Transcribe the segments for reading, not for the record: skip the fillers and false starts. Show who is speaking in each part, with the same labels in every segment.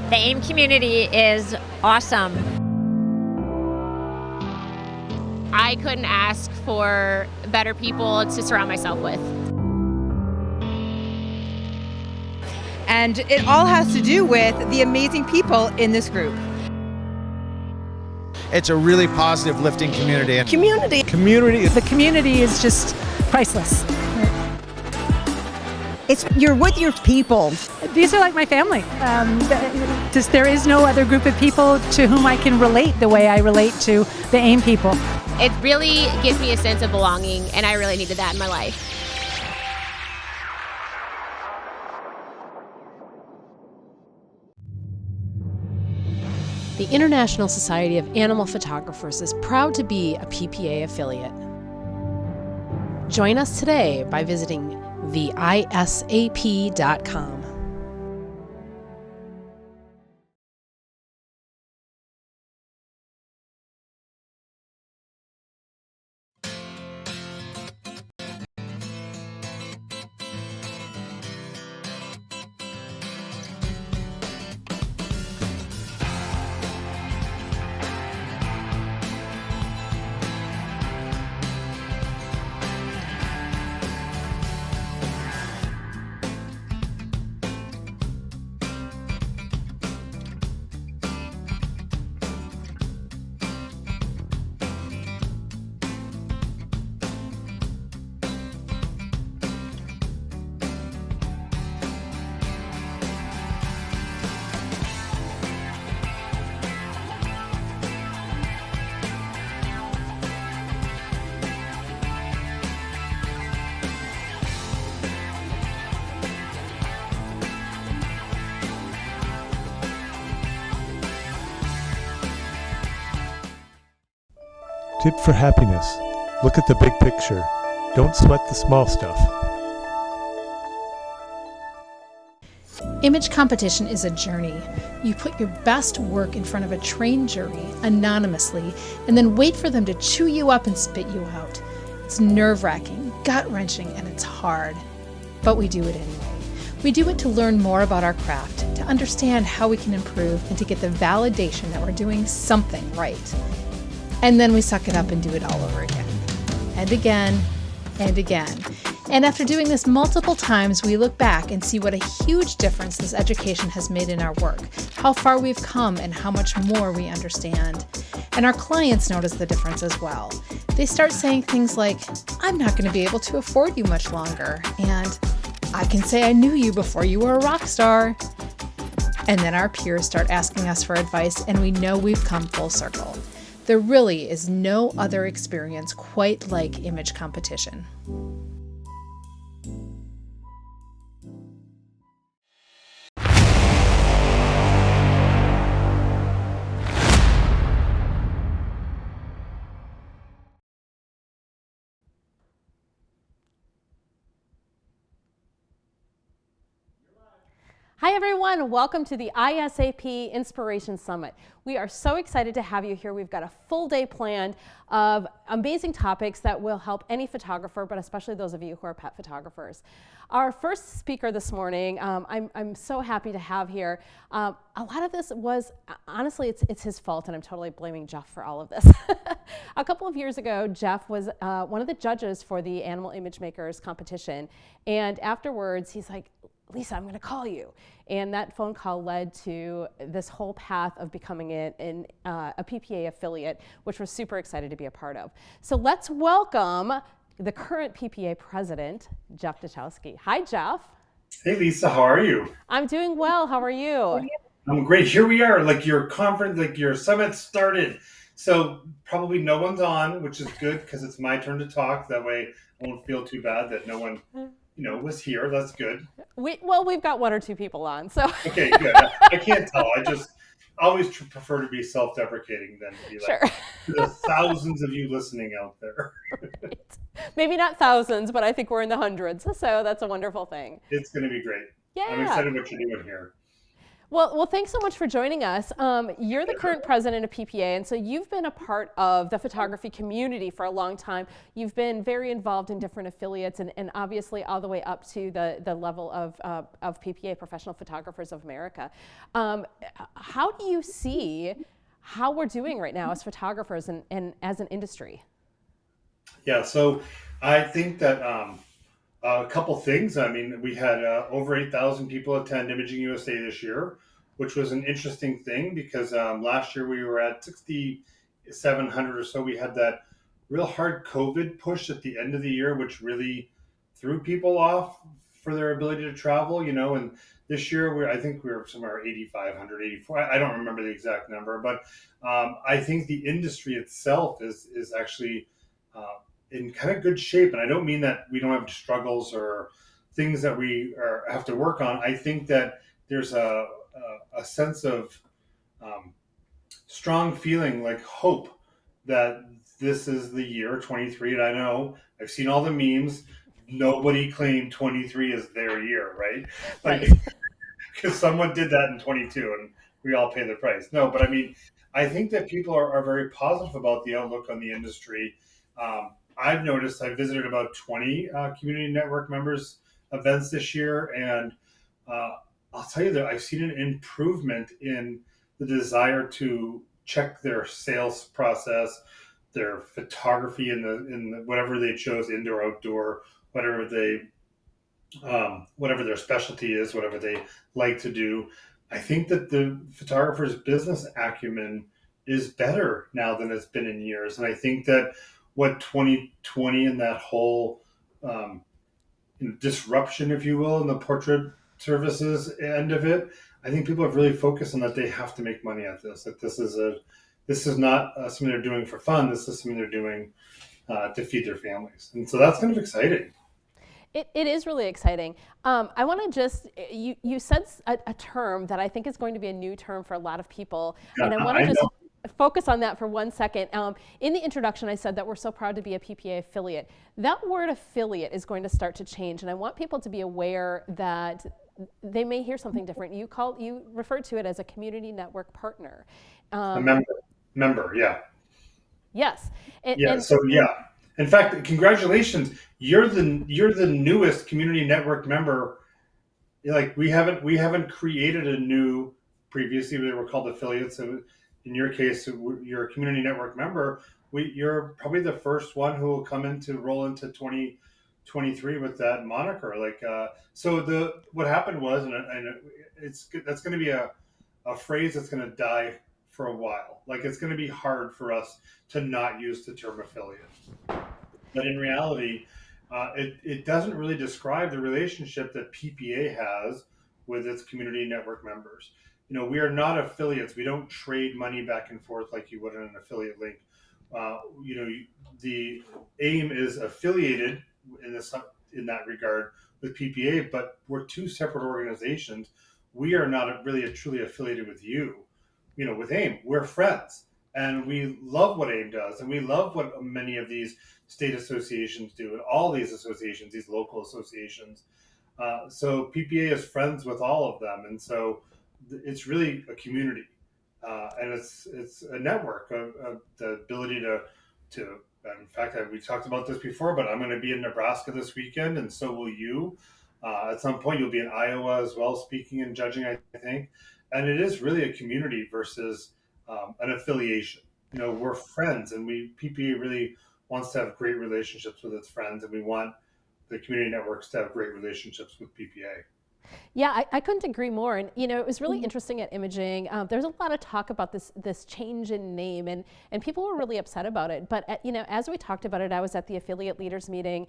Speaker 1: The AIM community is awesome.
Speaker 2: I couldn't ask for better people to surround myself with.
Speaker 3: And it all has to do with the amazing people in this group.
Speaker 4: It's a really positive, lifting community.
Speaker 5: Community.
Speaker 6: The community is just priceless.
Speaker 5: You're with your people.
Speaker 6: These are like my family. There is no other group of people to whom I can relate the way I relate to the AIM people.
Speaker 2: It really gives me a sense of belonging, and I really needed that in my life.
Speaker 7: The International Society of Animal Photographers is proud to be a PPA affiliate. Join us today by visiting theisap.com.
Speaker 8: Tip for happiness. Look at the big picture. Don't sweat the small stuff.
Speaker 7: Image competition is a journey. You put your best work in front of a trained jury, anonymously, and then wait for them to chew you up and spit you out. It's nerve-wracking, gut-wrenching, and it's hard. But we do it anyway. We do it to learn more about our craft, to understand how we can improve, and to get the validation that we're doing something right. And then we suck it up and do it all over again. And again, and again. And after doing this multiple times, we look back and see what a huge difference this education has made in our work, how far we've come, and how much more we understand. And our clients notice the difference as well. They start saying things like, I'm not going to be able to afford you much longer, and I can say I knew you before you were a rock star. And then our peers start asking us for advice, and we know we've come full circle. There really is no other experience quite like image competition.
Speaker 9: Hi everyone, welcome to the ISAP Inspiration Summit. We are so excited to have you here. We've got a full day planned of amazing topics that will help any photographer, but especially those of you who are pet photographers. Our first speaker this morning, I'm so happy to have here. A lot of this was, honestly, it's his fault, and I'm totally blaming Jeff for all of this. A couple of years ago, Jeff was one of the judges for the Animal Image Makers competition, and afterwards he's like, Lisa, I'm going to call you. And that phone call led to this whole path of becoming a PPA affiliate, which we're super excited to be a part of. So let's welcome the current PPA president, Jeff Dachowski. Hi, Jeff.
Speaker 10: Hey, Lisa, how are you?
Speaker 9: I'm doing well. How are you?
Speaker 10: I'm great. Here we are, like your conference, like your summit started. So probably no one's on, which is good because it's my turn to talk. That way I won't feel too bad that no one was here. That's good.
Speaker 9: We've got one or two people on, so.
Speaker 10: Okay, good. I can't tell. I just always prefer to be self-deprecating than to be like,
Speaker 9: sure.
Speaker 10: There's thousands of you listening out there.
Speaker 9: Right. Maybe not thousands, but I think we're in the hundreds, so that's a wonderful thing.
Speaker 10: It's going to be great.
Speaker 9: Yeah.
Speaker 10: I'm excited what you're doing here.
Speaker 9: Well, thanks so much for joining us. You're the current president of PPA, and so you've been a part of the photography community for a long time. You've been very involved in different affiliates, and obviously all the way up to the level of PPA, Professional Photographers of America. How do you see how we're doing right now as photographers and as an industry?
Speaker 10: Yeah, so I think that a couple things. I mean, we had over 8,000 people attend Imaging USA this year, which was an interesting thing because last year we were at 6,700 or so. We had that real hard COVID push at the end of the year, which really threw people off for their ability to travel, and this year I think we were somewhere 8,500, 84. I don't remember the exact number, but I think the industry itself is actually in kind of good shape. And I don't mean that we don't have struggles or things that we have to work on. I think that there's a sense of strong feeling, like hope, that this is the year 23. And I know I've seen all the memes. Nobody claimed 23 is their year, right? Like, because someone did that in 22 and we all pay the price. No, but I mean, I think that people are very positive about the outlook on the industry. I've noticed I visited about 20 community network members events this year, and I'll tell you that I've seen an improvement in the desire to check their sales process, their photography in the whatever they chose, indoor, outdoor, whatever their specialty is, whatever they like to do. I think that the photographer's business acumen is better now than it's been in years, and I think that what 2020 and that whole disruption, if you will, in the portrait services end of it, I think people have really focused on that they have to make money at this. That this is not something they're doing for fun. This is something they're doing to feed their families, and so that's kind of exciting.
Speaker 9: It is really exciting. I want to just, you said a term that I think is going to be a new term for a lot of people, and I want to just focus on that for 1 second. In the introduction, I said that we're so proud to be a PPA affiliate. That word affiliate is going to start to change, and I want people to be aware that they may hear something different. You referred to it as a community network partner.
Speaker 10: A member, yeah.
Speaker 9: Yes.
Speaker 10: In fact, congratulations. You're the newest community network member. Like we haven't created a new. Previously, they were called affiliates. So in your case, you're a community network member. You're probably the first one who will roll into 2023 with that moniker. So what happened was, and that's going to be a phrase that's going to die for a while. Like, it's going to be hard for us to not use the term affiliate. But in reality, it doesn't really describe the relationship that PPA has with its community network members. We are not affiliates. We don't trade money back and forth like you would in an affiliate link. The AIM is affiliated in that regard with PPA, but we're two separate organizations. We are not really truly affiliated with you. With AIM, we're friends, and we love what AIM does, and we love what many of these state associations do, and all these associations, these local associations. So PPA is friends with all of them, and so it's really a community, and it's a network of the ability to. In fact, we talked about this before, but I'm going to be in Nebraska this weekend, and so will you. At some point, you'll be in Iowa as well, speaking and judging, I think. And it is really a community versus an affiliation. We're friends, and PPA really wants to have great relationships with its friends, and we want the community networks to have great relationships with PPA.
Speaker 9: Yeah, I couldn't agree more. And it was really interesting at Imaging. There's a lot of talk about this change in name, and people were really upset about it. But as we talked about it, I was at the affiliate leaders meeting.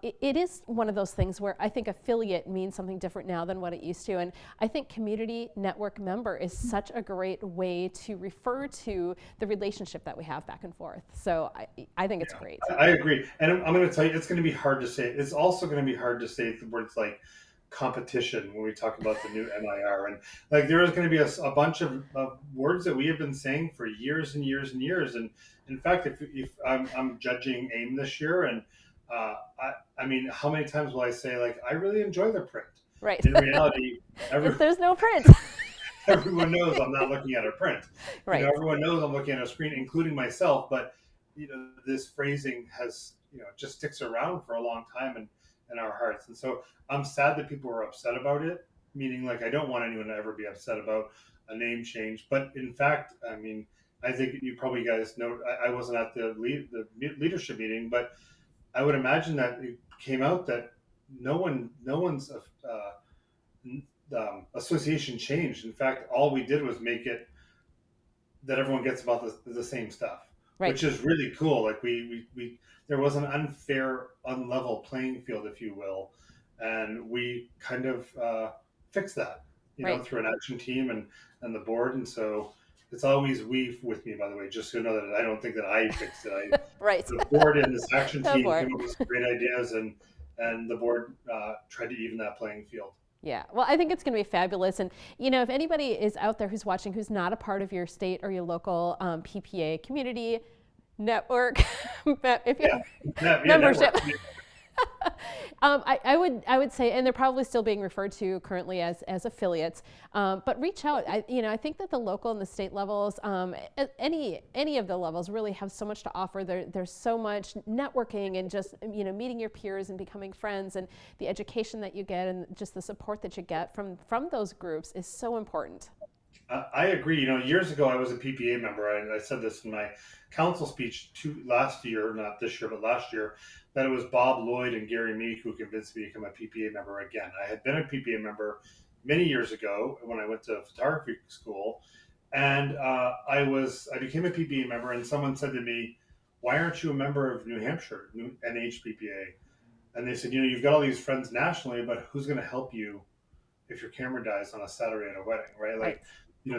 Speaker 9: It is one of those things where I think affiliate means something different now than what it used to. And I think community network member is such a great way to refer to the relationship that we have back and forth. So I think it's great.
Speaker 10: I agree. And I'm going to tell you, it's going to be hard to say. It's also going to be hard to say the words like competition when we talk about the new MIR, and there is going to be a bunch of words that we have been saying for years and years and years. And in fact, if I'm judging AIM this year, and I mean, how many times will I say I really enjoy the print?
Speaker 9: Right.
Speaker 10: In reality,
Speaker 9: if there's no print.
Speaker 10: everyone knows I'm not looking at a print.
Speaker 9: Right.
Speaker 10: Everyone knows I'm looking at a screen, including myself. But this phrasing has just sticks around for a long time in our hearts. And so I'm sad that people are upset about it. Meaning, like, I don't want anyone to ever be upset about a name change. But in fact, I mean, I think you probably guys know I wasn't at the leadership meeting, but I would imagine that it came out that no one's association changed. In fact, all we did was make it that everyone gets about the same stuff,
Speaker 9: Right.
Speaker 10: which is really cool. Like we there was an unfair, unlevel playing field, if you will, and we kind of fixed that,
Speaker 9: Right.
Speaker 10: through an action team and the board. And so it's always we with me, by the way, just so you know that I don't think that I fixed it.
Speaker 9: Right.
Speaker 10: The board and this action
Speaker 9: The
Speaker 10: team
Speaker 9: board.
Speaker 10: came up with some great ideas, and the board tried to even that playing field.
Speaker 9: Yeah, well, I think it's going to be fabulous. And, if anybody is out there who's watching who's not a part of your state or your local PPA community network, if you membership,
Speaker 10: Network.
Speaker 9: I would say, and they're probably still being referred to currently as affiliates, but reach out. I think that the local and the state levels, any of the levels, really have so much to offer. There's so much networking and just meeting your peers and becoming friends, and the education that you get and just the support that you get from those groups is so important.
Speaker 10: I agree. Years ago I was a PPA member. I said this in my council speech last year, not this year, but last year, that it was Bob Lloyd and Gary Meek who convinced me to become a PPA member again. I had been a PPA member many years ago when I went to photography school, and I became a PPA member, and someone said to me, "Why aren't you a member of New Hampshire, NHPPA?" And they said, "You've got all these friends nationally, but who's going to help you if your camera dies on a Saturday at a wedding, right? Like,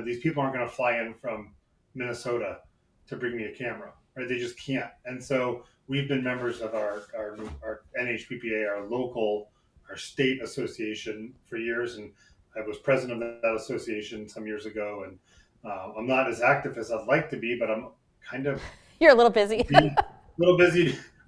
Speaker 10: these people aren't going to fly in from Minnesota to bring me a camera, right? They just can't." And so we've been members of our NHPPA, our state association for years. And I was president of that association some years ago. And I'm not as active as I'd like to be, but I'm kind of
Speaker 9: You're a little busy.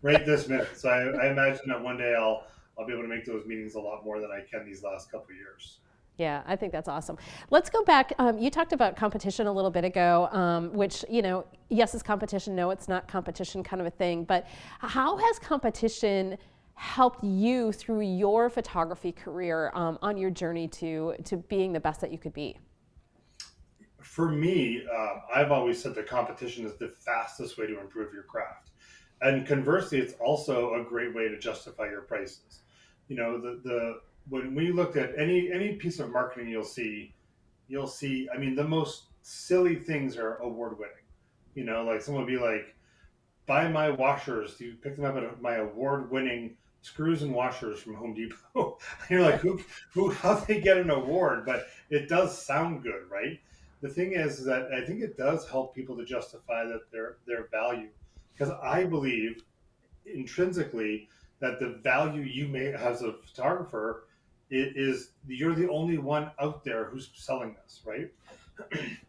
Speaker 10: right this minute. So I imagine that one day I'll be able to make those meetings a lot more than I can these last couple of years.
Speaker 9: Yeah, I think that's awesome. Let's go back. You talked about competition a little bit ago, which, yes, it's competition. No, it's not competition kind of a thing. But how has competition helped you through your photography career on your journey to being the best that you could be?
Speaker 10: For me, I've always said that competition is the fastest way to improve your craft. And conversely, it's also a great way to justify your prices. When we looked at any piece of marketing you'll see, I mean, the most silly things are award winning. Like someone will be like, "Buy my washers. You pick them up at my award winning screws and washers from Home Depot." And you're like, how they get an award? But it does sound good, right? The thing is that I think it does help people to justify that their value, because I believe intrinsically that the value you may have as a photographer, it is you're the only one out there who's selling this, right?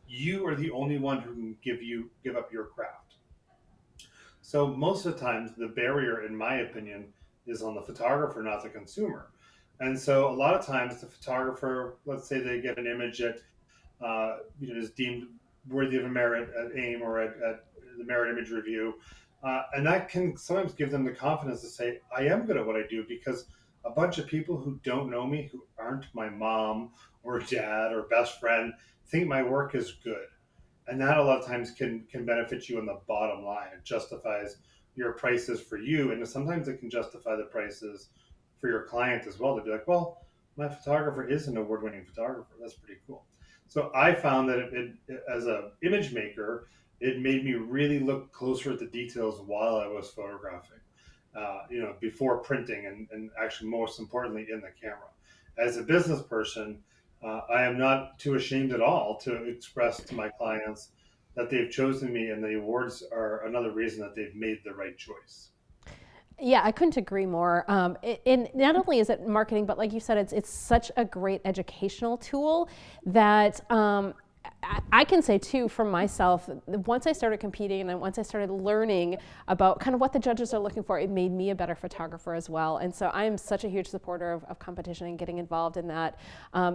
Speaker 10: You are the only one who can give up your craft. So most of the times the barrier, in my opinion, is on the photographer, not the consumer. And so a lot of times the photographer, let's say they get an image that is deemed worthy of a merit at AIM or at the Merit Image Review, and that can sometimes give them the confidence to say, "I am good at what I do," because a bunch of people who don't know me, who aren't my mom or dad or best friend, think my work is good. And that a lot of times can benefit you on the bottom line. It justifies your prices for you. And sometimes it can justify the prices for your client as well. To be like, "Well, my photographer is an award-winning photographer. That's pretty cool." So I found that it as an image maker, it made me really look closer at the details while I was photographing. Before printing and actually most importantly in the camera. As a business person, I am not too ashamed at all to express to my clients that they've chosen me, and the awards are another reason that they've made the right choice.
Speaker 9: Yeah, I couldn't agree more. And not only is it marketing, but like you said, it's such a great educational tool that I can say too for myself, once I started competing and once I started learning about kind of what the judges are looking for, it made me a better photographer as well. And so I am such a huge supporter of competition and getting involved in that,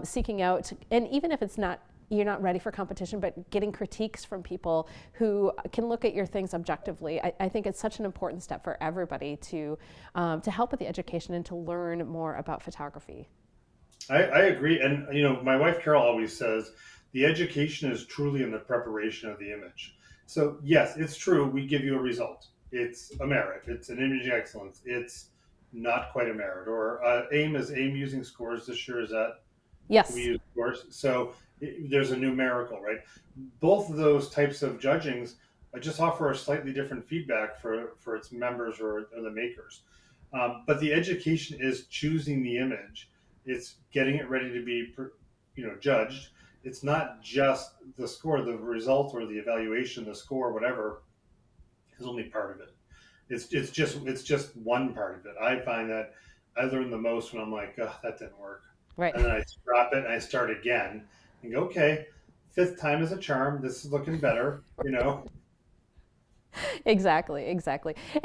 Speaker 9: seeking out, and even if it's not you're not ready for competition, but getting critiques from people who can look at your things objectively. I think it's such an important step for everybody to help with the education and to learn more about photography.
Speaker 10: I agree. And, my wife Carol always says the education is truly in the preparation of the image. So, yes, it's true. We give you a result. It's a merit. It's an image excellence. It's not quite a merit. Or AIM is AIM using scores this year. Is that
Speaker 9: Yes.
Speaker 10: we use scores? So there's a numerical, right? Both of those types of judgings just offer a slightly different feedback for its members or the makers. But the education is choosing the image. It's getting it ready to be, judged. It's not just the score, the result or the evaluation, the score, whatever, is only part of it. It's just one part of it. I find that I learn the most when I'm like, oh, that didn't work.
Speaker 9: Right.
Speaker 10: And then I drop it and I start again and go, okay, fifth time is a charm. This is looking better,
Speaker 9: Exactly.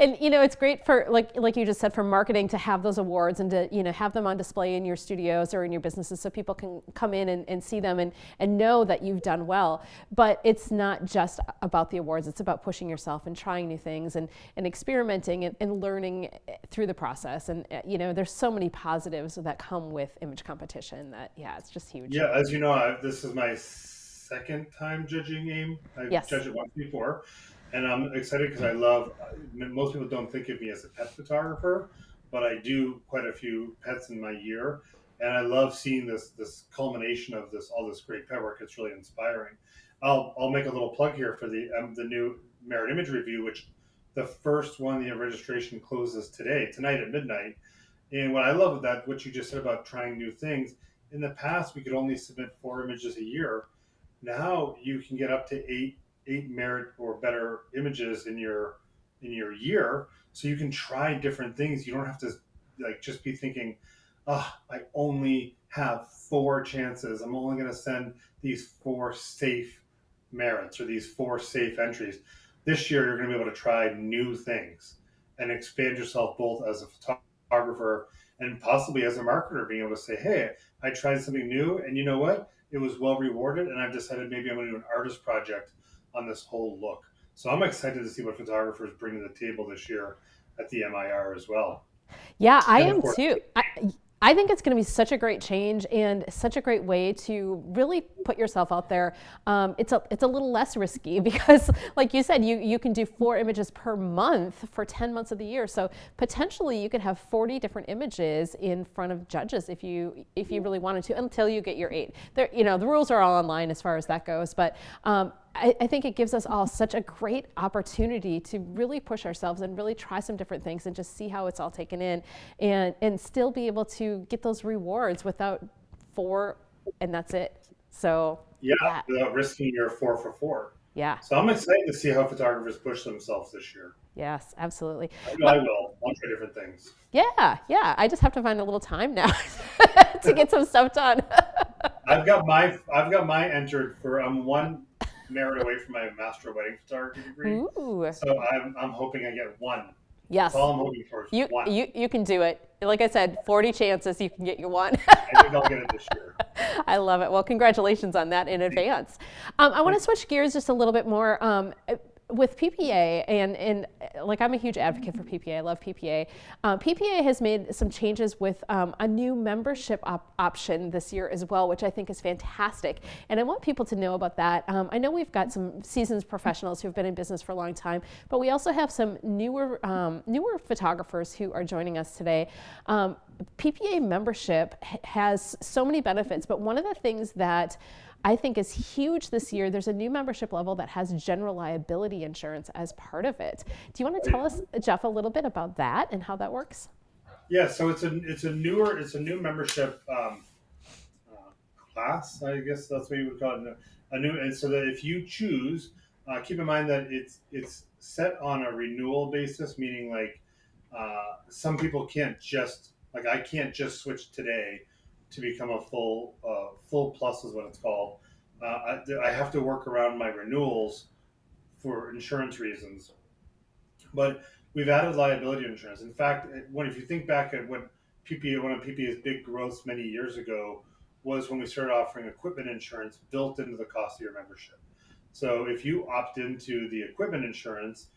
Speaker 9: And it's great for like you just said, for marketing to have those awards and to have them on display in your studios or in your businesses so people can come in and see them and know that you've done well. But it's not just about the awards. It's about pushing yourself and trying new things and experimenting and learning through the process. And there's so many positives that come with image competition that it's just huge.
Speaker 10: Yeah, as you know, this is my second time judging AIM. I've judged it once before. And I'm excited because most people don't think of me as a pet photographer, but I do quite a few pets in my year. And I love seeing this culmination of all this great pet work. It's really inspiring. I'll make a little plug here for the new Merit Image Review, which the first one, the registration closes tonight at midnight. And what I love about what you just said about trying new things, in the past, we could only submit 4 images a year. Now you can get up to eight merit or better images in your year, so you can try different things. You don't have to just be thinking, I only have 4 chances. I'm only going to send these 4 safe merits or these 4 safe entries. This year, you're going to be able to try new things and expand yourself both as a photographer and possibly as a marketer, being able to say, hey, I tried something new, and you know what? It was well rewarded, and I've decided maybe I'm going to do an artist project on this whole look. So I'm excited to see what photographers bring to the table this year at the MIR as well.
Speaker 9: Yeah, I am too. I think it's going to be such a great change and such a great way to really put yourself out there. It's a little less risky because, like you said, you can do 4 images per month for 10 months of the year. So potentially you could have 40 different images in front of judges if you really wanted to, until you get your 8. The rules are all online as far as that goes, but I think it gives us all such a great opportunity to really push ourselves and really try some different things and just see how it's all taken in and still be able to get those rewards without 4 and that's it. So
Speaker 10: without risking your 4 for 4.
Speaker 9: Yeah.
Speaker 10: So I'm excited to see how photographers push themselves this year.
Speaker 9: Yes, absolutely.
Speaker 10: I will. I'll try different things.
Speaker 9: Yeah. I just have to find a little time now to get some stuff done.
Speaker 10: I've got my entered for. I'm 1 merit away from my master of wedding photography degree.
Speaker 9: Ooh.
Speaker 10: So I'm hoping I get 1.
Speaker 9: Yes.
Speaker 10: That's all I'm hoping for is 1.
Speaker 9: You can do it. Like I said, 40 chances you can get your 1.
Speaker 10: I think I'll get it this year.
Speaker 9: I love it. Well, congratulations on that in advance. I want to switch gears just a little bit more. With PPA, and like I'm a huge advocate for PPA. I love PPA. PPA has made some changes with a new membership option this year as well, which I think is fantastic. And I want people to know about that. I know we've got some seasoned professionals who've been in business for a long time, but we also have some newer photographers who are joining us today. PPA membership has so many benefits, but one of the things that I think is huge this year, there's a new membership level that has general liability insurance as part of it. Do you want to tell us, Jeff, a little bit about that and how that works?
Speaker 10: Yeah, so it's a new membership class, I guess that's what you would call it. And so that if you choose, keep in mind that it's set on a renewal basis, meaning some people can't just I can't just switch today to become a full plus is what it's called. I have to work around my renewals for insurance reasons. But we've added liability insurance. In fact, if you think back at one of PPA's big growths many years ago was when we started offering equipment insurance built into the cost of your membership. So if you opt into the equipment insurance,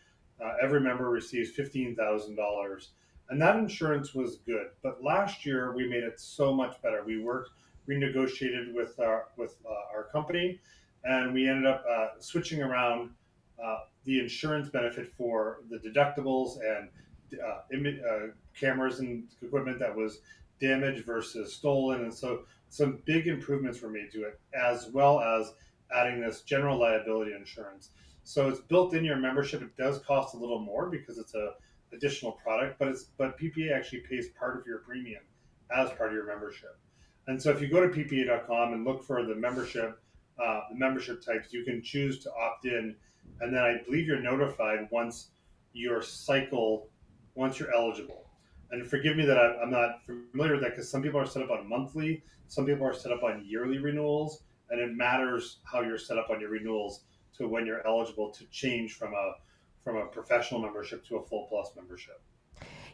Speaker 10: every member receives $15,000, and that insurance was good. But last year we made it so much better. We negotiated with our company, and we ended up switching around the insurance benefit for the deductibles and cameras and equipment that was damaged versus stolen. And so some big improvements were made to it, as well as adding this general liability insurance. So it's built in your membership. It does cost a little more because it's a additional product, but PPA actually pays part of your premium as part of your membership. And so if you go to ppa.com and look for the membership types, you can choose to opt in, and then I believe you're notified once you're eligible. And forgive me that I'm not familiar with that, because some people are set up on monthly, some people are set up on yearly renewals, and it matters how you're set up on your renewals to when you're eligible to change from a professional membership to a full plus membership.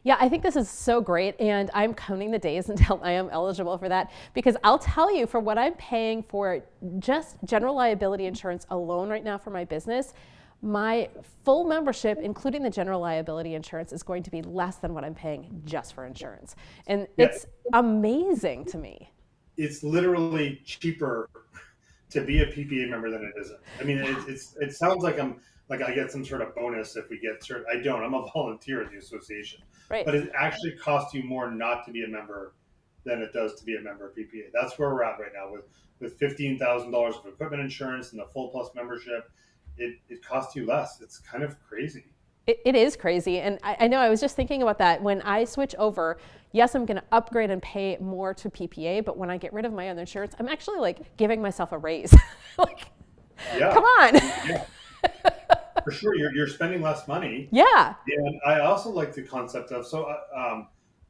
Speaker 9: Yeah, I think this is so great, and I'm counting the days until I am eligible for that, because I'll tell you, for what I'm paying for just general liability insurance alone right now for my business, my full membership, including the general liability insurance, is going to be less than what I'm paying just for insurance. And it's amazing to me.
Speaker 10: It's literally cheaper to be a PPA member than it isn't. I mean, it sounds like I get some sort of bonus if we get certain. I don't. I'm a volunteer at the association.
Speaker 9: Right.
Speaker 10: But it actually costs you more not to be a member than it does to be a member of PPA. That's where we're at right now with $15,000 of equipment insurance and the full plus membership. It costs you less. It's kind of crazy.
Speaker 9: It is crazy. And I know I was just thinking about that. When I switch over, yes, I'm going to upgrade and pay more to PPA, but when I get rid of my other insurance, I'm actually like giving myself a raise. Come on.
Speaker 10: Yeah. For sure, you're spending less money.
Speaker 9: Yeah.
Speaker 10: And I also like the concept of,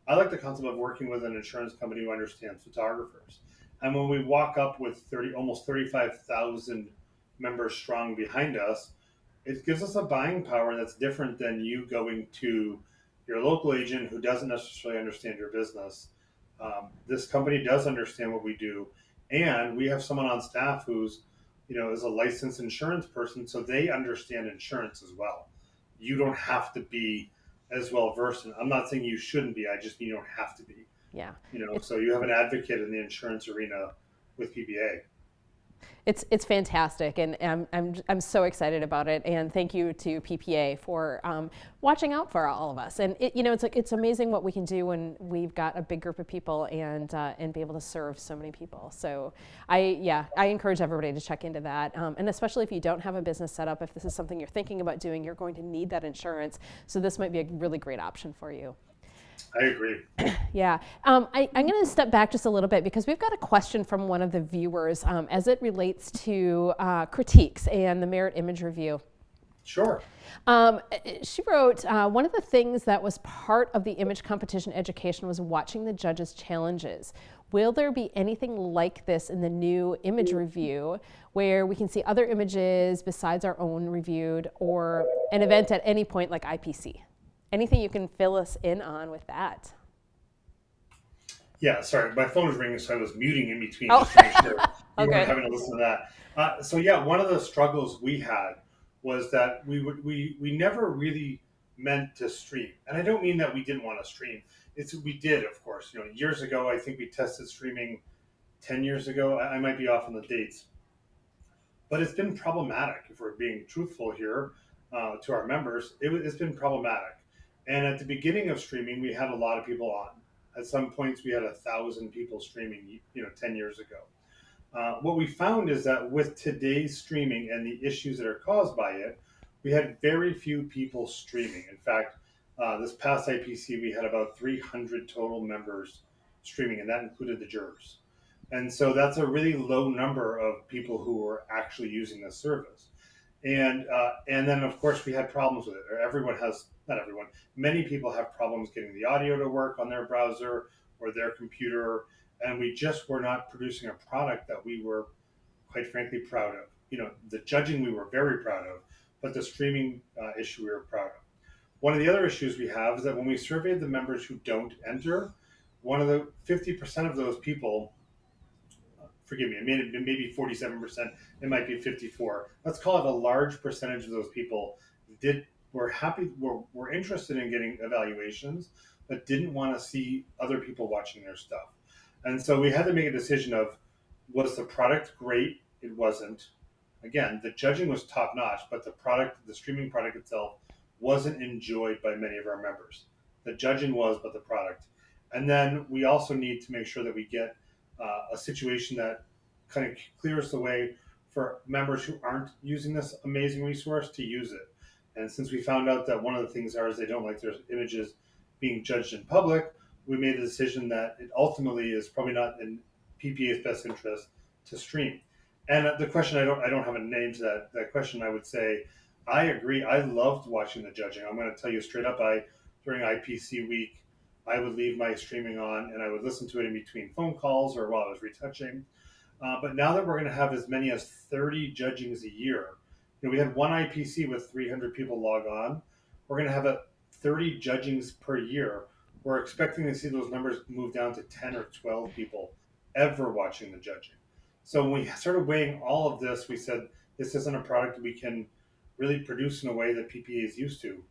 Speaker 10: I like the concept of working with an insurance company who understands photographers. And when we walk up with almost 35,000 members strong behind us, it gives us a buying power that's different than you going to your local agent who doesn't necessarily understand your business. This company does understand what we do, and we have someone on staff who's, is a licensed insurance person, so they understand insurance as well. You don't have to be as well versed in. I'm not saying you shouldn't be. I just mean you don't have to be.
Speaker 9: Yeah.
Speaker 10: So you have an advocate in the insurance arena with PPA.
Speaker 9: It's fantastic, and I'm so excited about it. And thank you to PPA for watching out for all of us. And it's amazing what we can do when we've got a big group of people and be able to serve so many people. So I encourage everybody to check into that. And especially if you don't have a business set up, if this is something you're thinking about doing, you're going to need that insurance. So this might be a really great option for you.
Speaker 10: I agree.
Speaker 9: Yeah. I'm going to step back just a little bit because we've got a question from one of the viewers as it relates to critiques and the Merit Image Review.
Speaker 10: Sure.
Speaker 9: She wrote, one of the things that was part of the image competition education was watching the judges' challenges. Will there be anything like this in the new image review where we can see other images besides our own reviewed, or an event at any point like IPC? Anything you can fill us in on with that?
Speaker 10: Yeah, sorry, my phone was ringing, so I was muting in between
Speaker 9: Oh.
Speaker 10: just to make sure you
Speaker 9: Okay.
Speaker 10: weren't having to listen to that. One of the struggles we had was that we never really meant to stream, and I don't mean that we didn't want to stream. We did, of course. Years ago, I think we tested streaming 10 years ago. I might be off on the dates, but it's been problematic. If we're being truthful here to our members, it's been problematic. And at the beginning of streaming, we had a lot of people on. At some points, we had 1,000 people streaming, 10 years ago. What we found is that with today's streaming and the issues that are caused by it, we had very few people streaming. In fact, this past IPC, we had about 300 total members streaming, and that included the jurors. And so that's a really low number of people who were actually using this service. And then, of course, we had problems with it. Not everyone, many people have problems getting the audio to work on their browser or their computer, and we just were not producing a product that we were, quite frankly, proud of. The judging we were very proud of, but the streaming issue we were proud of. One of the other issues we have is that when we surveyed the members who don't enter, 50% of those people forgive me, maybe 47%, it might be 54. Let's call it a large percentage of those people were interested in getting evaluations, but didn't want to see other people watching their stuff. And so we had to make a decision of, was the product great? It wasn't. Again, the judging was top notch, but the streaming product itself wasn't enjoyed by many of our members. The judging was, but the product. And then we also need to make sure that we get a situation that kind of clears the way for members who aren't using this amazing resource to use it. And since we found out that one of the things is they don't like their images being judged in public, we made the decision that it ultimately is probably not in PPA's best interest to stream. And the question, I don't have a name to that question. I would say, I agree. I loved watching the judging. I'm going to tell you straight up, during IPC week, I would leave my streaming on and I would listen to it in between phone calls or while I was retouching. But now that we're going to have as many as 30 judgings a year, we had one IPC with 300 people log on. We're going to have 30 judgings per year. We're expecting to see those numbers move down to 10 or 12 people ever watching the judging. So when we started weighing all of this, we said, this isn't a product we can really produce in a way that PPA is used to.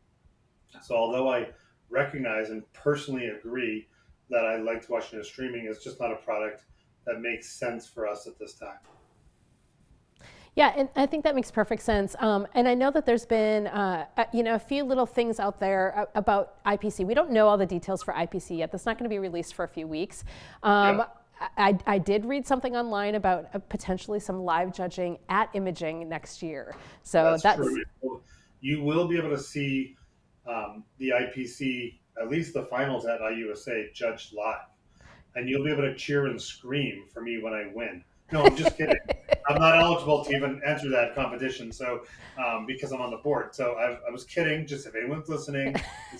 Speaker 10: So although I recognize and personally agree that I liked watching the streaming, it's just not a product that makes sense for us at this time.
Speaker 9: Yeah, and I think that makes perfect sense. And I know that there's been, a few little things out there about IPC. We don't know all the details for IPC yet. That's not going to be released for a few weeks. I did read something online about potentially some live judging at Imaging next year. So that's
Speaker 10: true. You will be able to see the IPC, at least the finals at IUSA, judged live. And you'll be able to cheer and scream for me when I win. No, I'm just kidding. I'm not eligible to even enter that competition, so because I'm on the board. So I was kidding. Just if anyone's listening,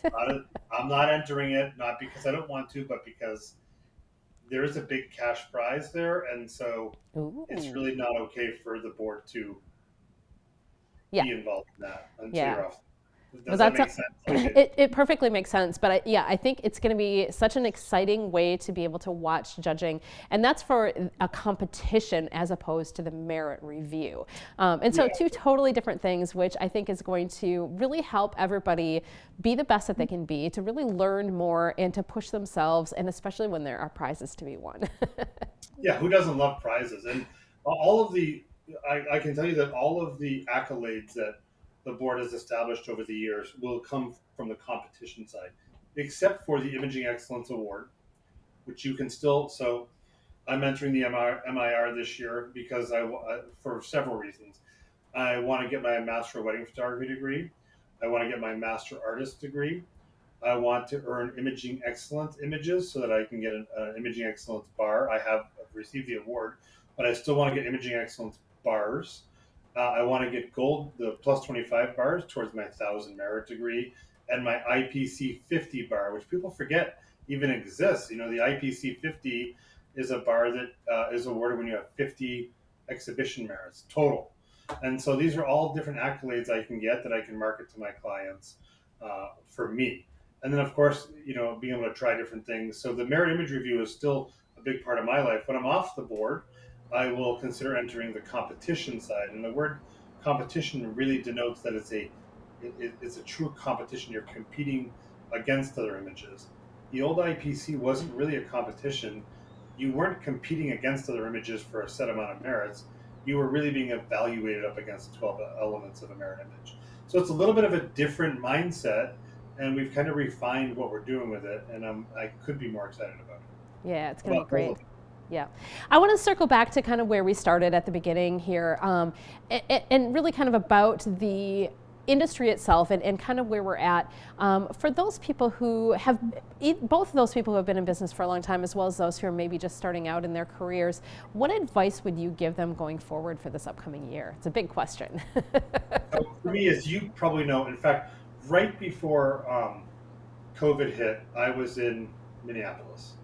Speaker 10: I'm not entering it, not because I don't want to, but because there is a big cash prize there, and so it's really not okay for the board to be involved in that until you're off. Does that make sense?
Speaker 9: It perfectly makes sense, but I think it's going to be such an exciting way to be able to watch judging, and that's for a competition as opposed to the merit review. And so two totally different things, which I think is going to really help everybody be the best that they can be, to really learn more and to push themselves, and especially when there are prizes to be won.
Speaker 10: Yeah, who doesn't love prizes? And all of I can tell you that all of the accolades that the board has established over the years will come from the competition side, except for the Imaging Excellence Award, which you can still. So I'm entering the MIR this year because for several reasons. I want to get my Master of Wedding Photography degree. I want to get my Master Artist degree. I want to earn Imaging Excellence images so that I can get an Imaging Excellence bar. I have received the award, but I still want to get Imaging Excellence bars. I want to get gold, the plus 25 bars towards my 1,000 merit degree, and my IPC 50 bar, which people forget even exists. The IPC 50 is a bar that is awarded when you have 50 exhibition merits total. And so these are all different accolades I can get that I can market to my clients for me. And then, of course, being able to try different things. So the merit image review is still a big part of my life. When I'm off the board, I will consider entering the competition side. And the word competition really denotes that it's a true competition. You're competing against other images. The old IPC wasn't really a competition. You weren't competing against other images for a set amount of merits. You were really being evaluated up against the 12 elements of a merit image. So it's a little bit of a different mindset, and we've kind of refined what we're doing with it, and I could be more excited about it.
Speaker 9: Yeah, it's going to be great. Yeah. I want to circle back to kind of where we started at the beginning here, and really kind of about the industry itself and kind of where we're at. For those people who have, both of those people who have been in business for a long time, as well as those who are maybe just starting out in their careers, what advice would you give them going forward for this upcoming year? It's a big question.
Speaker 10: For me, as you probably know, in fact, right before COVID hit, I was in Minneapolis.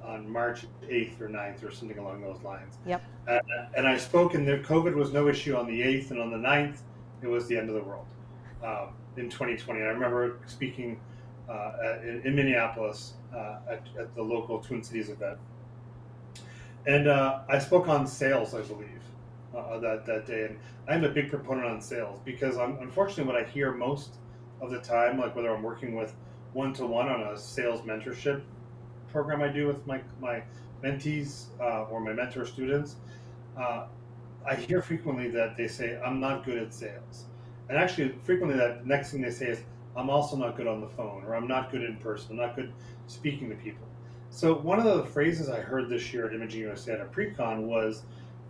Speaker 10: On March 8th or 9th or something along those lines.
Speaker 9: Yep.
Speaker 10: And I spoke, and COVID was no issue on the 8th, and on the 9th, it was the end of the world in 2020. And I remember speaking in Minneapolis at the local Twin Cities event. And I spoke on sales, I believe, that day. And I'm a big proponent on sales because unfortunately what I hear most of the time, like whether I'm working with one-to-one on a sales mentorship program I do with my mentees or my mentor students, I hear frequently that they say, I'm not good at sales. And actually, frequently, that next thing they say is, I'm also not good on the phone, or I'm not good in person, I'm not good speaking to people. So, one of the phrases I heard this year at Imaging USA at a pre-con was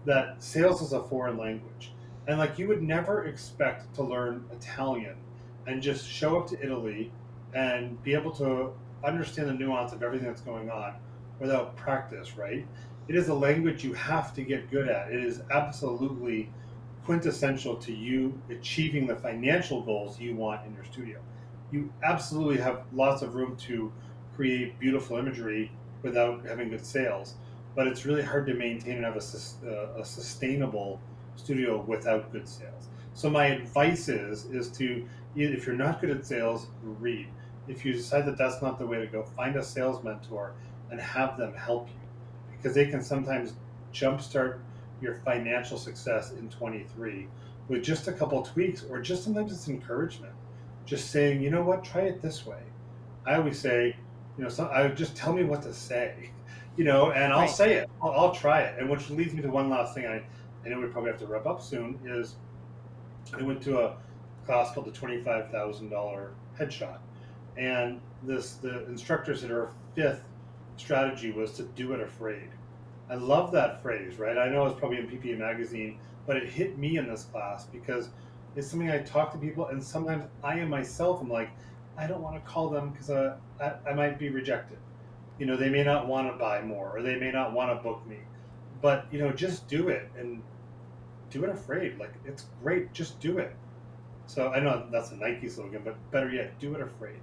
Speaker 10: that sales is a foreign language. And like you would never expect to learn Italian and just show up to Italy and be able to understand the nuance of everything that's going on without practice, right? It is a language you have to get good at. It is absolutely quintessential to you achieving the financial goals you want in your studio. You absolutely have lots of room to create beautiful imagery without having good sales, but it's really hard to maintain and have a sustainable studio without good sales. So my advice is to, if you're not good at sales, read. If you decide that that's not the way to go, find a sales mentor and have them help you, because they can sometimes jumpstart your financial success in 23 with just a couple tweaks, or just sometimes it's encouragement. Just saying, you know what, try it this way. I always say, I just tell me what to say, and I'll
Speaker 9: Right.
Speaker 10: say it. I'll try it. And which leads me to one last thing I know we probably have to wrap up soon, is I went to a class called the $25,000 headshot. And the instructor said her fifth strategy was to do it afraid. I love that phrase, right? I know it's probably in PPA magazine, but it hit me in this class because it's something I talk to people, and sometimes I am myself, I'm like, I don't want to call them because I might be rejected. They may not want to buy more, or they may not want to book me. But, just do it, and do it afraid. Like, it's great, just do it. So I know that's a Nike slogan, but better yet, do it afraid.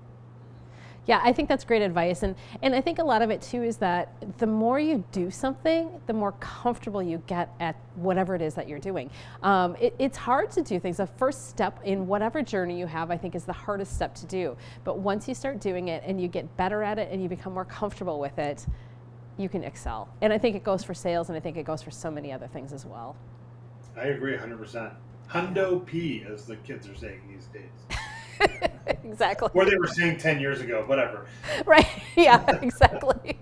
Speaker 9: Yeah, I think that's great advice. And I think a lot of it too is that the more you do something, the more comfortable you get at whatever it is that you're doing. It's hard to do things. The first step in whatever journey you have, I think, is the hardest step to do. But once you start doing it and you get better at it and you become more comfortable with it, you can excel. And I think it goes for sales, and I think it goes for so many other things as well.
Speaker 10: I agree 100%. Hundo P, as the kids are saying these days.
Speaker 9: Exactly.
Speaker 10: Or they were saying 10 years ago, whatever.
Speaker 9: Right, yeah, exactly.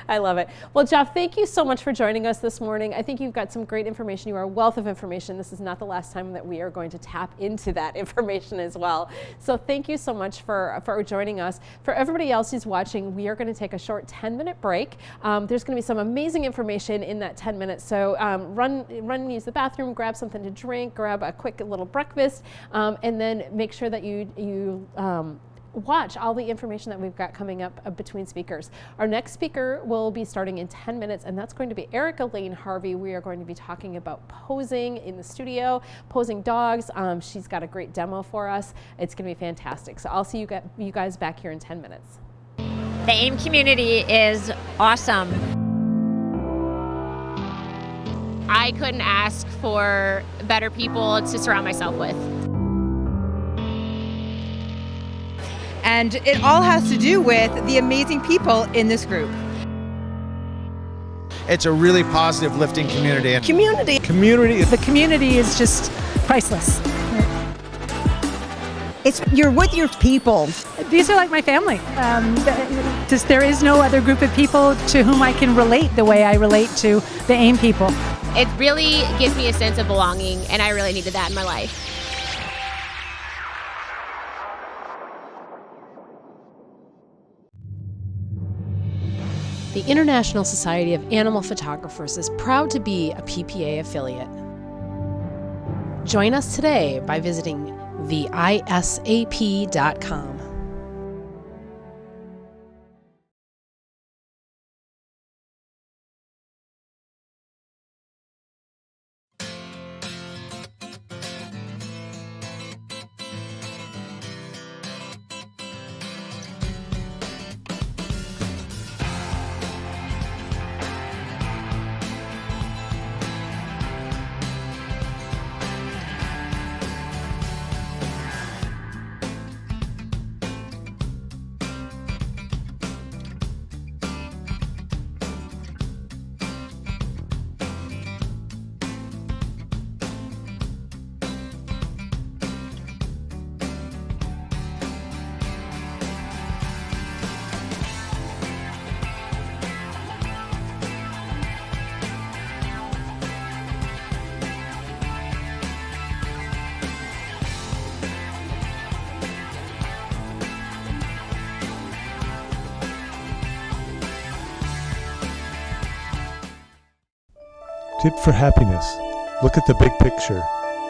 Speaker 9: I love it. Well, Jeff, thank you so much for joining us this morning. I think you've got some great information. You are a wealth of information. This is not the last time that we are going to tap into that information as well. So thank you so much for joining us. For everybody else who's watching, we are going to take a short 10-minute break. There's going to be some amazing information in that 10 minutes. So run and use the bathroom, grab something to drink, grab a quick little breakfast, and then make sure that you watch all the information that we've got coming up between speakers. Our next speaker will be starting in 10 minutes, and that's going to be Elaine Harvey. We are going to be talking about posing in the studio, posing dogs. She's got a great demo for us. It's going to be fantastic. So I'll see you guys back here in 10 minutes.
Speaker 1: The AIM community is awesome.
Speaker 2: I couldn't ask for better people to surround myself with.
Speaker 3: And it all has to do with the amazing people in this group.
Speaker 4: It's a really positive, lifting community. And
Speaker 5: Community.
Speaker 6: The community is just priceless.
Speaker 5: You're with your people.
Speaker 6: These are like my family. There is no other group of people to whom I can relate the way I relate to the AIM people.
Speaker 2: It really gives me a sense of belonging, and I really needed that in my life. The International Society of Animal Photographers is proud to be a PPA affiliate. Join us today by visiting theisap.com.
Speaker 8: Tip for happiness. Look at the big picture.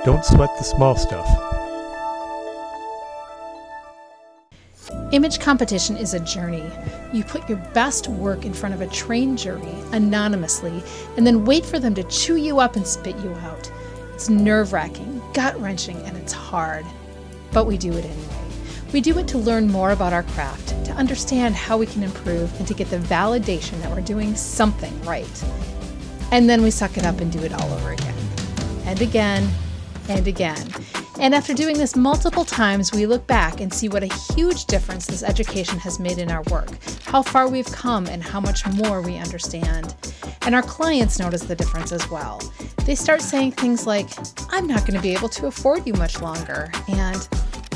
Speaker 8: Don't sweat the small stuff.
Speaker 7: Image competition is a journey. You put your best work in front of a trained jury anonymously and then wait for them to chew you up and spit you out. It's nerve-wracking, gut-wrenching, and it's hard. But we do it anyway. We do it to learn more about our craft, to understand how we can improve, and to get the validation that we're doing something right. And then we suck it up and do it all over again. And again, and again. And after doing this multiple times, we look back and see what a huge difference this education has made in our work, how far we've come, and how much more we understand. And our clients notice the difference as well. They start saying things like, I'm not going to be able to afford you much longer, and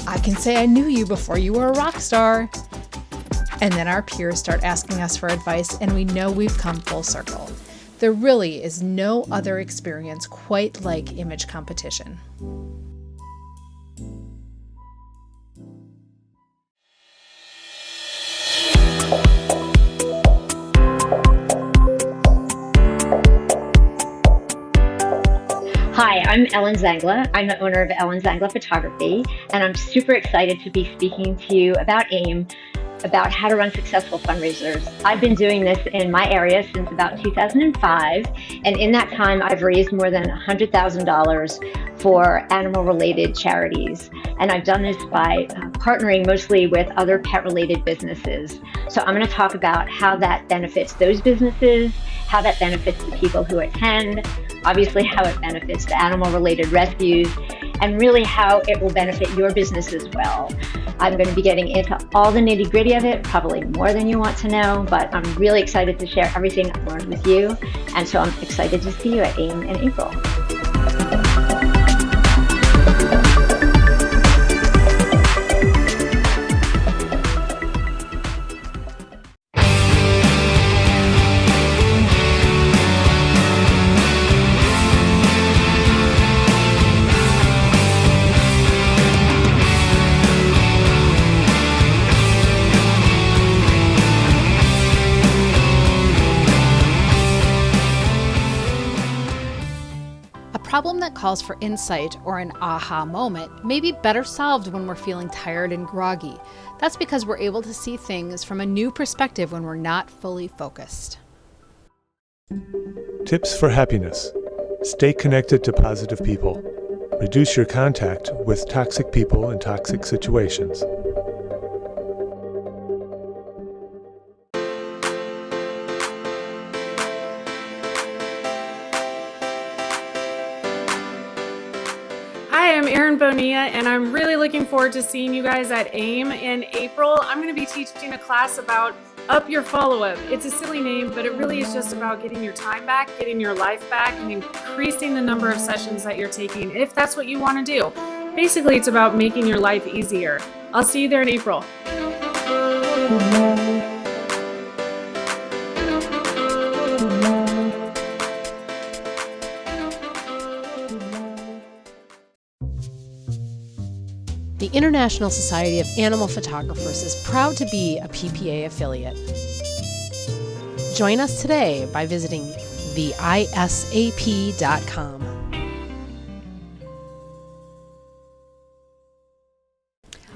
Speaker 7: I can say I knew you before you were a rock star. And then our peers start asking us for advice, and we know we've come full circle. There really is no other experience quite like image competition.
Speaker 1: Hi, I'm Ellen Zangla. I'm the owner of Ellen Zangla Photography, and I'm super excited to be speaking to you about AIM, about how to run successful fundraisers. I've been doing this in my area since about 2005, and in that time I've raised more than $100,000 for animal-related charities. And I've done this by partnering mostly with other pet-related businesses. So I'm going to talk about how that benefits those businesses, how that benefits the people who attend, obviously how it benefits the animal-related rescues, and really how it will benefit your business as well. I'm going to be getting into all the nitty-gritty of it, probably more than you want to know, but I'm really excited to share everything I've learned with you. And so I'm excited to see you at AIM in April.
Speaker 7: A problem that calls for insight or an aha moment may be better solved when we're feeling tired and groggy. That's because we're able to see things from a new perspective when we're not fully focused.
Speaker 8: Tips for happiness. Stay connected to positive people. Reduce your contact with toxic people and toxic situations.
Speaker 11: Hi, I'm Erin Bonilla, and I'm really looking forward to seeing you guys at AIM in April. I'm going to be teaching a class about Up Your Follow-Up. It's a silly name, but it really is just about getting your time back, getting your life back, and increasing the number of sessions that you're taking, if that's what you want to do. Basically, it's about making your life easier. I'll see you there in April.
Speaker 2: The International Society of Animal Photographers is proud to be a PPA affiliate. Join us today by visiting theisap.com.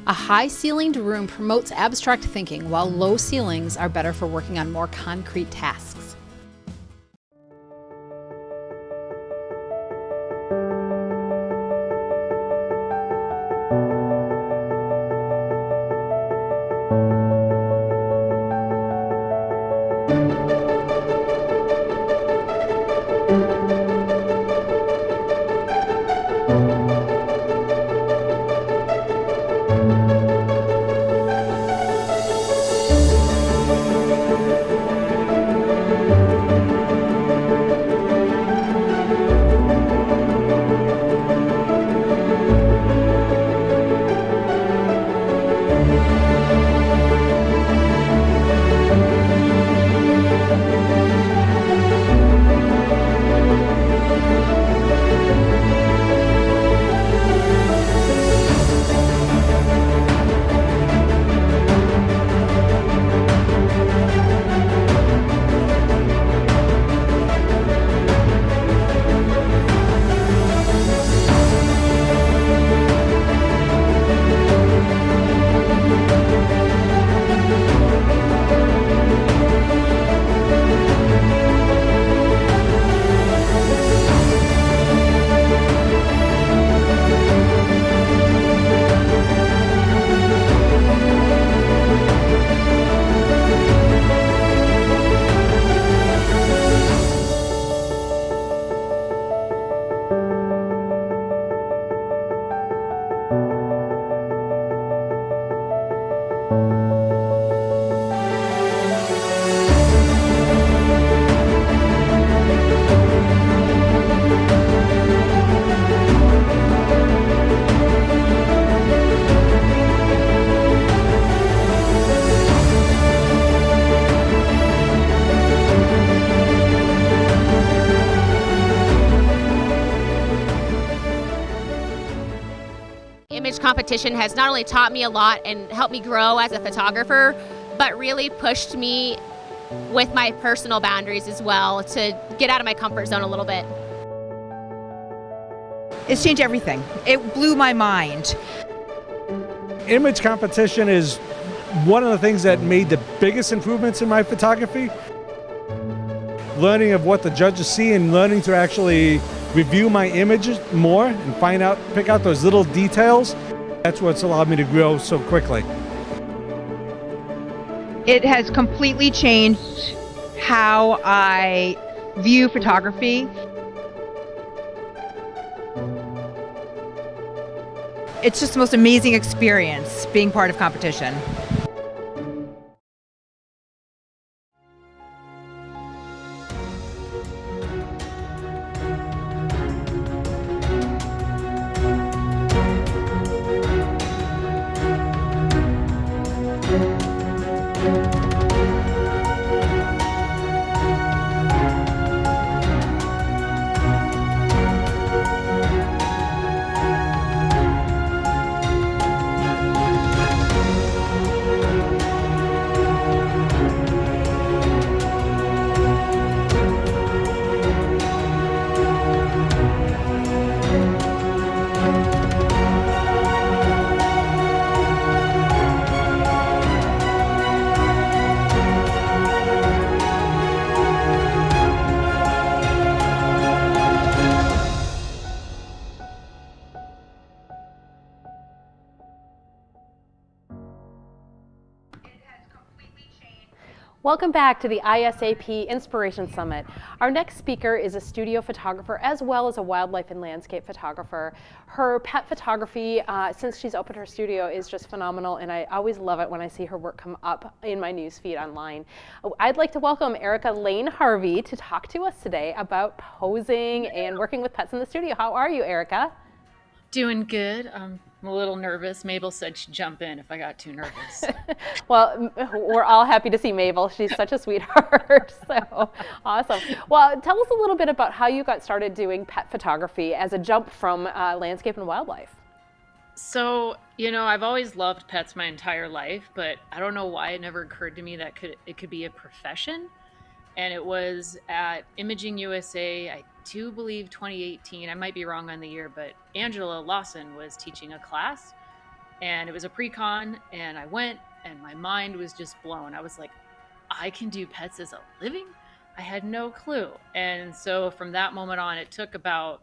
Speaker 7: A high-ceilinged room promotes abstract thinking, while low ceilings are better for working on more concrete tasks.
Speaker 12: image competition has not only taught me a lot and helped me grow as a photographer, but really pushed me with my personal boundaries as well to get out of my comfort zone a little bit.
Speaker 3: It's changed everything. It blew my mind.
Speaker 13: Image competition is one of the things that made the biggest improvements in my photography. Learning of what the judges see and learning to actually review my images more and pick out those little details. That's what's allowed me to grow so quickly.
Speaker 3: It has completely changed how I view photography. It's just the most amazing experience being part of competition.
Speaker 9: Welcome back to the ISAP Inspiration Summit. Our next speaker is a studio photographer as well as a wildlife and landscape photographer. Her pet photography, since she's opened her studio, is just phenomenal, and I always love it when I see her work come up in my newsfeed online. I'd like to welcome Erica Lane Harvey to talk to us today about posing and working with pets in the studio. How are you, Erica?
Speaker 14: Doing good. I'm a little nervous. Mabel said she'd jump in if I got too nervous.
Speaker 9: Well, we're all happy to see Mabel. She's such a sweetheart. So awesome. Well, tell us a little bit about how you got started doing pet photography as a jump from landscape and wildlife.
Speaker 14: So, you know, I've always loved pets my entire life, but I don't know why it never occurred to me that it could be a profession. And it was at Imaging USA, I do believe 2018, I might be wrong on the year, but Angela Lawson was teaching a class and it was a pre-con and I went and my mind was just blown. I was like, I can do pets as a living? I had no clue. And so from that moment on, it took about,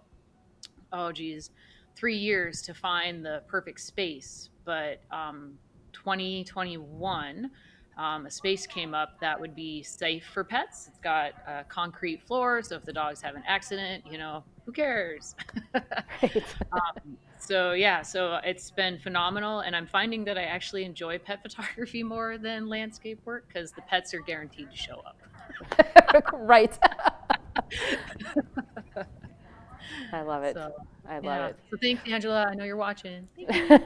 Speaker 14: 3 years to find the perfect space. But 2021, a space came up that would be safe for pets. It's got a concrete floor, so if the dogs have an accident, you know, who cares?
Speaker 9: Right.
Speaker 14: So it's been phenomenal, and I'm finding that I actually enjoy pet photography more than landscape work because the pets are guaranteed to show up.
Speaker 9: Right. I love it. I love it.
Speaker 14: So thanks, Angela. I know you're watching. Thank you.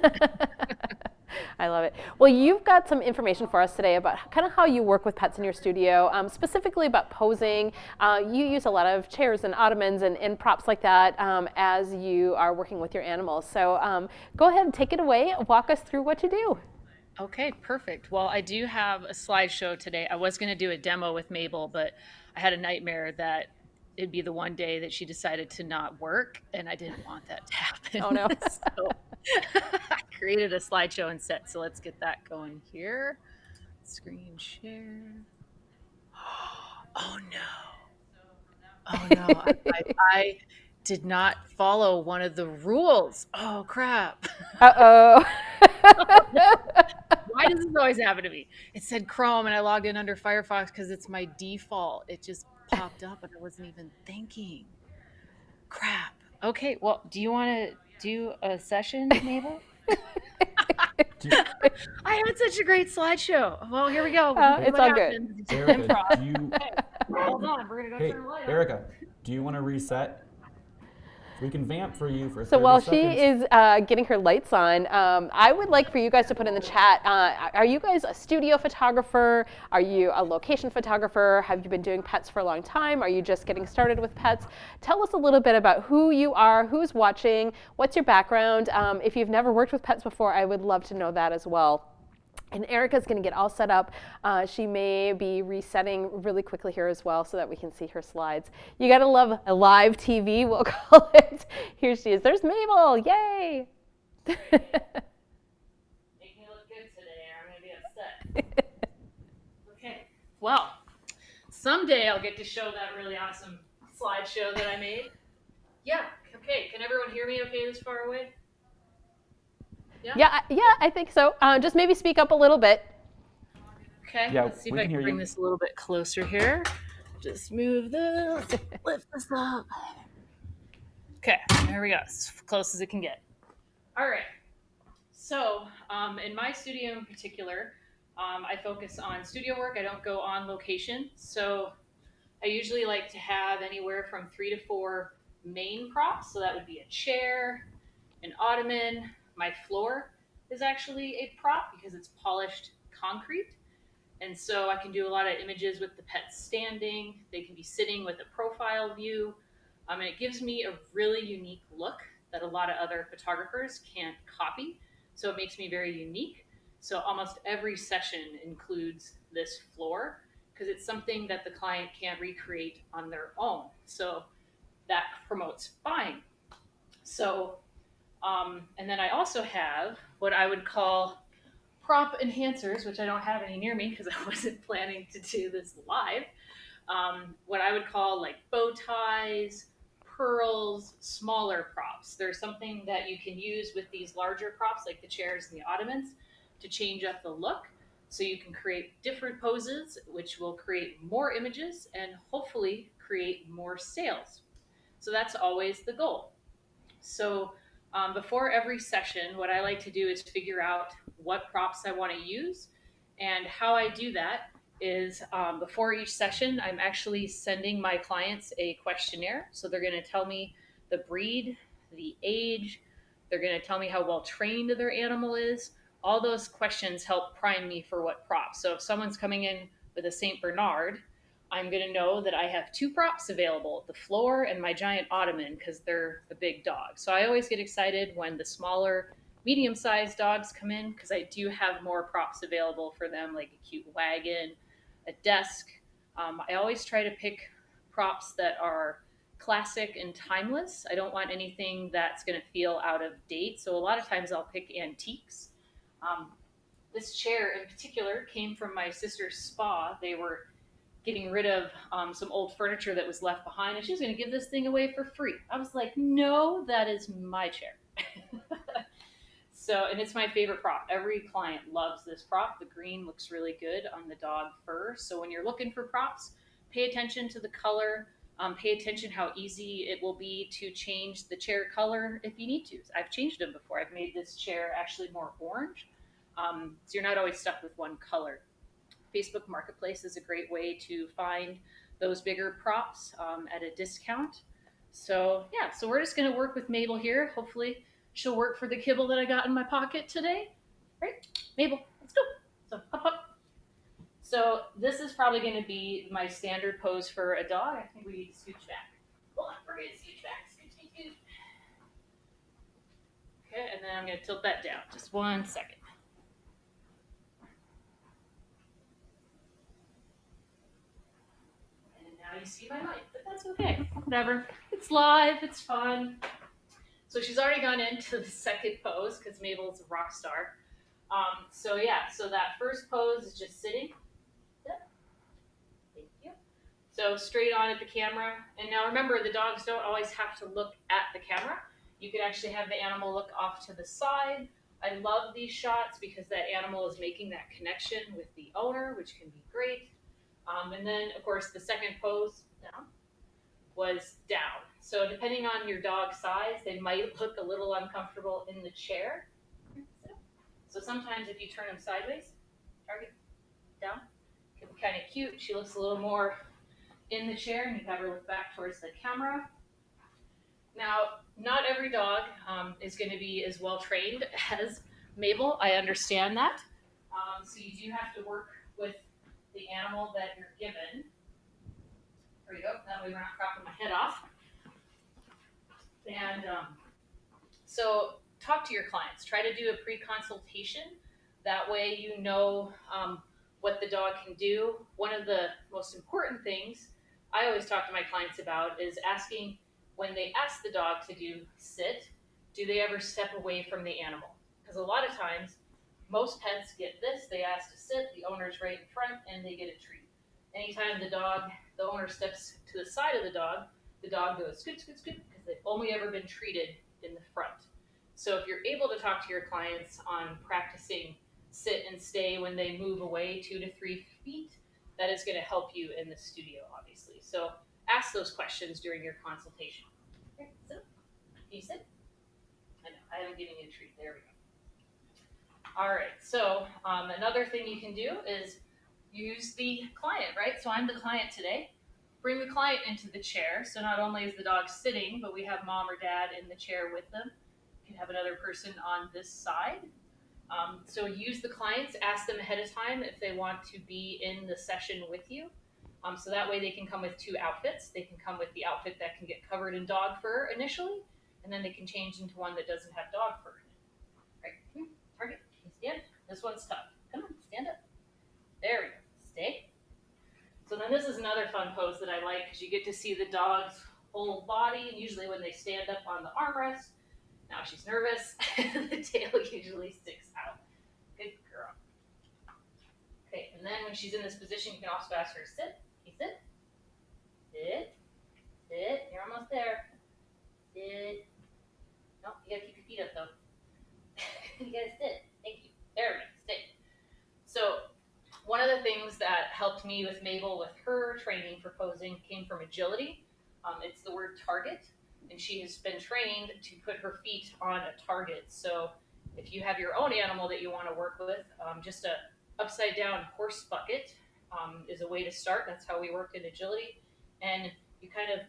Speaker 9: I love it. Well, you've got some information for us today about kind of how you work with pets in your studio, specifically about posing. You use a lot of chairs and ottomans and props like that as you are working with your animals. So go ahead and take it away. Walk us through what you do.
Speaker 14: Okay, perfect. Well, I do have a slideshow today. I was going to do a demo with Mabel, but I had a nightmare that it'd be the one day that she decided to not work, and I didn't want that to happen.
Speaker 9: Oh, no.
Speaker 14: So I created a slideshow and set. So let's get that going here. Screen share. Oh, no. Oh, no. I did not follow one of the rules. Oh, crap.
Speaker 9: Uh-oh.
Speaker 14: Why does this always happen to me? It said Chrome, and I logged in under Firefox because it's my default. It just popped up, and I wasn't even thinking. Crap. Okay, well, do you want to do a session, Mabel? I had such a great slideshow. Well, here we go.
Speaker 9: It's all good.
Speaker 15: Erica,
Speaker 14: Hold on, we're going to go turn the light on.
Speaker 15: Erica, do you want to reset? We can vamp for you for 30
Speaker 9: So while
Speaker 15: seconds.
Speaker 9: she is getting her lights on, I would like for you guys to put in the chat, are you guys a studio photographer? Are you a location photographer? Have you been doing pets for a long time? Are you just getting started with pets? Tell us a little bit about who you are, who's watching, what's your background. If you've never worked with pets before, I would love to know that as well. And Erica's going to get all set up. She may be resetting really quickly here as well so that we can see her slides. You got to love a live TV, we'll call it. Here she is. There's Mabel. Yay.
Speaker 14: Make me look good today or I'm going to be upset. Okay. Well, someday I'll get to show that really awesome slideshow that I made. Yeah. Okay. Can everyone hear me okay this far away?
Speaker 9: Yeah, I think so. Just maybe speak up a little bit.
Speaker 14: Okay,
Speaker 15: yeah,
Speaker 14: let's see if I can bring this a little bit closer here. Just move this, lift this up. Okay, there we go. As close as it can get. All right. So, in my studio in particular, I focus on studio work. I don't go on location. So, I usually like to have anywhere from 3 to 4 main props. So that would be a chair, an ottoman. My floor is actually a prop because it's polished concrete. And so I can do a lot of images with the pets standing. They can be sitting with a profile view. And it gives me a really unique look that a lot of other photographers can't copy. So it makes me very unique. So almost every session includes this floor because it's something that the client can't recreate on their own. So that promotes buying. So and then I also have what I would call prop enhancers, which I don't have any near me because I wasn't planning to do this live. What I would call like bow ties, pearls, smaller props. There's something that you can use with these larger props like the chairs and the ottomans to change up the look. So you can create different poses, which will create more images and hopefully create more sales. So that's always the goal. So before every session, what I like to do is figure out what props I want to use. And how I do that is before each session, I'm actually sending my clients a questionnaire. So they're going to tell me the breed, the age, they're going to tell me how well trained their animal is. All those questions help prime me for what props. So if someone's coming in with a St. Bernard, I'm going to know that I have 2 props available, the floor and my giant ottoman, because they're a big dog. So I always get excited when the smaller, medium-sized dogs come in because I do have more props available for them, like a cute wagon, a desk. I always try to pick props that are classic and timeless. I don't want anything that's going to feel out of date. So a lot of times I'll pick antiques. This chair in particular came from my sister's spa. They were getting rid of some old furniture that was left behind, and she was going to give this thing away for free. I was like, no, that is my chair. So, and it's my favorite prop. Every client loves this prop. The green looks really good on the dog fur. So when you're looking for props, pay attention to the color. Pay attention how easy it will be to change the chair color if you need to. I've changed them before. I've made this chair actually more orange. So you're not always stuck with one color. Facebook Marketplace is a great way to find those bigger props at a discount. So yeah, so we're just going to work with Mabel here. Hopefully she'll work for the kibble that I got in my pocket today. Right, Mabel, let's go. So up, up. So this is probably going to be my standard pose for a dog. I think we need to scooch back. Hold on, we're going to scooch back. Scooch. Okay, and then I'm going to tilt that down. Just 1 second. Now you see my mic, but that's okay. Whatever. It's live. It's fun. So she's already gone into the second pose because Mabel's a rock star. So yeah, so that first pose is just sitting. Thank you. So straight on at the camera. And now remember, the dogs don't always have to look at the camera. You can actually have the animal look off to the side. I love these shots because that animal is making that connection with the owner, which can be great. And then, of course, the second pose down was down. So depending on your dog's size, they might look a little uncomfortable in the chair. So sometimes if you turn them sideways, target down, it can be kind of cute. She looks a little more in the chair, and you have her look back towards the camera. Now, not every dog is going to be as well trained as Mabel. I understand that. So you do have to work with the animal that you're given. There we go. That way we're not cropping my head off. And so talk to your clients. Try to do a pre-consultation. That way you know what the dog can do. One of the most important things I always talk to my clients about is asking, when they ask the dog to do sit, do they ever step away from the animal? Because a lot of times, most pets get this, they ask to sit, the owner's right in front, and they get a treat. Anytime the owner steps to the side of the dog goes scoot, scoot, scoot, because they've only ever been treated in the front. So if you're able to talk to your clients on practicing sit and stay when they move away 2 to 3 feet, that is going to help you in the studio, obviously. So ask those questions during your consultation. Okay, sit. Can you sit? I know, I am giving you a treat. There we go. All right, so another thing you can do is use the client, right? So I'm the client today. Bring the client into the chair. So not only is the dog sitting, but we have mom or dad in the chair with them. You can have another person on this side. So use the clients, ask them ahead of time if they want to be in the session with you. So that way they can come with 2 outfits. They can come with the outfit that can get covered in dog fur initially, and then they can change into one that doesn't have dog fur in it. Right, come here, target, can you stand? This one's tough. Come on, stand up. There we go, stay. So then this is another fun pose that I like, because you get to see the dog's whole body, and usually when they stand up on the armrest, now she's nervous, the tail usually sticks out. Good girl. Okay, and then when she's in this position, you can also ask her to sit. Can you sit? Sit. Sit. You're almost there. Sit. No, you gotta keep your feet up though. You gotta sit. Thank you. There we go. Stay. So one of the things that helped me with Mabel with her training for posing came from agility. It's the word target. And she has been trained to put her feet on a target. So if you have your own animal that you want to work with, just a upside down horse bucket is a way to start. That's how we work in agility. And you kind of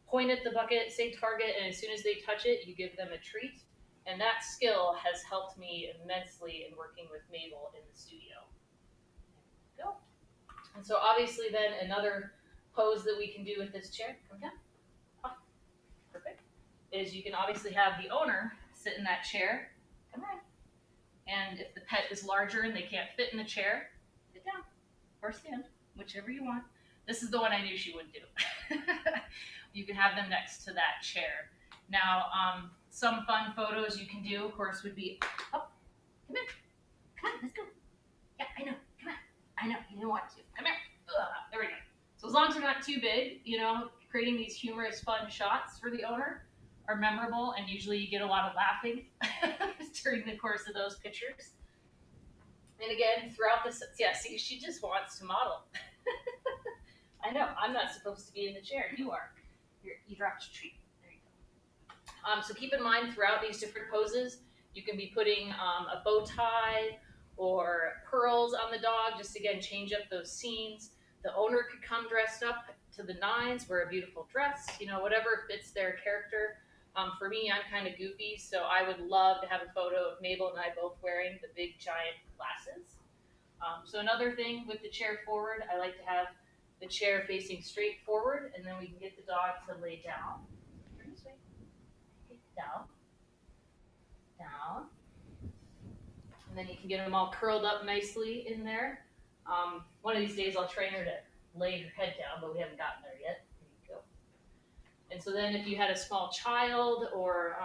Speaker 14: point at the bucket, say target, and as soon as they touch it, you give them a treat. And that skill has helped me immensely in working with Mabel in the studio. There we go. And so obviously then another pose that we can do with this chair, come down. Perfect. Is you can obviously have the owner sit in that chair. Come on. And if the pet is larger and they can't fit in the chair, sit down or stand, whichever you want. This is the one I knew she wouldn't do. You can have them next to that chair. Now, some fun photos you can do, of course, would be, oh, come here. Come on, let's go. Yeah, I know. Come on. I know. You didn't want to. Come here. There we go. So as long as they're not too big, creating these humorous, fun shots for the owner are memorable, and usually you get a lot of laughing during the course of those pictures. And again, throughout this, yeah, see, she just wants to model. I know, I'm not supposed to be in the chair. You are. You dropped your treat. There you go. So keep in mind, throughout these different poses, you can be putting a bow tie or pearls on the dog, just again, change up those scenes. The owner could come dressed up to the nines, wear a beautiful dress, whatever fits their character. For me, I'm kind of goofy, so I would love to have a photo of Mabel and I both wearing the big giant glasses. So another thing with the chair forward, I like to have the chair facing straight forward, and then we can get the dog to lay down. Turn this way. Down. Down. And then you can get them all curled up nicely in there. One of these days I'll train her to lay her head down, but we haven't gotten there yet. There you go. And so then if you had a small child or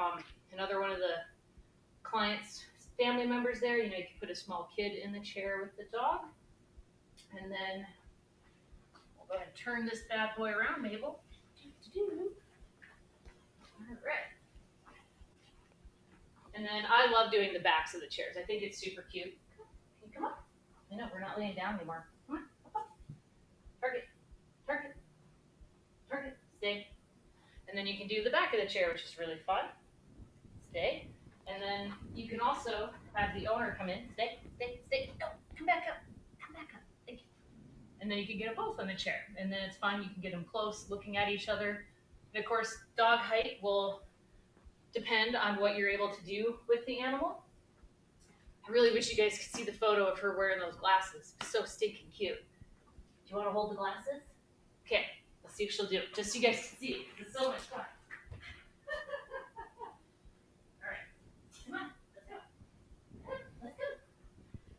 Speaker 14: another one of the client's family members there, you could put a small kid in the chair with the dog. And then we'll go ahead and turn this bad boy around, Mabel. All right. And then I love doing the backs of the chairs. I think it's super cute. Can you come up? I know, we're not laying down anymore. Come on, up. Target, target, target, stay. And then you can do the back of the chair, which is really fun. Stay. And then you can also have the owner come in. Stay, stay, stay. No, come back up. Come back up. Thank you. And then you can get them both on the chair. And then it's fun. You can get them close, looking at each other. And of course, dog height will depend on what you're able to do with the animal. I really wish you guys could see the photo of her wearing those glasses. So stinking cute. Do you want to hold the glasses? Okay, let's see what she'll do. Just so you guys can see it. It's so much fun. All right, come on, let's go. Let's go.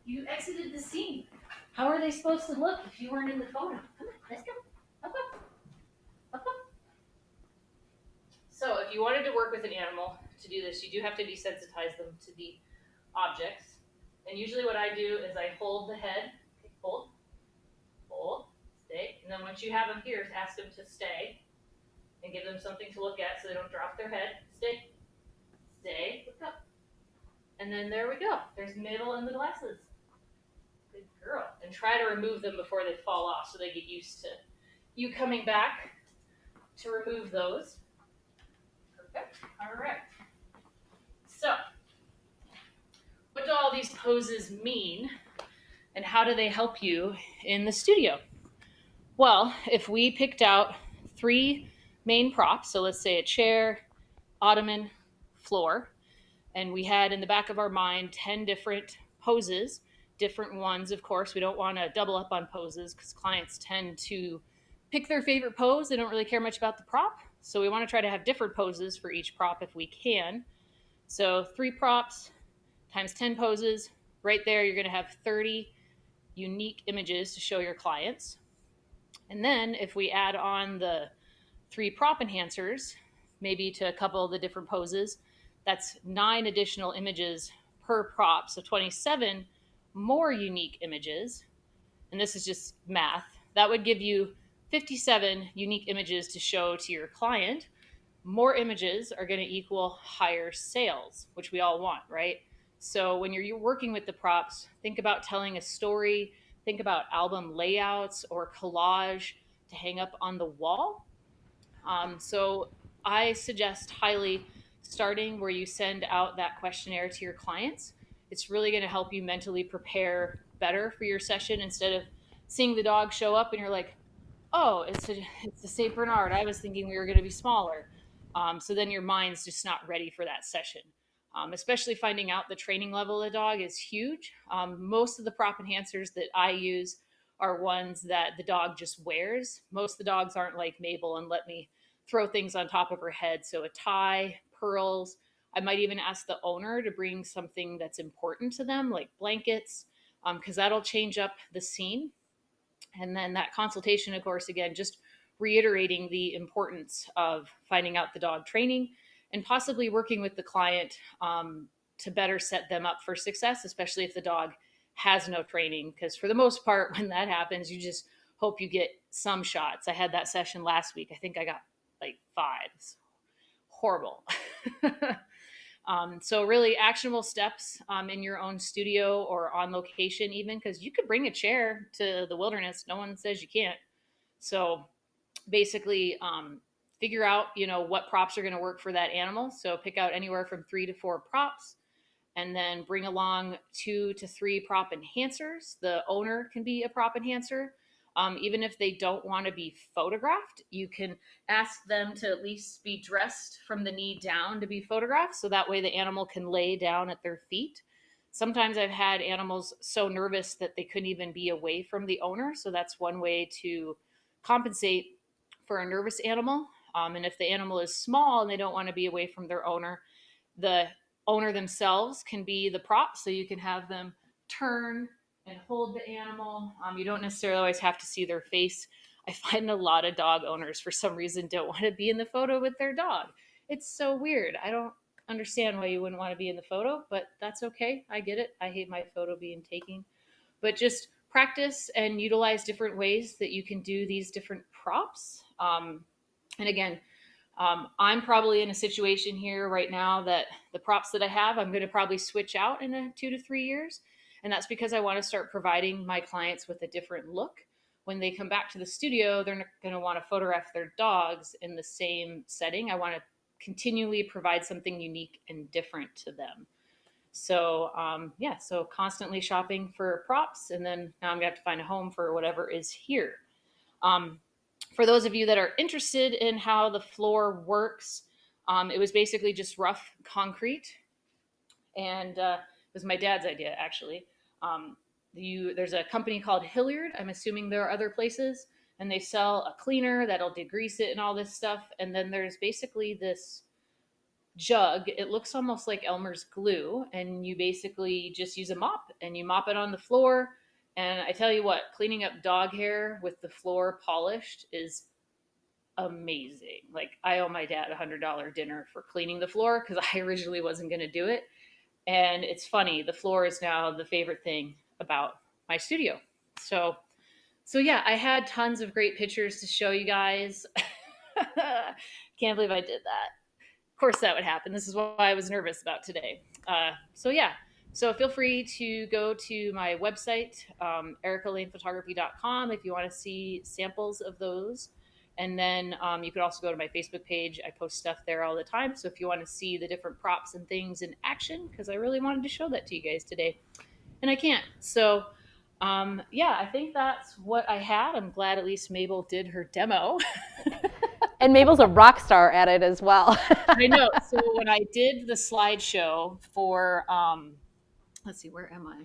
Speaker 14: You exited the scene. How are they supposed to look if you weren't in the photo? Come on, let's go. Up, up. Up, up. So if you wanted to work with an animal to do this, you do have to desensitize them to the objects. And usually what I do is I hold the head, okay, hold, stay. And then once you have them here, ask them to stay and give them something to look at so they don't drop their head. Stay, look up. And then there we go. There's middle and the glasses. Good girl. And try to remove them before they fall off so they get used to you coming back to remove those. Perfect. All right. So, what do all these poses mean and how do they help you in the studio? Well, if we picked out 3 main props, so let's say a chair, ottoman, floor, and we had in the back of our mind 10 different poses, different ones, of course. We don't want to double up on poses because clients tend to pick their favorite pose. They don't really care much about the prop. So we want to try to have different poses for each prop if we can. So 3 props times 10 poses. Right there, you're going to have 30 unique images to show your clients. And then if we add on the 3 prop enhancers, maybe to a couple of the different poses, that's 9 additional images per prop. So 27 more unique images. And this is just math. That would give you 57 unique images to show to your client. More images are going to equal higher sales, which we all want, right? So when you're working with the props, think about telling a story, think about album layouts or collage to hang up on the wall. So I suggest highly starting where you send out that questionnaire to your clients. It's really going to help you mentally prepare better for your session instead of seeing the dog show up and you're like, oh, it's a St. Bernard. I was thinking we were going to be smaller. So then your mind's just not ready for that session. Especially finding out the training level of the dog is huge. Most of the prop enhancers that I use are ones that the dog just wears. Most of the dogs aren't like Mabel and let me throw things on top of her head. So a tie, pearls. I might even ask the owner to bring something that's important to them, like blankets, because that'll change up the scene. And then that consultation, of course, again, just reiterating the importance of finding out the dog training and possibly working with the client to better set them up for success, especially if the dog has no training. Because for the most part, when that happens, you just hope you get some shots. I had that session last week. I think I got like 5. It's horrible. So really actionable steps in your own studio or on location even, because you could bring a chair to the wilderness. No one says you can't. So basically figure out, what props are going to work for that animal. So pick out anywhere from 3 to 4 props and then bring along 2 to 3 prop enhancers. The owner can be a prop enhancer. Even if they don't want to be photographed, you can ask them to at least be dressed from the knee down to be photographed. So that way the animal can lay down at their feet. Sometimes I've had animals so nervous that they couldn't even be away from the owner. So that's one way to compensate for a nervous animal. And if the animal is small and they don't want to be away from their owner, the owner themselves can be the prop. So you can have them turn and hold the animal. You don't necessarily always have to see their face. I find a lot of dog owners, for some reason, don't want to be in the photo with their dog. It's so weird. I don't understand why you wouldn't want to be in the photo, but that's okay. I get it. I hate my photo being taken. But just practice and utilize different ways that you can do these different props. And again, I'm probably in a situation here right now that the props that I have, I'm going to probably switch out in 2 to 3 years. And that's because I want to start providing my clients with a different look. When they come back to the studio, they're not going to want to photograph their dogs in the same setting. I want to continually provide something unique and different to them. So so constantly shopping for props. And then now I'm going to have to find a home for whatever is here. For those of you that are interested in how the floor works, It was basically just rough concrete, and it was my dad's idea actually. Um, there's a company called Hilliard. I'm assuming there are other places, and they sell a cleaner that'll degrease it and all this stuff. And then there's basically this jug. It looks almost like Elmer's glue, and you basically just use a mop and you mop it on the floor. And I tell you what, cleaning up dog hair with the floor polished is amazing. Like, I owe my dad $100 dinner for cleaning the floor because I originally wasn't going to do it. And it's funny, the floor is now the favorite thing about my studio. So yeah, I had tons of great pictures to show you guys. Can't believe I did that. Of course that would happen. This is why I was nervous about today. So yeah, so feel free to go to my website, ericalanephotography.com, if you want to see samples of those. And then you could also go to my Facebook page. I post stuff there all the time. So if you want to see the different props and things in action, because I really wanted to show that to you guys today, and I can't. So yeah, I think that's what I had. I'm glad at least Mabel did her demo.
Speaker 9: And Mabel's a rock star at it as well.
Speaker 14: I know. So when I did the slideshow for, let's see, where am I?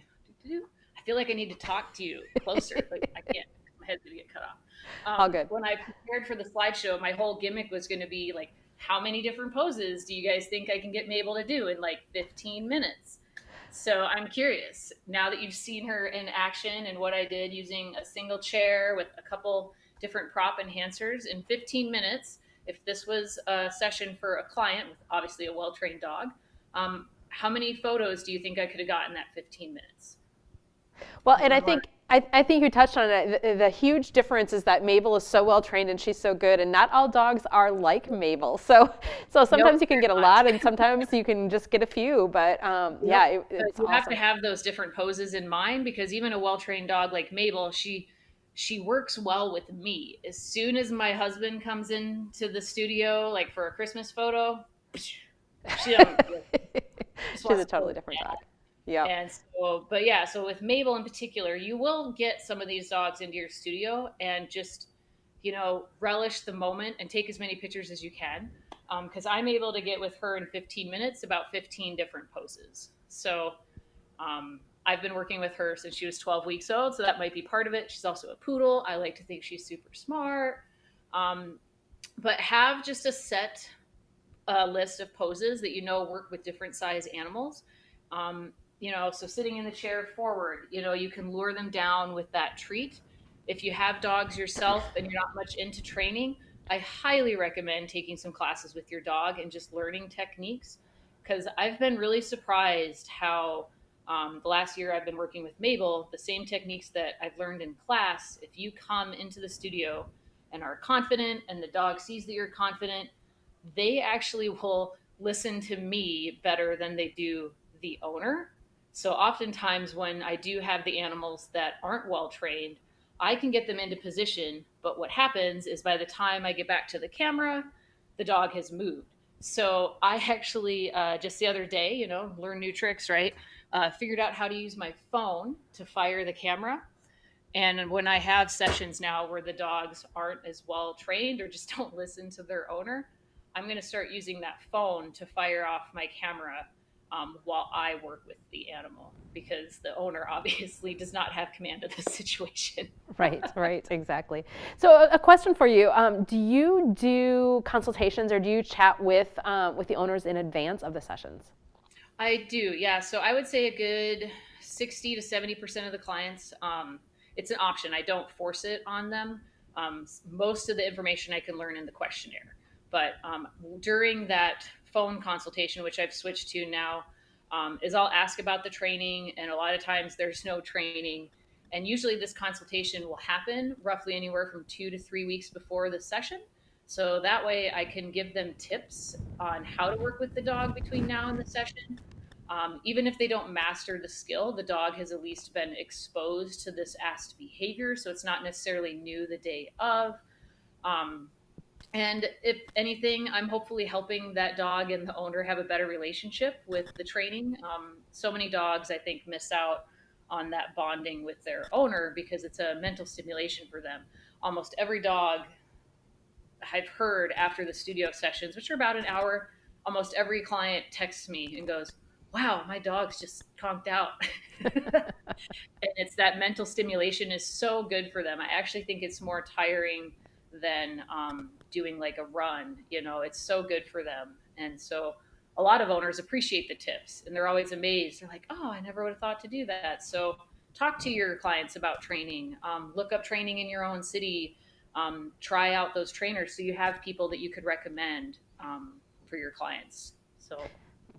Speaker 14: I feel like I need to talk to you closer. Like, I can't. My head's gonna get cut off.
Speaker 9: All good.
Speaker 14: When I prepared for the slideshow, my whole gimmick was going to be like, how many different poses do you guys think I can get Mabel to do in like 15 minutes? So I'm curious, now that you've seen her in action and what I did using a single chair with a couple different prop enhancers in 15 minutes, if this was a session for a client with obviously a well-trained dog, how many photos do you think I could have gotten that 15 minutes?
Speaker 9: Well, and I think you touched on it. The huge difference is that Mabel is so well trained and she's so good, and not all dogs are like Mabel. So sometimes you can get a lot, and sometimes you can just get a few. But yeah, it's
Speaker 14: you
Speaker 9: awesome.
Speaker 14: have to have those different poses in mind, because even a well-trained dog like Mabel, she works well with me. As soon as my husband comes into the studio, like for a Christmas photo, she don't.
Speaker 9: She's a totally different dog. Yeah.
Speaker 14: And so, but yeah, so with Mabel in particular, you will get some of these dogs into your studio and just, relish the moment and take as many pictures as you can. Because I'm able to get with her in 15 minutes about 15 different poses. So I've been working with her since she was 12 weeks old, so that might be part of it. She's also a poodle. I like to think she's super smart. But have just a set list of poses that work with different size animals. So sitting in the chair forward, you can lure them down with that treat. If you have dogs yourself and you're not much into training, I highly recommend taking some classes with your dog and just learning techniques, because I've been really surprised how the last year I've been working with Mabel, the same techniques that I've learned in class, if you come into the studio and are confident and the dog sees that you're confident, they actually will listen to me better than they do the owner. So oftentimes when I do have the animals that aren't well trained, I can get them into position, but what happens is by the time I get back to the camera, the dog has moved. So I actually just the other day, learn new tricks, right? Figured out how to use my phone to fire the camera. And when I have sessions now where the dogs aren't as well trained or just don't listen to their owner, I'm going to start using that phone to fire off my camera while I work with the animal, because the owner obviously does not have command of the situation.
Speaker 9: Right, exactly. So a question for you, do you do consultations or do you chat with the owners in advance of the sessions?
Speaker 14: I do, yeah. So I would say a good 60 to 70% of the clients, it's an option. I don't force it on them. Most of the information I can learn in the questionnaire. But during that phone consultation, which I've switched to now, is I'll ask about the training, and a lot of times there's no training. And usually this consultation will happen roughly anywhere from 2 to 3 weeks before the session. So that way I can give them tips on how to work with the dog between now and the session. Even if they don't master the skill, the dog has at least been exposed to this asked behavior, so it's not necessarily new the day of. And if anything, I'm hopefully helping that dog and the owner have a better relationship with the training. So many dogs, I think, miss out on that bonding with their owner because it's a mental stimulation for them. Almost every dog I've heard after the studio sessions, which are about an hour, almost every client texts me and goes, wow, my dog's just conked out. And it's that mental stimulation is so good for them. I actually think it's more tiring than doing like a run. It's so good for them. And so a lot of owners appreciate the tips and they're always amazed. They're like, oh, I never would have thought to do that. So talk to your clients about training. Look up training in your own city. Try out those trainers so you have people that you could recommend for your clients. So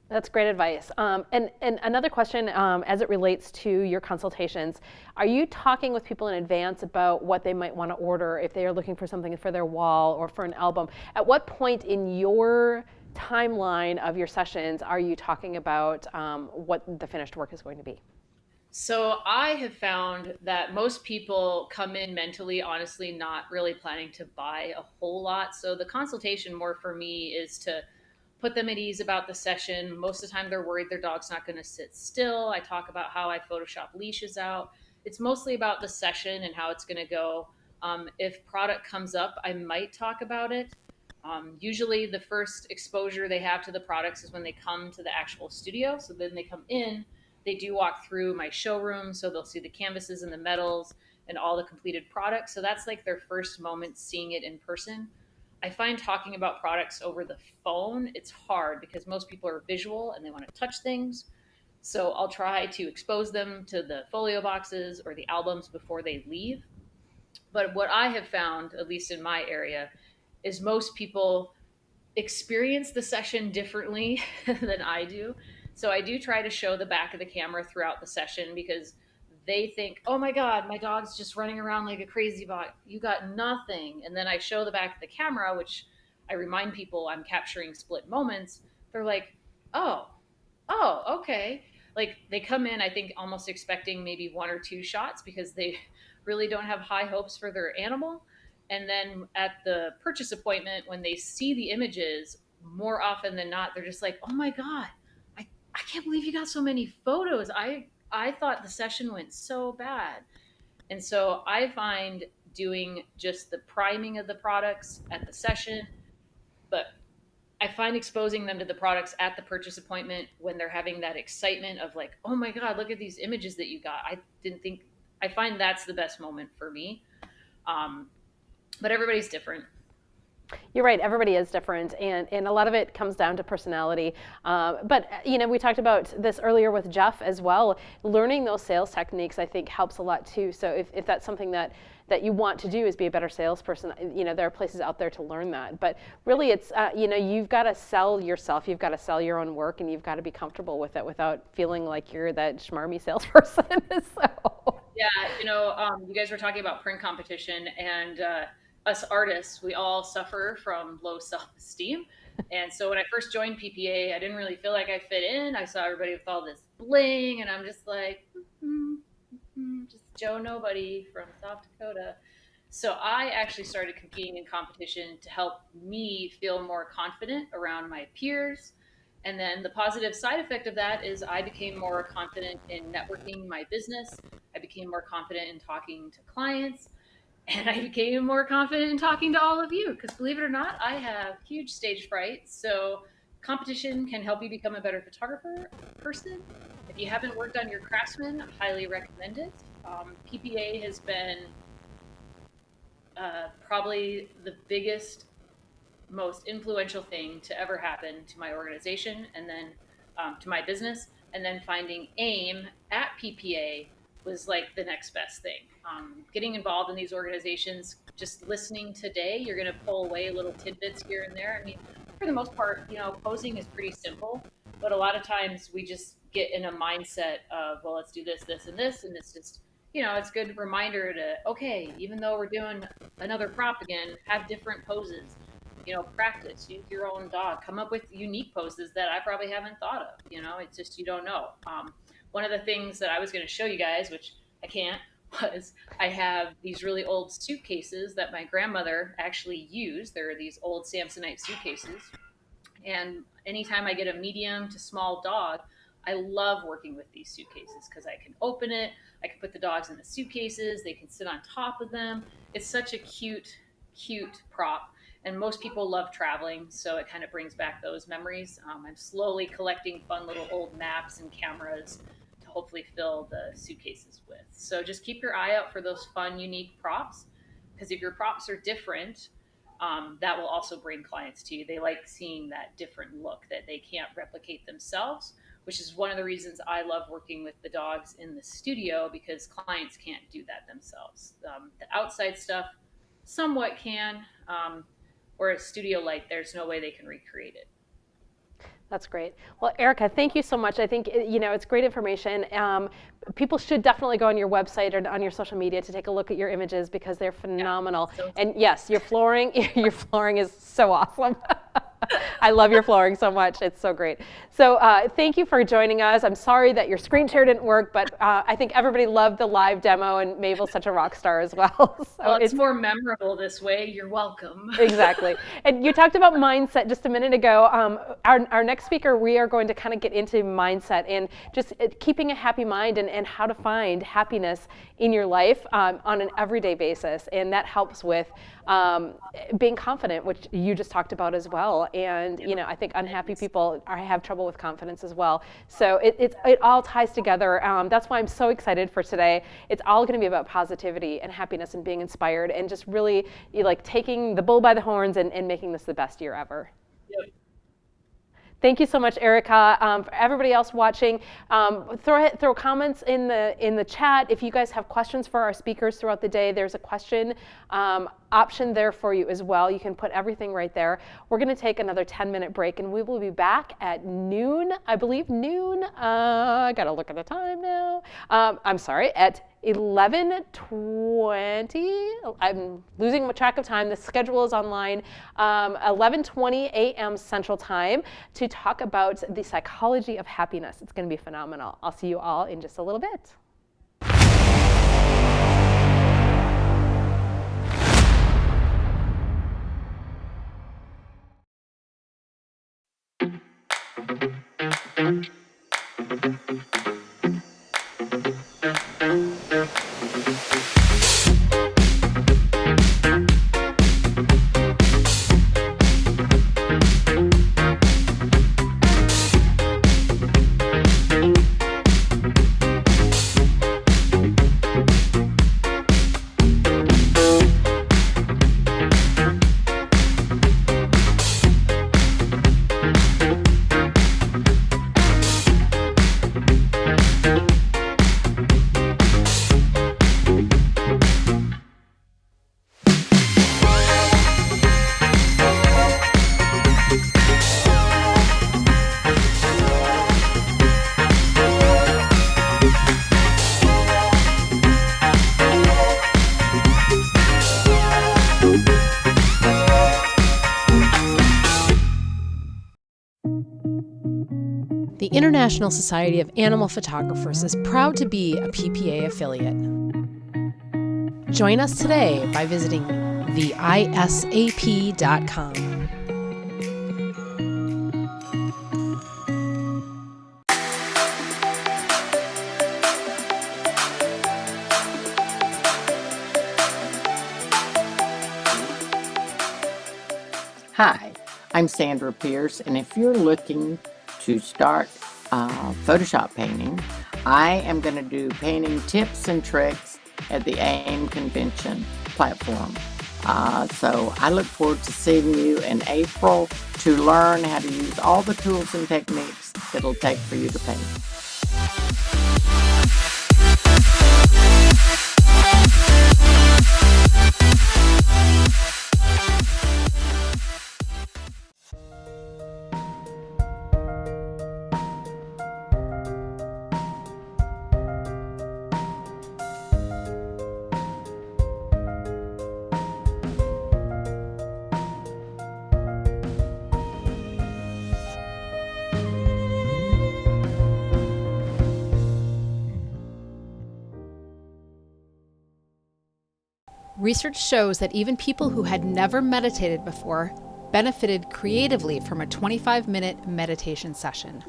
Speaker 9: that's great advice. And another question as it relates to your consultations, are you talking with people in advance about what they might want to order if they are looking for something for their wall or for an album? At what point in your timeline of your sessions are you talking about what the finished work is going to be?
Speaker 14: So I have found that most people come in mentally, honestly, not really planning to buy a whole lot. So the consultation more for me is to put them at ease about the session. Most of the time they're worried their dog's not going to sit still. I talk about how I Photoshop leashes out. It's mostly about the session and how it's going to go. If product comes up, I might talk about it. Usually the first exposure they have to the products is when they come to the actual studio. So then they come in, they do walk through my showroom. So they'll see the canvases and the metals and all the completed products. So that's like their first moment seeing it in person. I find talking about products over the phone, it's hard because most people are visual and they want to touch things. So I'll try to expose them to the folio boxes or the albums before they leave. But what I have found, at least in my area, is most people experience the session differently than I do. So I do try to show the back of the camera throughout the session because they think, oh my God, my dog's just running around like a crazy bot. You got nothing. And then I show the back of the camera, which I remind people I'm capturing split moments. They're like, oh, okay. Like they come in, I think, almost expecting maybe one or two shots because they really don't have high hopes for their animal. And then at the purchase appointment, when they see the images, more often than not, they're just like, oh my God, I can't believe you got so many photos. I thought the session went so bad. And so I find doing just the priming of the products at the session, but I find exposing them to the products at the purchase appointment when they're having that excitement of like, oh my God, look at these images that you got. I find that's the best moment for me. But everybody's different.
Speaker 9: You're right. Everybody is different, and a lot of it comes down to personality. But we talked about this earlier with Jeff as well. Learning those sales techniques, I think, helps a lot too. So if that's something that you want to do is be a better salesperson, there are places out there to learn that. But really, it's you've got to sell yourself. You've got to sell your own work, and you've got to be comfortable with it without feeling like you're that schmarmy salesperson. So.
Speaker 14: Yeah, you guys were talking about print competition and. Us artists, we all suffer from low self-esteem. And so when I first joined PPA, I didn't really feel like I fit in. I saw everybody with all this bling and I'm just like, just Joe Nobody from South Dakota. So I actually started competing in competition to help me feel more confident around my peers. And then the positive side effect of that is I became more confident in networking my business. I became more confident in talking to clients. And I became more confident in talking to all of you because believe it or not, I have huge stage fright. So competition can help you become a better photographer person. If you haven't worked on your craftsman, I highly recommend it. PPA has been probably the biggest, most influential thing to ever happen to my organization and then to my business. And then finding AIM at PPA was like the next best thing. Getting involved in these organizations, just listening today, you're going to pull away little tidbits here and there. I mean, for the most part, posing is pretty simple, but a lot of times we just get in a mindset of, well, let's do this, this, and this. And it's just, it's a good reminder to, okay, even though we're doing another prop again, have different poses, practice, use your own dog, come up with unique poses that I probably haven't thought of. It's just, you don't know. One of the things that I was going to show you guys, which I can't, was I have these really old suitcases that my grandmother actually used. They're these old Samsonite suitcases. And anytime I get a medium to small dog, I love working with these suitcases because I can open it. I can put the dogs in the suitcases. They can sit on top of them. It's such a cute prop. And most people love traveling, so it kind of brings back those memories. I'm slowly collecting fun little old maps and cameras to hopefully fill the suitcases with. So just keep your eye out for those fun, unique props, because if your props are different, that will also bring clients to you. They like seeing that different look that they can't replicate themselves, which is one of the reasons I love working with the dogs in the studio, because clients can't do that themselves. The outside stuff somewhat can, or a studio light, there's no way they can recreate it.
Speaker 9: That's great. Well, Erica, thank you so much. I think, it's great information. People should definitely go on your website or on your social media to take a look at your images, because they're phenomenal. Yeah, and yes, your flooring is so awesome. I love your flooring so much. It's so great. So thank you for joining us. I'm sorry that your screen share didn't work, but I think everybody loved the live demo, and Mabel's such a rock star as well. So
Speaker 14: well, it's more memorable this way. You're welcome.
Speaker 9: Exactly. And you talked about mindset just a minute ago. Our next speaker, we are going to kind of get into mindset and just keeping a happy mind and how to find happiness in your life on an everyday basis. And that helps with being confident, which you just talked about as well. And I think unhappy people have trouble with confidence as well. So it all ties together. That's why I'm so excited for today. It's all going to be about positivity and happiness and being inspired and just really taking the bull by the horns and making this the best year ever.
Speaker 14: Yep.
Speaker 9: Thank you so much, Erica. For everybody else watching, throw comments in the chat. If you guys have questions for our speakers throughout the day, there's a question option there for you as well. You can put everything right there. We're going to take another 10-minute break, and we will be back at noon. I believe noon. I got to look at the time now. I'm sorry, at 11:20. I'm losing track of time. The schedule is online. 11:20 a.m. Central Time to talk about the psychology of happiness. It's going to be phenomenal. I'll see you all in just a little bit. The International Society of Animal Photographers is proud to be a PPA affiliate. Join us today by visiting theisap.com.
Speaker 15: Hi, I'm Sandra Pierce, and if you're looking to start Photoshop painting, I am going to do painting tips and tricks at the AIM convention platform. So I look forward to seeing you in April to learn how to use all the tools and techniques it'll take for you to paint.
Speaker 2: Research shows that even people who had never meditated before benefited creatively from a 25-minute meditation session.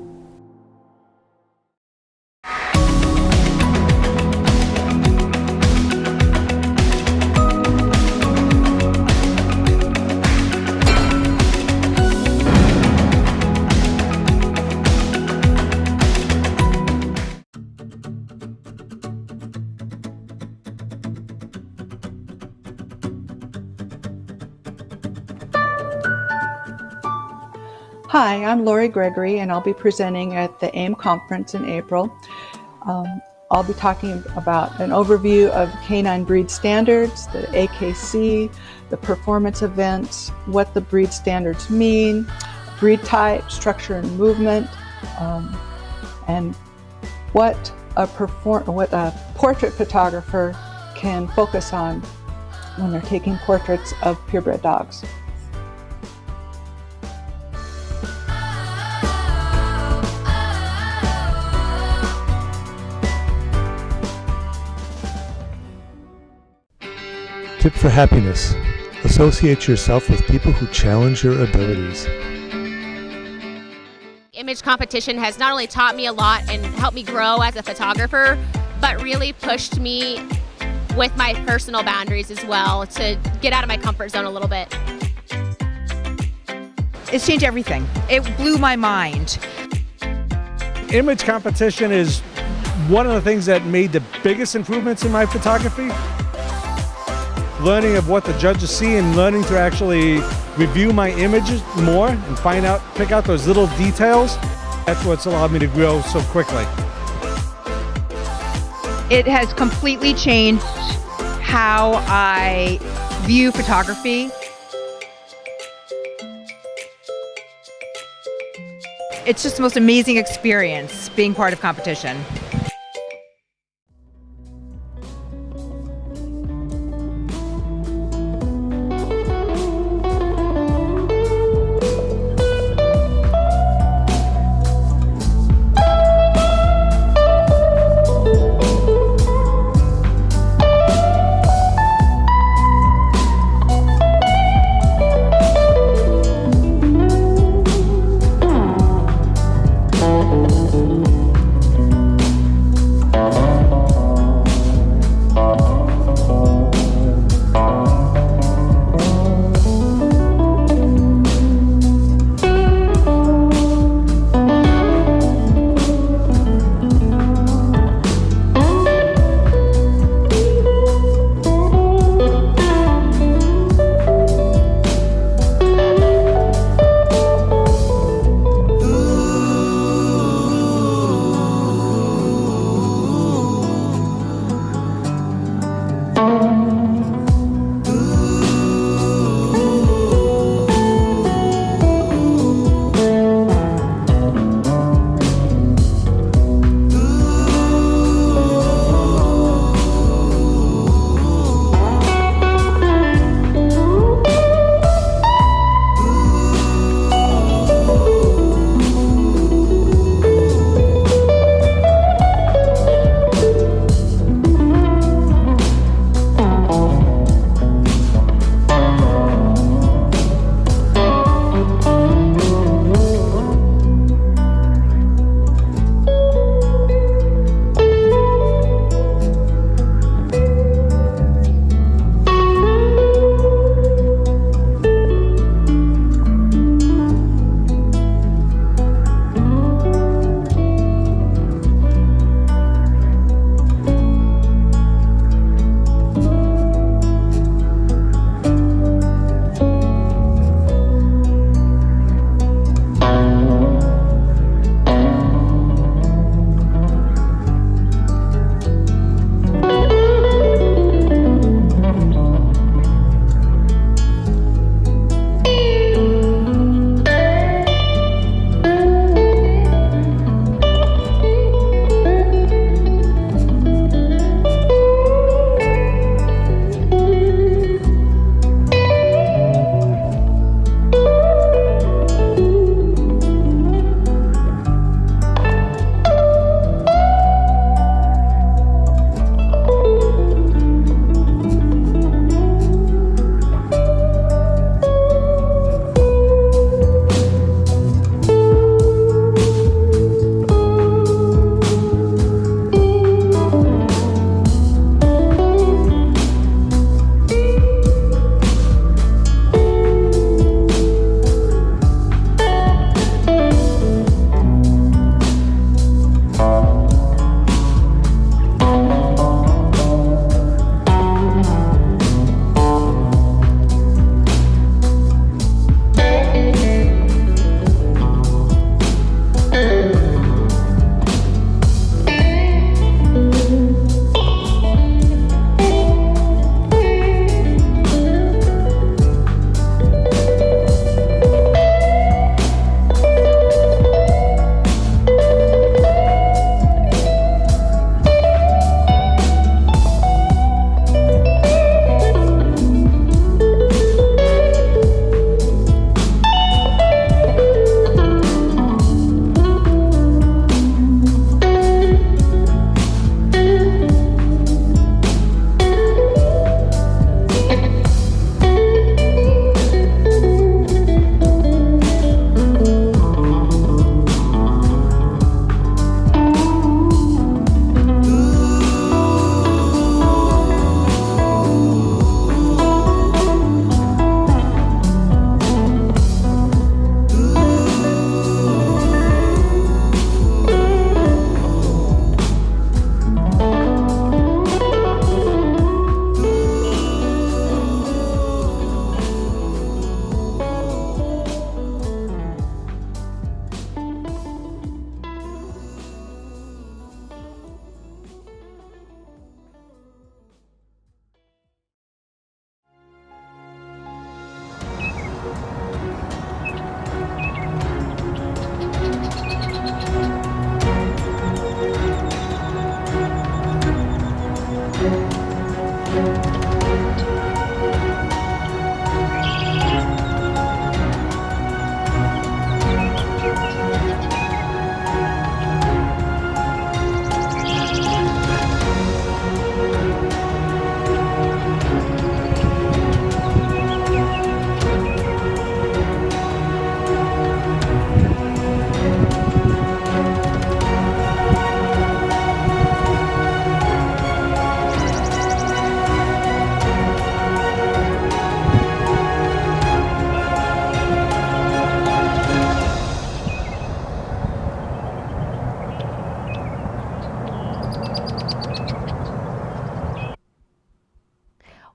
Speaker 16: Hi, I'm Lori Gregory, and I'll be presenting at the AIM conference in April. I'll be talking about an overview of canine breed standards, the AKC, the performance events, what the breed standards mean, breed type, structure and movement, and what a portrait photographer can focus on when they're taking portraits of purebred dogs.
Speaker 8: Tip for happiness. Associate yourself with people who challenge your abilities.
Speaker 12: Image competition has not only taught me a lot and helped me grow as a photographer, but really pushed me with my personal boundaries as well to get out of my comfort zone a little bit.
Speaker 3: It's changed everything. It blew my mind.
Speaker 13: Image competition is one of the things that made the biggest improvements in my photography. Learning of what the judges see and learning to actually review my images more and pick out those little details. That's what's allowed me to grow so quickly.
Speaker 3: It has completely changed how I view photography. It's just the most amazing experience being part of competition.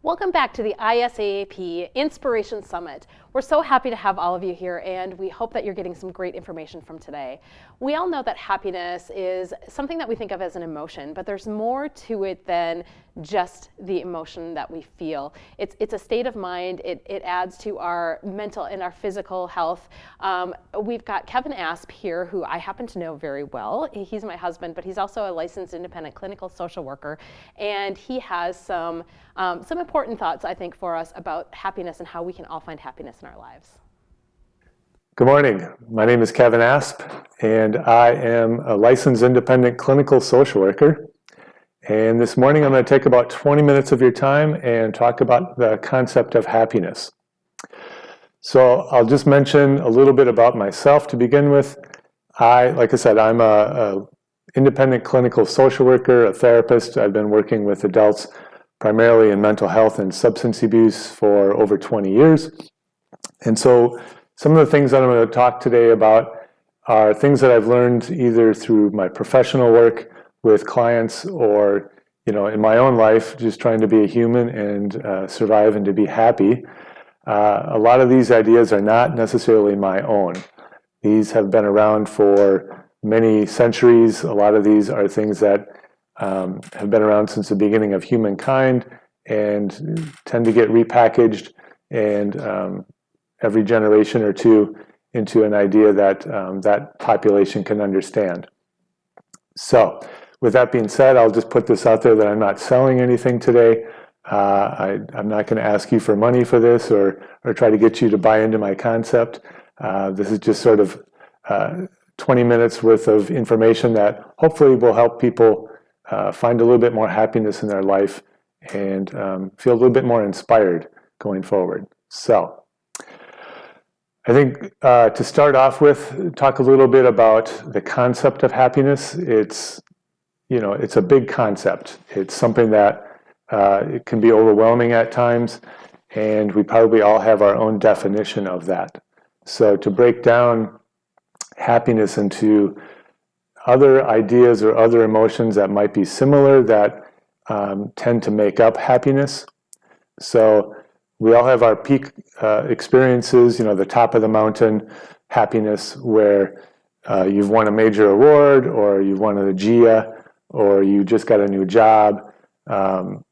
Speaker 9: Welcome back to the ISAAP Inspiration Summit. We're so happy to have all of you here, and we hope that you're getting some great information from today. We all know that happiness is something that we think of as an emotion, but there's more to it than just the emotion that we feel. It's a state of mind. It adds to our mental and our physical health. We've got Kevin Asp here, who I happen to know very well. He's my husband, but he's also a licensed independent clinical social worker, and he has some important thoughts, I think, for us about happiness and how we can all find happiness in our lives.
Speaker 8: Good morning. My name is Kevin Asp, and I am a licensed independent clinical social worker. And this morning I'm going to take about 20 minutes of your time and talk about the concept of happiness. So I'll just mention a little bit about myself to begin with. Like I said, I'm a independent clinical social worker, a therapist. I've been working with adults primarily in mental health and substance abuse for over 20 years. And so some of the things that I'm going to talk today about are things that I've learned either through my professional work with clients or, in my own life, just trying to be a human and survive and to be happy. A lot of these ideas are not necessarily my own. These have been around for many centuries. A lot of these are things that have been around since the beginning of humankind and tend to get repackaged and every generation or two into an idea that that population can understand. So with that being said, I'll just put this out there that I'm not selling anything today. I'm not going to ask you for money for this or try to get you to buy into my concept. This is just sort of 20 minutes worth of information that hopefully will help people find a little bit more happiness in their life and feel a little bit more inspired going forward. So I think to start off with, talk a little bit about the concept of happiness. It's a big concept. It's something that it can be overwhelming at times, and we probably all have our own definition of that. So to break down happiness into other ideas or other emotions that might be similar that tend to make up happiness. So we all have our peak experiences, the top of the mountain happiness where you've won a major award or you've won a GIA or you just got a new job.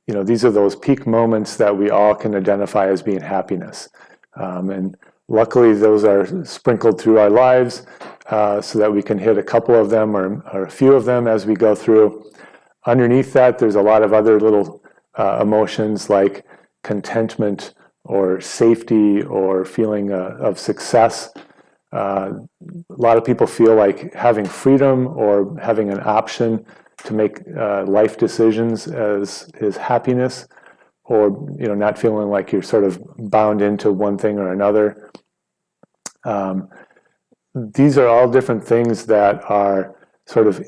Speaker 8: These are those peak moments that we all can identify as being happiness. And luckily, those are sprinkled through our lives so that we can hit a couple of them or a few of them as we go through. Underneath that, there's a lot of other little emotions like contentment or safety or feeling of success. A lot of people feel like having freedom or having an option to make life decisions is happiness, or not feeling like you're sort of bound into one thing or another. These are all different things that are sort of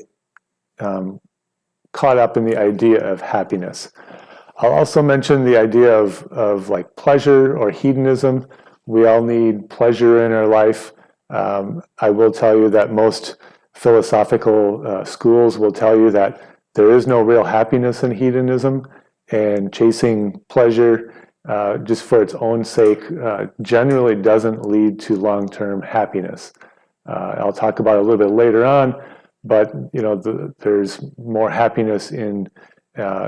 Speaker 8: caught up in the idea of happiness. I'll also mention the idea of like pleasure or hedonism. We all need pleasure in our life. I will tell you that most philosophical schools will tell you that there is no real happiness in hedonism, and chasing pleasure just for its own sake generally doesn't lead to long-term happiness. I'll talk about it a little bit later on, but there's more happiness in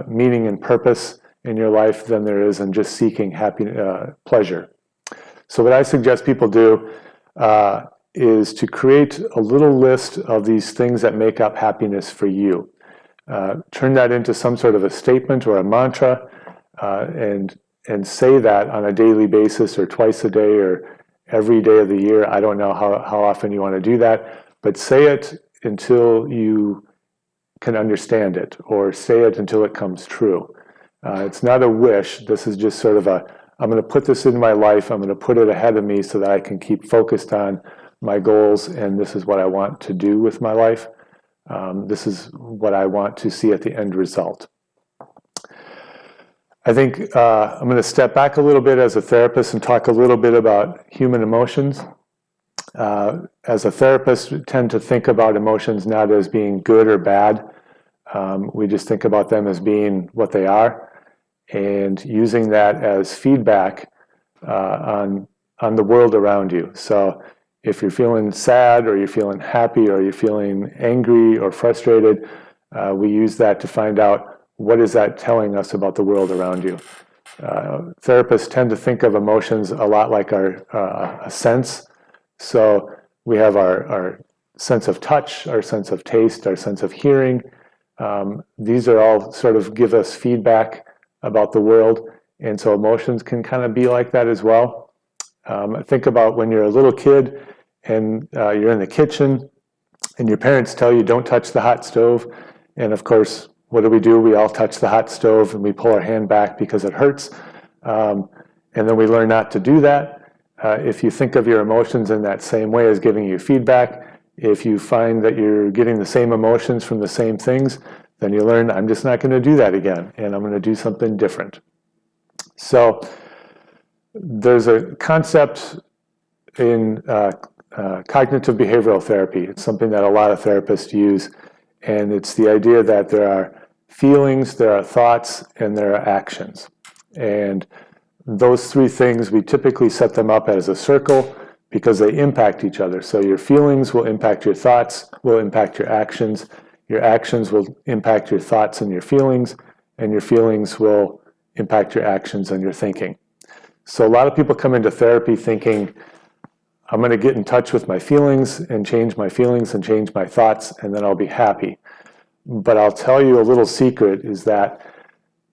Speaker 8: meaning and purpose in your life than there is in just seeking pleasure. So what I suggest people do is to create a little list of these things that make up happiness for you. Turn that into some sort of a statement or a mantra, and say that on a daily basis or twice a day or every day of the year. I don't know how often you want to do that, but say it until you can understand it, or say it until it comes true. It's not a wish. This is just sort of I'm going to put this in my life. I'm going to put it ahead of me so that I can keep focused on my goals, and this is what I want to do with my life. This is what I want to see at the end result. I think I'm going to step back a little bit as a therapist and talk a little bit about human emotions. As a therapist, we tend to think about emotions not as being good or bad. We just think about them as being what they are. and using that as feedback on the world around you. So if you're feeling sad, or you're feeling happy, or you're feeling angry or frustrated, we use that to find out what is that telling us about the world around you. Therapists tend to think of emotions a lot like a sense. So we have our sense of touch, our sense of taste, our sense of hearing. These are all sort of give us feedback about the world. And so emotions can kind of be like that as well. Think about when you're a little kid and you're in the kitchen and your parents tell you don't touch the hot stove. And of course, what do? We all touch the hot stove and we pull our hand back because it hurts. And then we learn not to do that. If you think of your emotions in that same way as giving you feedback, if you find that you're getting the same emotions from the same things, then you learn, I'm just not going to do that again, and I'm going to do something different. So there's a concept in cognitive behavioral therapy. It's something that a lot of therapists use, and it's the idea that there are feelings, there are thoughts, and there are actions. And those three things, we typically set them up as a circle because they impact each other. So your feelings will impact your thoughts, will impact your actions will impact your thoughts and your feelings will impact your actions and your thinking. So a lot of people come into therapy thinking, I'm going to get in touch with my feelings and change my feelings and change my thoughts, and then I'll be happy. But I'll tell you a little secret is that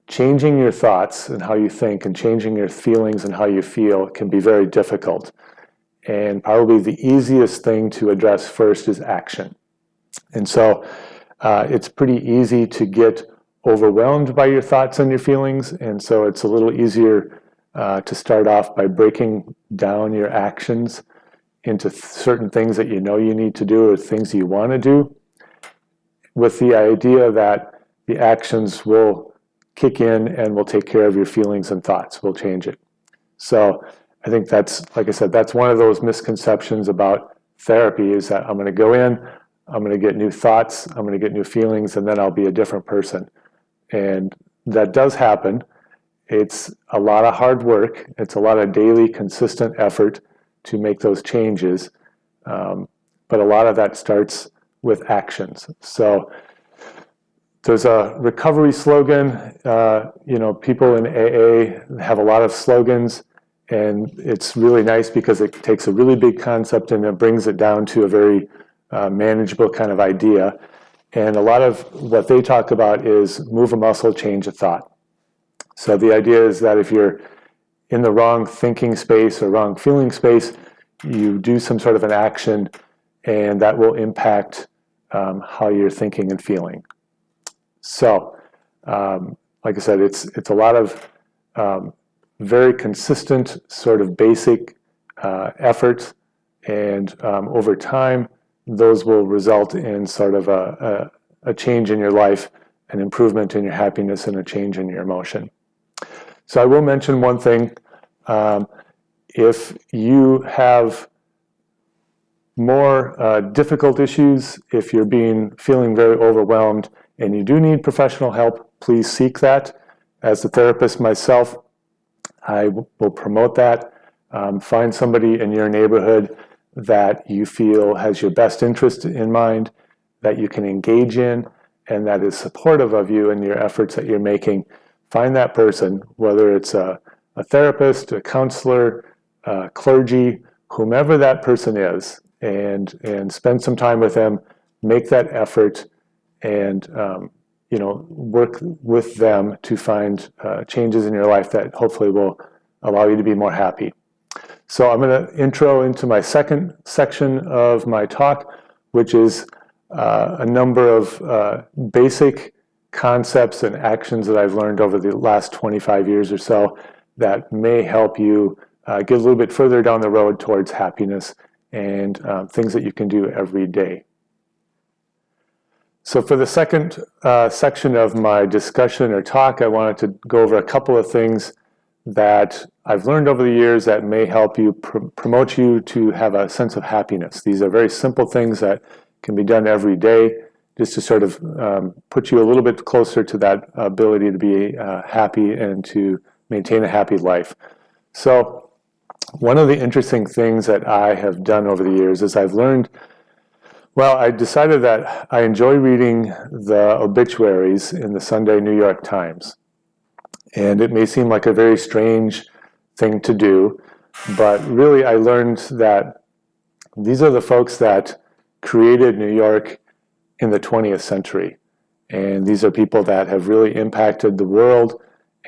Speaker 8: changing your thoughts and how you think and changing your feelings and how you feel can be very difficult. And probably the easiest thing to address first is action. And so it's pretty easy to get overwhelmed by your thoughts and your feelings. And so it's a little easier to start off by breaking down your actions into certain things that you know you need to do or things you want to do, with the idea that the actions will kick in and will take care of your feelings and thoughts, will change it. So I think that's, like I said, that's one of those misconceptions about therapy, is that I'm going to go in, I'm going to get new thoughts, I'm going to get new feelings, and then I'll be a different person. And that does happen. It's a lot of hard work. It's a lot of daily, consistent effort to make those changes. But a lot of that starts with actions. So there's a recovery slogan. People in AA have a lot of slogans, and it's really nice because it takes a really big concept and it brings it down to a very manageable kind of idea. And a lot of what they talk about is move a muscle, change a thought. So the idea is that if you're in the wrong thinking space or wrong feeling space, you do some sort of an action, and that will impact how you're thinking and feeling. So, like I said, it's a lot of very consistent sort of basic efforts, and over time, those will result in sort of a change in your life, an improvement in your happiness, and a change in your emotion. So I will mention one thing. If you have more difficult issues, if you're feeling very overwhelmed and you do need professional help, please seek that. As a therapist myself, I will promote that. Find somebody in your neighborhood that you feel has your best interest in mind, that you can engage in, and that is supportive of you and your efforts that you're making. Find that person, whether it's a therapist, a counselor, clergy, whomever that person is, and spend some time with them, make that effort, and work with them to find changes in your life that hopefully will allow you to be more happy. So I'm going to intro into my second section of my talk, which is a number of basic concepts and actions that I've learned over the last 25 years or so that may help you get a little bit further down the road towards happiness and things that you can do every day. So for the second section of my discussion or talk, I wanted to go over a couple of things that I've learned over the years that may help you promote you to have a sense of happiness. These are very simple things that can be done every day just to sort of put you a little bit closer to that ability to be happy and to maintain a happy life. So one of the interesting things that I have done over the years is I've learned, well, I decided that I enjoy reading the obituaries in the Sunday New York Times. And it may seem like a very strange thing to do, but really I learned that these are the folks that created New York in the 20th century. And these are people that have really impacted the world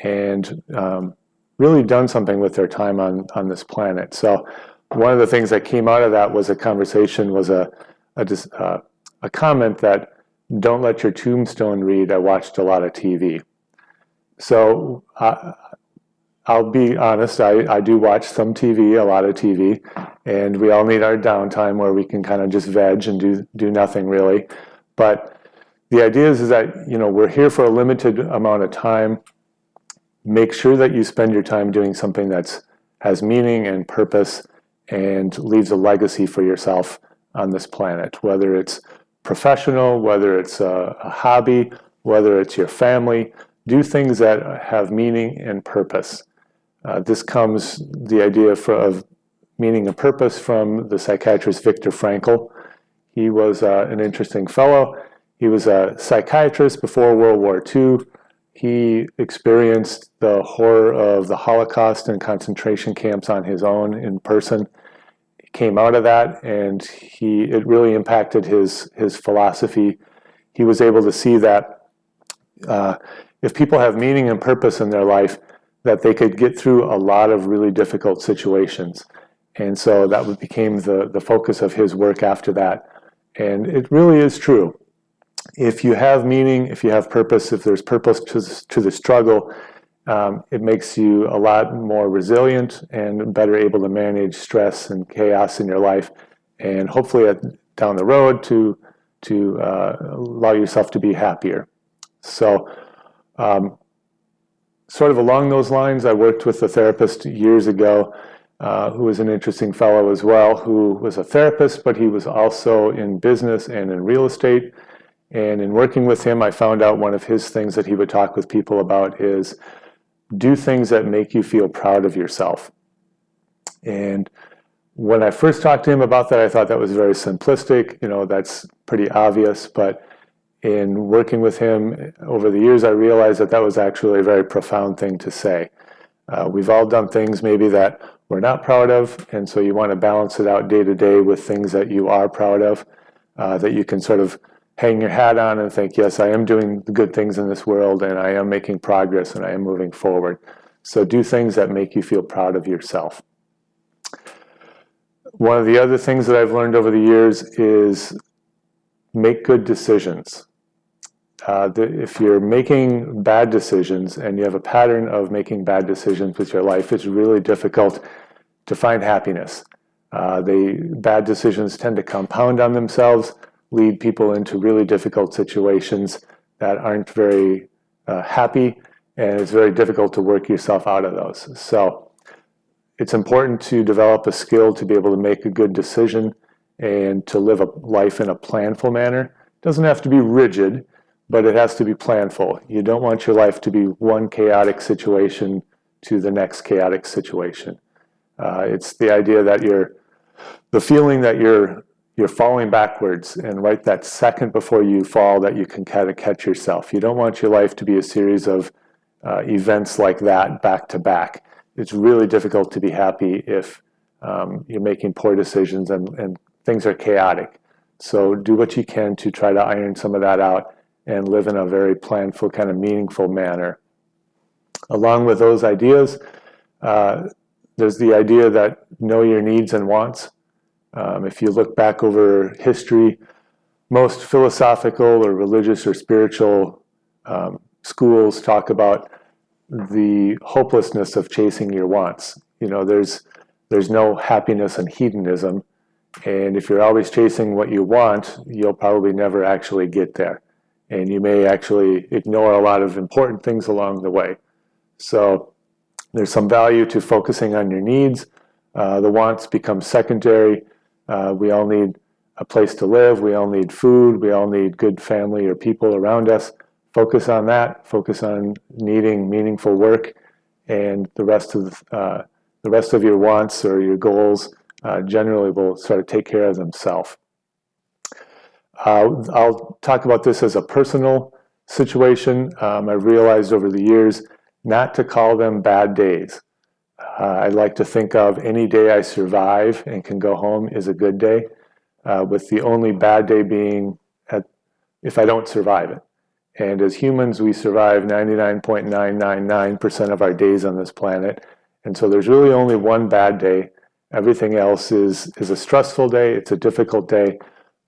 Speaker 8: and really done something with their time on this planet. So one of the things that came out of that was a conversation, was a comment that, don't let your tombstone read, I watched a lot of TV. So I'll be honest, I do watch some TV, a lot of TV, and we all need our downtime where we can kind of just veg and do nothing really. But the idea is that, you know, we're here for a limited amount of time. Make sure that you spend your time doing something that has meaning and purpose and leaves a legacy for yourself on this planet, whether it's professional, whether it's a hobby, whether it's your family. Do things that have meaning and purpose. This comes, the idea of meaning and purpose, from the psychiatrist Viktor Frankl. He was an interesting fellow. He was a psychiatrist before World War II. He experienced the horror of the Holocaust and concentration camps on his own in person. He came out of that, and it really impacted his philosophy. He was able to see that if people have meaning and purpose in their life, that they could get through a lot of really difficult situations. And so that became the focus of his work after that. And it really is true. If you have meaning, if you have purpose, if there's purpose to the struggle, it makes you a lot more resilient and better able to manage stress and chaos in your life, and hopefully down the road to allow yourself to be happier. So sort of along those lines, I worked with a therapist years ago who was an interesting fellow as well, who was a therapist, but he was also in business and in real estate. And in working with him, I found out one of his things that he would talk with people about is do things that make you feel proud of yourself. And when I first talked to him about that, I thought that was very simplistic. You know, that's pretty obvious. But in working with him over the years, I realized that that was actually a very profound thing to say. We've all done things maybe that we're not proud of, and so you want to balance it out day to day with things that you are proud of, that you can sort of hang your hat on and think, yes, I am doing the good things in this world, and I am making progress, and I am moving forward. So do things that make you feel proud of yourself. One of the other things that I've learned over the years is make good decisions. If you're making bad decisions and you have a pattern of making bad decisions with your life, it's really difficult to find happiness. Bad decisions tend to compound on themselves, lead people into really difficult situations that aren't very happy, and it's very difficult to work yourself out of those. So it's important to develop a skill to be able to make a good decision and to live a life in a planful manner. It doesn't have to be rigid, but it has to be planful. You don't want your life to be one chaotic situation to the next chaotic situation. It's the idea that the feeling that you're falling backwards, and right that second before you fall that you can kind of catch yourself. You don't want your life to be a series of events like that back to back. It's really difficult to be happy if you're making poor decisions and things are chaotic. So do what you can to try to iron some of that out and live in a very planful, kind of meaningful manner. Along with those ideas, there's the idea that know your needs and wants. If you look back over history, most philosophical or religious or spiritual schools talk about the hopelessness of chasing your wants. You know, there's no happiness in hedonism, and if you're always chasing what you want, you'll probably never actually get there, and you may actually ignore a lot of important things along the way. So there's some value to focusing on your needs. The wants become secondary. We all need a place to live. We all need food. We all need good family or people around us. Focus on that. Focus on needing meaningful work, and the rest of your wants or your goals generally will sort of take care of themselves. I'll talk about this as a personal situation. I've realized over the years not to call them bad days. I like to think of any day I survive and can go home is a good day, with the only bad day being if I don't survive it. And as humans, we survive 99.999% of our days on this planet. And so there's really only one bad day. Everything else is a stressful day. It's a difficult day,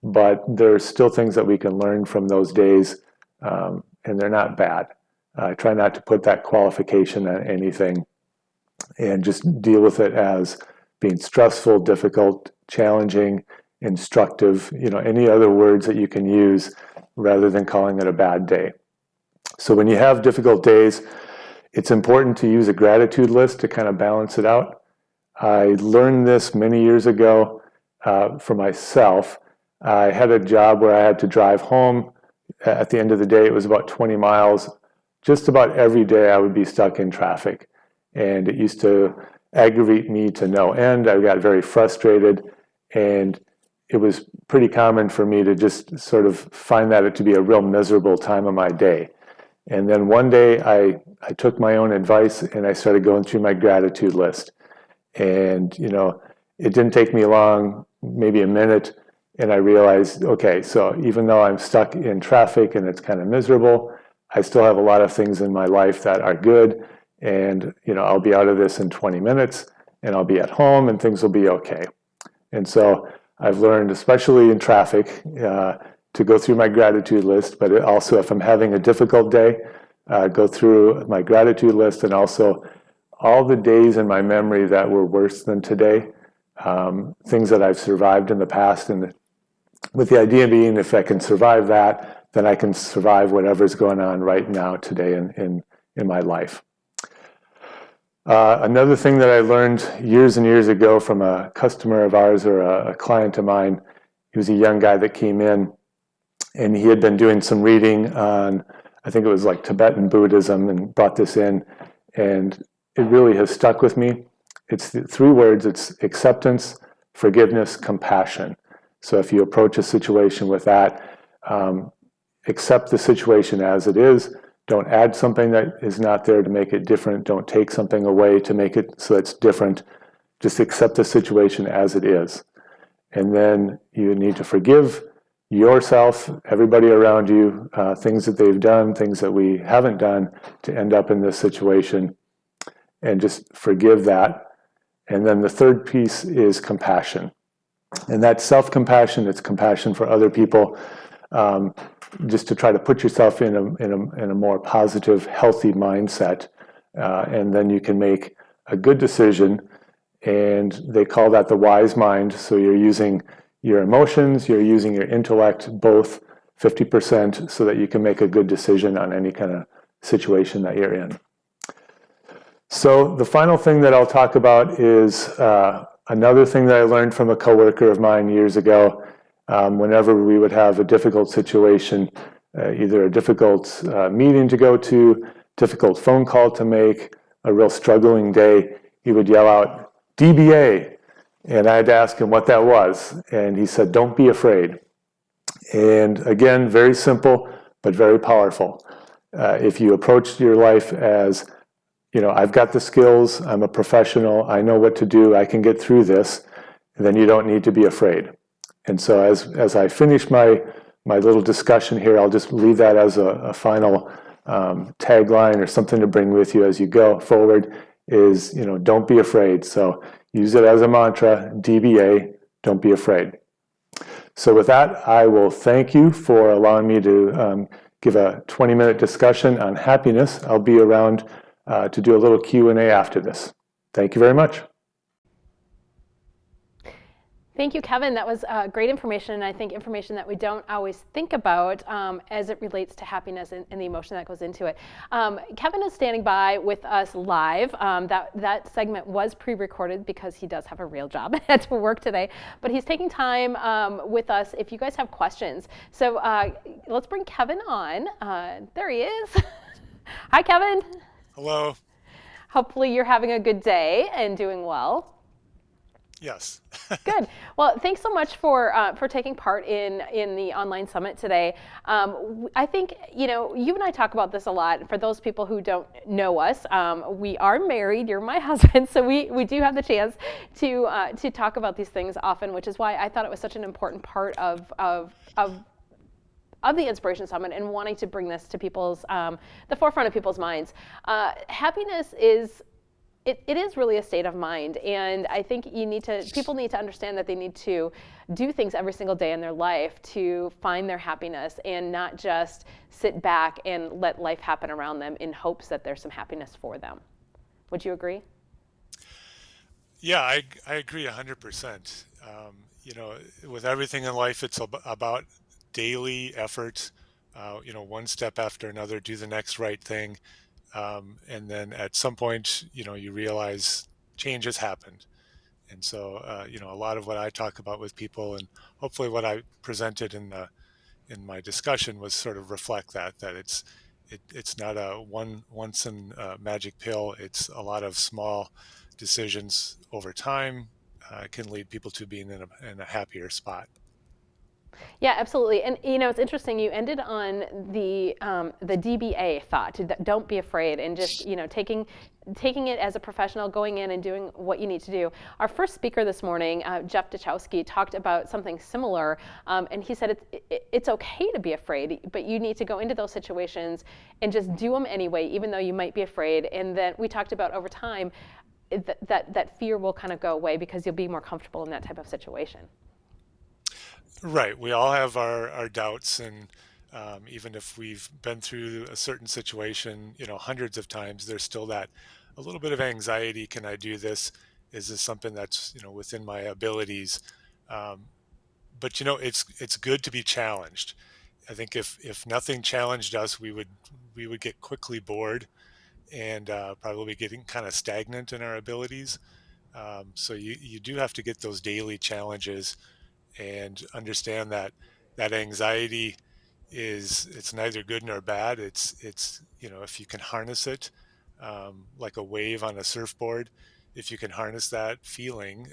Speaker 8: but there's still things that we can learn from those days, and they're not bad. I try not to put that qualification on anything and just deal with it as being stressful, difficult, challenging, instructive, any other words that you can use rather than calling it a bad day. So when you have difficult days, it's important to use a gratitude list to kind of balance it out. I learned this many years ago for myself. I had a job where I had to drive home. At the end of the day, it was about 20 miles. Just about every day I would be stuck in traffic. And it used to aggravate me to no end. I got very frustrated, and it was pretty common for me to just sort of find that to be a real miserable time of my day. And then one day I took my own advice and I started going through my gratitude list. And, it didn't take me long, maybe a minute, and I realized, okay, so even though I'm stuck in traffic and it's kind of miserable, I still have a lot of things in my life that are good. And, I'll be out of this in 20 minutes and I'll be at home and things will be okay. And so I've learned, especially in traffic, to go through my gratitude list, but also if I'm having a difficult day, go through my gratitude list, and also all the days in my memory that were worse than today, things that I've survived in the past, and with the idea being if I can survive that, then I can survive whatever's going on right now today in my life. Another thing that I learned years and years ago from a customer of ours or a client of mine, he was a young guy that came in, and he had been doing some reading on, I think it was like Tibetan Buddhism, and brought this in, and it really has stuck with me. It's three words. It's acceptance, forgiveness, compassion. So if you approach a situation with that, accept the situation as it is. Don't add something that is not there to make it different. Don't take something away to make it so it's different. Just accept the situation as it is. And then you need to forgive yourself, everybody around you, things that they've done, things that we haven't done to end up in this situation, and just forgive that. And then the third piece is compassion. And that's self-compassion. It's compassion for other people. Just to try to put yourself in a more positive, healthy mindset, and then you can make a good decision. And they call that the wise mind. So you're using your emotions, you're using your intellect, both 50%, so that you can make a good decision on any kind of situation that you're in. So the final thing that I'll talk about is another thing that I learned from a coworker of mine years ago. Whenever we would have a difficult situation, either a difficult meeting to go to, difficult phone call to make, a real struggling day, he would yell out, DBA. And I had to ask him what that was. And he said, don't be afraid. And again, very simple, but very powerful. If you approach your life as, I've got the skills, I'm a professional, I know what to do, I can get through this, then you don't need to be afraid. And so as I finish my little discussion here, I'll just leave that as a final tagline or something to bring with you as you go forward is, don't be afraid. So use it as a mantra, DBA, don't be afraid. So with that, I will thank you for allowing me to give a 20-minute discussion on happiness. I'll be around to do a little Q&A after this. Thank you very much.
Speaker 9: Thank you, Kevin. That was great information, and I think information that we don't always think about as it relates to happiness and the emotion that goes into it. Kevin is standing by with us live. That segment was pre-recorded because he does have a real job and had to work today, but he's taking time with us if you guys have questions. So let's bring Kevin on. There he is. Hi, Kevin.
Speaker 8: Hello.
Speaker 9: Hopefully you're having a good day and doing well.
Speaker 8: Yes.
Speaker 9: Good. Well, thanks so much for taking part in the online summit today. I think, you and I talk about this a lot. For those people who don't know us, we are married. You're my husband, so we do have the chance to talk about these things often, which is why I thought it was such an important part of the Inspiration Summit and wanting to bring this to the forefront of people's minds. Happiness is. It is really a state of mind, and I think people need to understand that they need to do things every single day in their life to find their happiness and not just sit back and let life happen around them in hopes that there's some happiness for them. Would you agree?
Speaker 8: Yeah, I agree 100%. With everything in life, it's about daily efforts, one step after another, do the next right thing. And then at some point, you realize change has happened. And so, a lot of what I talk about with people, and hopefully what I presented in my discussion, was sort of reflect that it's not a once and magic pill. It's a lot of small decisions over time can lead people to being in a happier spot.
Speaker 9: Yeah, absolutely. And it's interesting. You ended on the DBA thought. Don't be afraid, and just taking it as a professional, going in and doing what you need to do. Our first speaker this morning, Jeff Dachowski, talked about something similar, and he said it's okay to be afraid, but you need to go into those situations and just do them anyway, even though you might be afraid. And then we talked about over time that fear will kind of go away because you'll be more comfortable in that type of situation.
Speaker 8: Right. We all have our doubts, and even if we've been through a certain situation, hundreds of times, there's still that a little bit of anxiety. Can I do this? Is this something that's within my abilities? But it's good to be challenged. I think if nothing challenged us, we would get quickly bored and probably getting kind of stagnant in our abilities. So you do have to get those daily challenges and understand that anxiety it's neither good nor bad. It's if you can harness it, like a wave on a surfboard, if you can harness that feeling,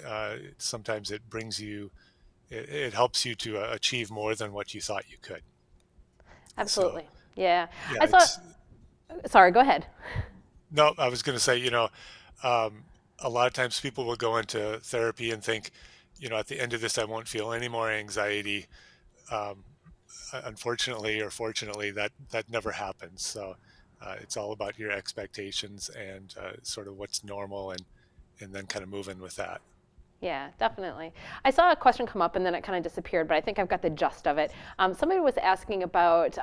Speaker 8: sometimes it brings you, it helps you to achieve more than what you thought you could.
Speaker 9: Absolutely.
Speaker 8: So,
Speaker 9: yeah.
Speaker 8: yeah,
Speaker 9: Sorry, go ahead.
Speaker 8: No, I was going to say, a lot of times people will go into therapy and think, at the end of this, I won't feel any more anxiety. Unfortunately or fortunately, that never happens. So it's all about your expectations and sort of what's normal, and then kind of move in with that.
Speaker 9: Yeah, definitely. I saw a question come up and then it kind of disappeared, but I think I've got the gist of it. Somebody was asking about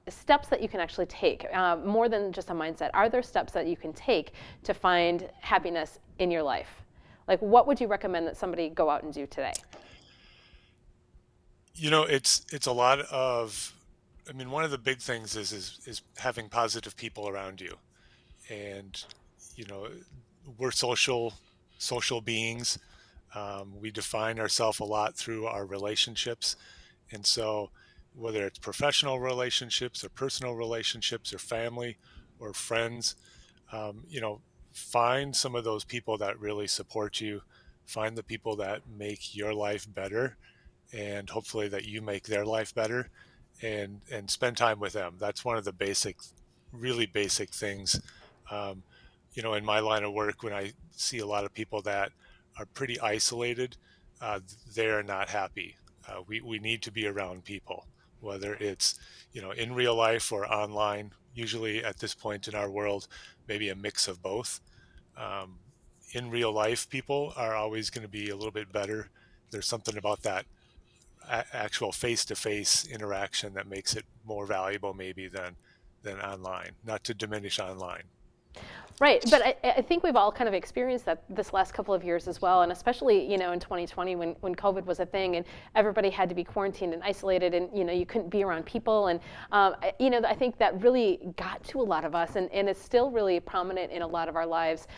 Speaker 9: steps that you can actually take, more than just a mindset. Are there steps that you can take to find happiness in your life? Like, what would you recommend that somebody go out and do today?
Speaker 8: It's a lot of, one of the big things is having positive people around you. And, we're social beings. We define ourselves a lot through our relationships. And so whether it's professional relationships or personal relationships or family or friends, find some of those people that really support you, find the people that make your life better, and hopefully that you make their life better, and spend time with them. That's one of the really basic things. In my line of work, when I see a lot of people that are pretty isolated, they're not happy. We need to be around people, whether it's, in real life or online. Usually at this point in our world, maybe a mix of both. In real life, people are always going to be a little bit better. There's something about that actual face-to-face interaction that makes it more valuable maybe than online, not to diminish online.
Speaker 9: Right, but I think we've all kind of experienced that this last couple of years as well, and especially in 2020 when COVID was a thing and everybody had to be quarantined and isolated, and you couldn't be around people, and I think that really got to a lot of us, and it's still really prominent in a lot of our lives.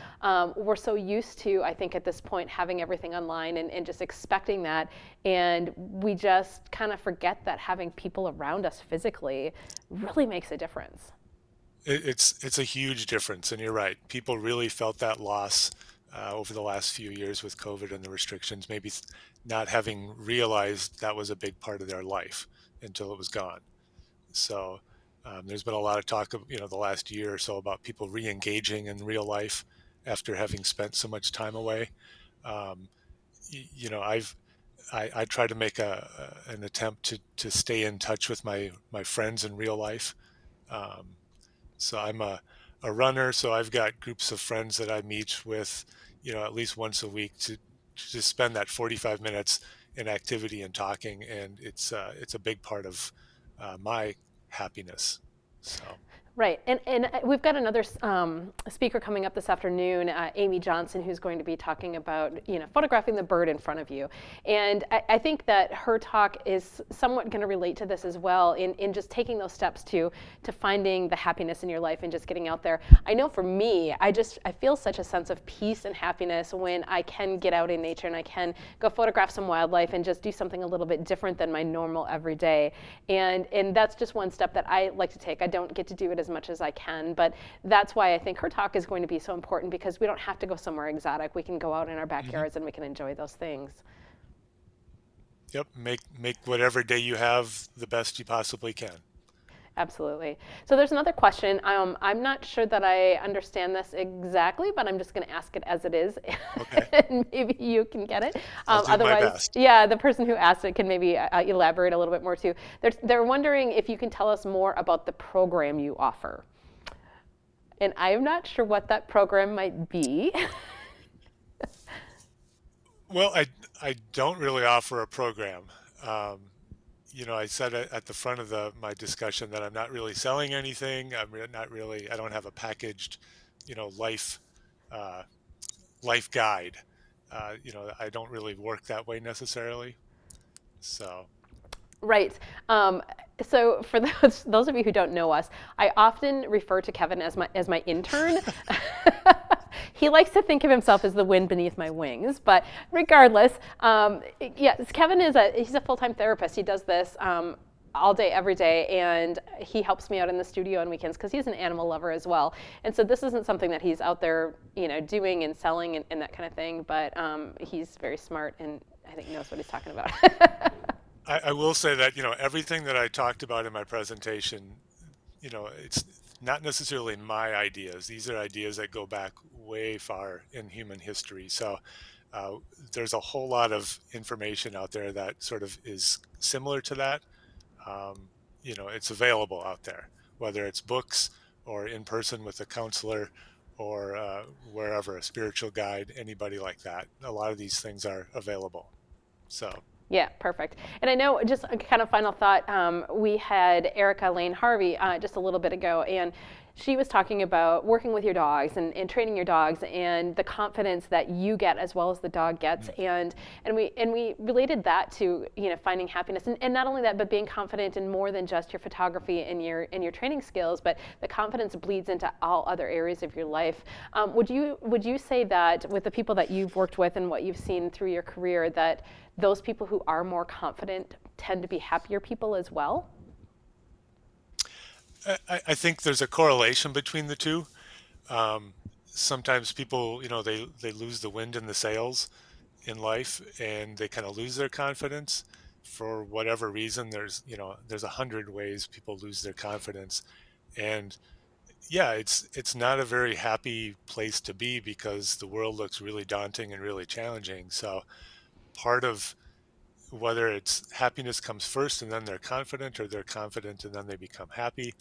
Speaker 9: We're so used to, I think, at this point having everything online and just expecting that, and we just kind of forget that having people around us physically really makes a difference.
Speaker 8: It's a huge difference, and you're right. People really felt that loss over the last few years with COVID and the restrictions, maybe not having realized that was a big part of their life until it was gone. So there's been a lot of talk of, the last year or so about people re-engaging in real life after having spent so much time away. Um, I try to make an attempt to stay in touch with my friends in real life. Um, so I'm a runner, so I've got groups of friends that I meet with, at least once a week to just spend that 45 minutes in activity and talking, and it's a big part of my happiness. So.
Speaker 9: Right, and we've got another speaker coming up this afternoon, Amy Johnson, who's going to be talking about photographing the bird in front of you, and I think that her talk is somewhat going to relate to this as well in just taking those steps to finding the happiness in your life and just getting out there. I know for me, I feel such a sense of peace and happiness when I can get out in nature and I can go photograph some wildlife and just do something a little bit different than my normal everyday, and that's just one step that I like to take. I don't get to do it as much as I can, but that's why I think her talk is going to be so important, because we don't have to go somewhere exotic. We can go out in our backyards and we can enjoy those things.
Speaker 8: Yep, make whatever day you have the best you possibly can.
Speaker 9: Absolutely. So there's another question. I'm not sure that I understand this exactly, but I'm just going to ask it as it is.
Speaker 8: Okay.
Speaker 9: And maybe you can get it.
Speaker 8: I'll do
Speaker 9: Otherwise,
Speaker 8: my best.
Speaker 9: yeah, the person who asked it can maybe elaborate a little bit more too. They're wondering if you can tell us more about the program you offer. And I'm not sure what that program might be.
Speaker 8: Well, I don't really offer a program. I said at the front of my discussion that I'm not really selling anything. I don't have a packaged, life guide. I don't really work that way necessarily. So.
Speaker 9: Right. So for those of you who don't know us, I often refer to Kevin as my intern. He likes to think of himself as the wind beneath my wings, but regardless, yes, Kevin he's a full-time therapist. He does this all day, every day, and he helps me out in the studio on weekends because he's an animal lover as well. And so this isn't something that he's out there, doing and selling and that kind of thing, but he's very smart and I think knows what he's talking about.
Speaker 8: I will say that, everything that I talked about in my presentation, it's not necessarily my ideas. These are ideas that go back way far in human history. So there's a whole lot of information out there that sort of is similar to that. It's available out there, whether it's books or in person with a counselor or wherever, a spiritual guide, anybody like that. A lot of these things are available. So.
Speaker 9: Yeah, perfect. And I know, just a kind of final thought, we had Erica Lane Harvey just a little bit ago, and she was talking about working with your dogs and training your dogs and the confidence that you get as well as the dog gets. And we related that to finding happiness, and not only that, but being confident in more than just your photography and your training skills, but the confidence bleeds into all other areas of your life. Would you say that with the people that you've worked with and what you've seen through your career, that those people who are more confident tend to be happier people as well?
Speaker 8: I think there's a correlation between the two. Sometimes people, they lose the wind in the sails in life and they kind of lose their confidence for whatever reason. There's 100 ways people lose their confidence. And yeah, it's not a very happy place to be because the world looks really daunting and really challenging. So part of whether it's happiness comes first and then they're confident, or they're confident and then they become happy,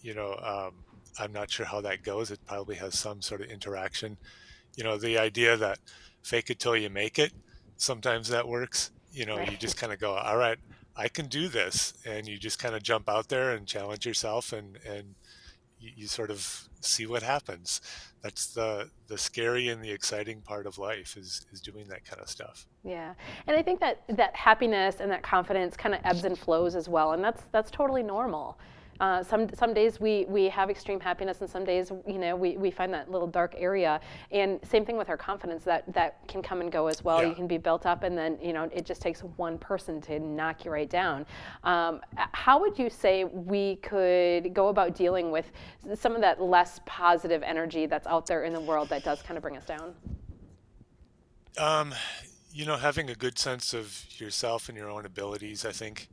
Speaker 8: I'm not sure how that goes. It probably has some sort of interaction. The idea that fake it till you make it, sometimes that works. You just kind of go, all right, I can do this. And you just kind of jump out there and challenge yourself and you sort of see what happens. That's the scary and the exciting part of life is doing that kind of stuff.
Speaker 9: Yeah, and I think that happiness and that confidence kind of ebbs and flows as well, and that's totally normal. Some days we have extreme happiness, and some days we find that little dark area. And same thing with our confidence, that can come and go as well.
Speaker 8: Yeah.
Speaker 9: You can be built up, and then it just takes one person to knock you right down. How would you say we could go about dealing with some of that less positive energy that's out there in the world that does kind of bring us down?
Speaker 8: Having a good sense of yourself and your own abilities, I think.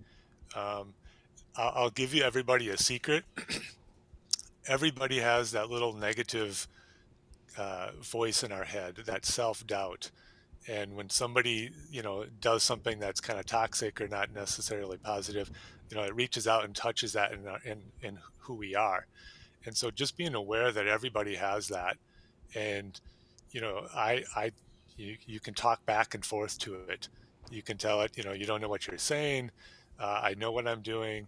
Speaker 8: I'll give everybody a secret. Everybody has that little negative voice in our head, that self-doubt. And when somebody, does something that's kind of toxic or not necessarily positive, it reaches out and touches that in who we are. And so just being aware that everybody has that, and, you can talk back and forth to it. You can tell it, you don't know what you're saying. I know what I'm doing.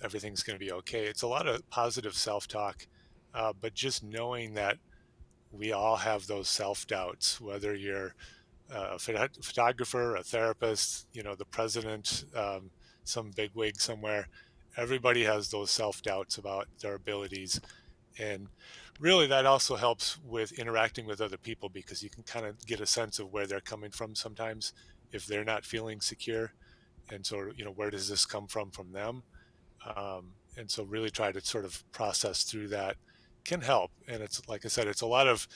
Speaker 8: Everything's going to be okay. It's a lot of positive self-talk, but just knowing that we all have those self-doubts, whether you're a photographer, a therapist, the president, some bigwig somewhere, everybody has those self-doubts about their abilities. And really that also helps with interacting with other people, because you can kind of get a sense of where they're coming from sometimes if they're not feeling secure. And so, where does this come from them? And so really try to sort of process through that can help. And it's, like I said, it's a lot of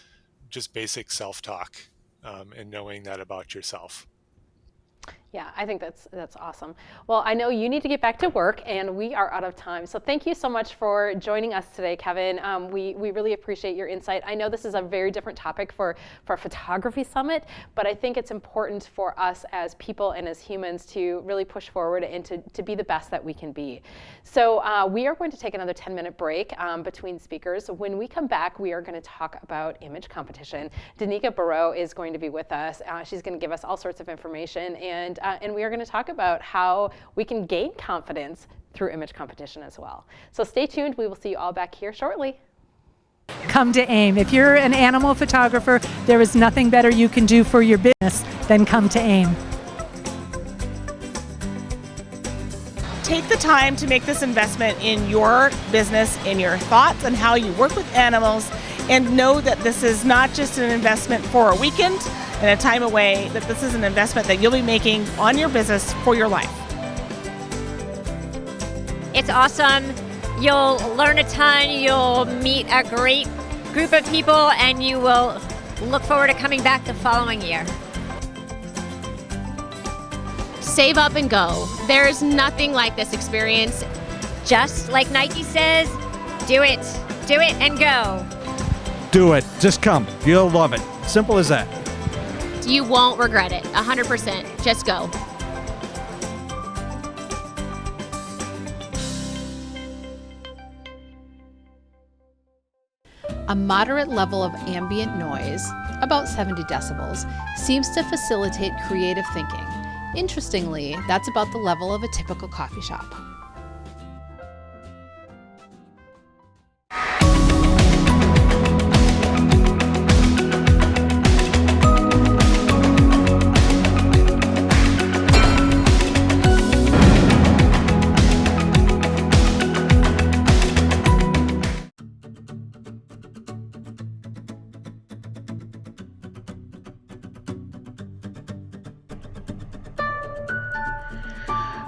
Speaker 8: just basic self-talk, and knowing that about yourself.
Speaker 9: Yeah, I think that's awesome. Well, I know you need to get back to work, and we are out of time. So thank you so much for joining us today, Kevin. We really appreciate your insight. I know this is a very different topic for a photography summit, but I think it's important for us as people and as humans to really push forward and to be the best that we can be. So we are going to take another 10-minute break between speakers. When we come back, we are going to talk about image competition. Danica Barreau is going to be with us. She's going to give us all sorts of information, and we are going to talk about how we can gain confidence through image competition as well. So stay tuned. We will see you all back here shortly.
Speaker 6: Come to AIM. If you're an animal photographer, there is nothing better you can do for your business than come to AIM.
Speaker 17: Take the time to make this investment in your business, in your thoughts, and how you work with animals, and know that this is not just an investment for a weekend and a time away, that this is an investment that you'll be making on your business for your life.
Speaker 18: It's awesome. You'll learn a ton. You'll meet a great group of people, and you will look forward to coming back the following year.
Speaker 12: Save up and go. There's nothing like this experience.
Speaker 18: Just like Nike says, do it and go.
Speaker 13: Do it. Just come. You'll love it. Simple as that.
Speaker 12: You won't regret it. 100%. Just go.
Speaker 2: A moderate level of ambient noise, about 70 decibels, seems to facilitate creative thinking. Interestingly, that's about the level of a typical coffee shop.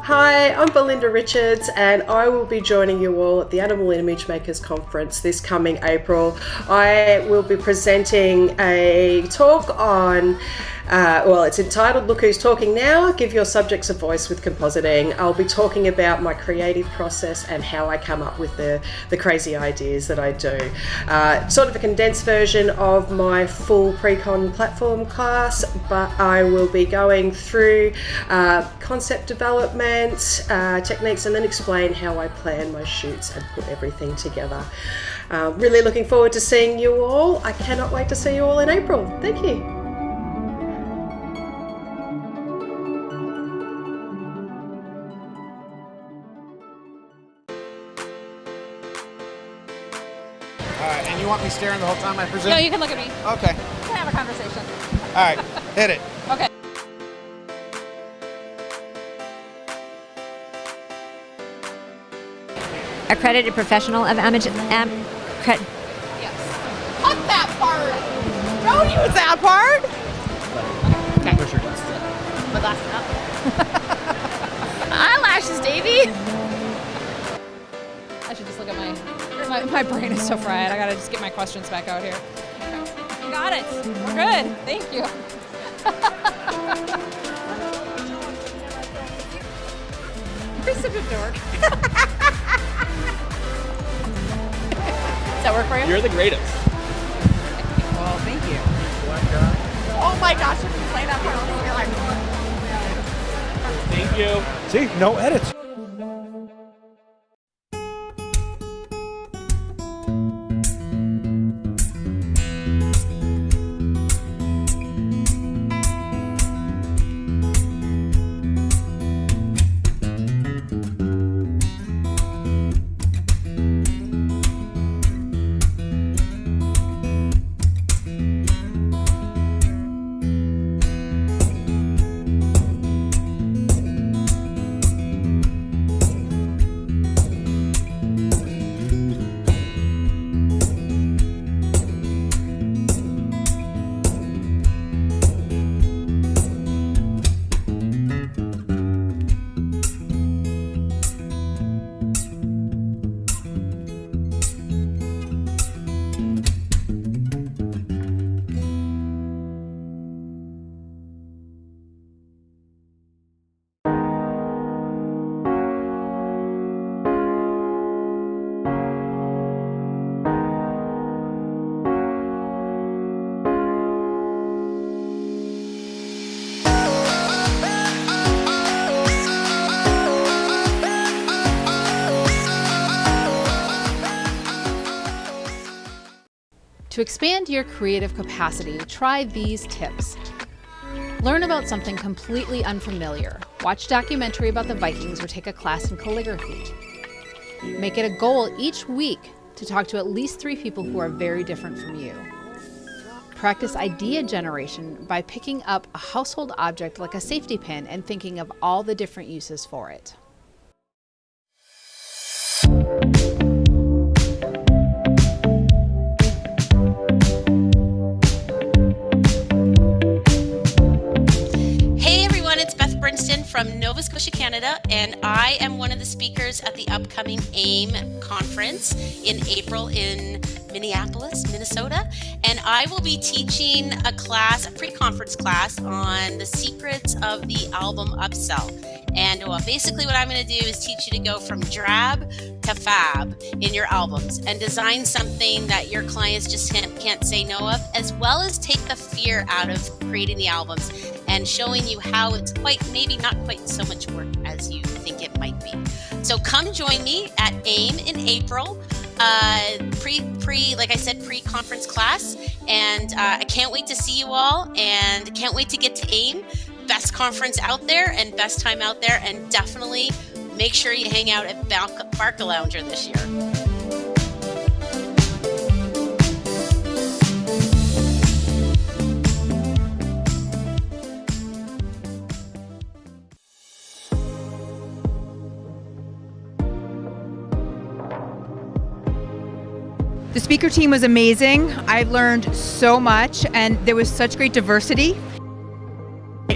Speaker 19: Hi, I'm Belinda Richards, and I will be joining you all at the Animal Image Makers Conference this coming April. I will be presenting a talk on, it's entitled Look Who's Talking Now, Give Your Subjects a Voice with Compositing. I'll be talking about my creative process and how I come up with the crazy ideas that I do. Sort of a condensed version of my full pre-con platform class, but I will be going through concept development, techniques, and then explain how I plan my shoots and put everything together. Really looking forward to seeing you all. I cannot wait to see you all in April. Thank you.
Speaker 4: And you want me staring the whole time, I presume?
Speaker 9: No, you can look at me.
Speaker 4: Okay.
Speaker 9: We can have a conversation.
Speaker 4: All right, hit it.
Speaker 9: Okay.
Speaker 18: Accredited professional of
Speaker 9: Yes.
Speaker 17: Cut that part. Don't use that part.
Speaker 9: Okay. My glasses up. Eyelashes, Davey. I should just look at my brain is so fried. I gotta just get my questions back out here. Okay. You got it. We're good. Thank you. You're such a dork. Does that work for you?
Speaker 20: You're the greatest.
Speaker 9: Well, thank you.
Speaker 17: Oh my gosh, if you play that part, you're like,
Speaker 20: Thank you.
Speaker 13: See, no edits.
Speaker 2: To expand your creative capacity, try these tips. Learn about something completely unfamiliar. Watch a documentary about the Vikings or take a class in calligraphy. Make it a goal each week to talk to at least 3 people who are very different from you. Practice idea generation by picking up a household object like a safety pin and thinking of all the different uses for it.
Speaker 21: From Nova Scotia, Canada, and I am one of the speakers at the upcoming AIM conference in April in Minneapolis, Minnesota. And I will be teaching a class, a pre-conference class on the secrets of the album upsell. And basically what I'm going to do is teach you to go from drab to fab in your albums and design something that your clients just can't say no of, as well as take the fear out of creating the albums and showing you how it's maybe not quite so much work as you think it might be. So come join me at AIM in April. Like I said, pre-conference class, and I can't wait to see you all, and can't wait to get to AIM. Best conference out there and best time out there, and definitely make sure you hang out at Barca Lounger this year.
Speaker 3: The speaker team was amazing. I learned so much, and there was such great diversity.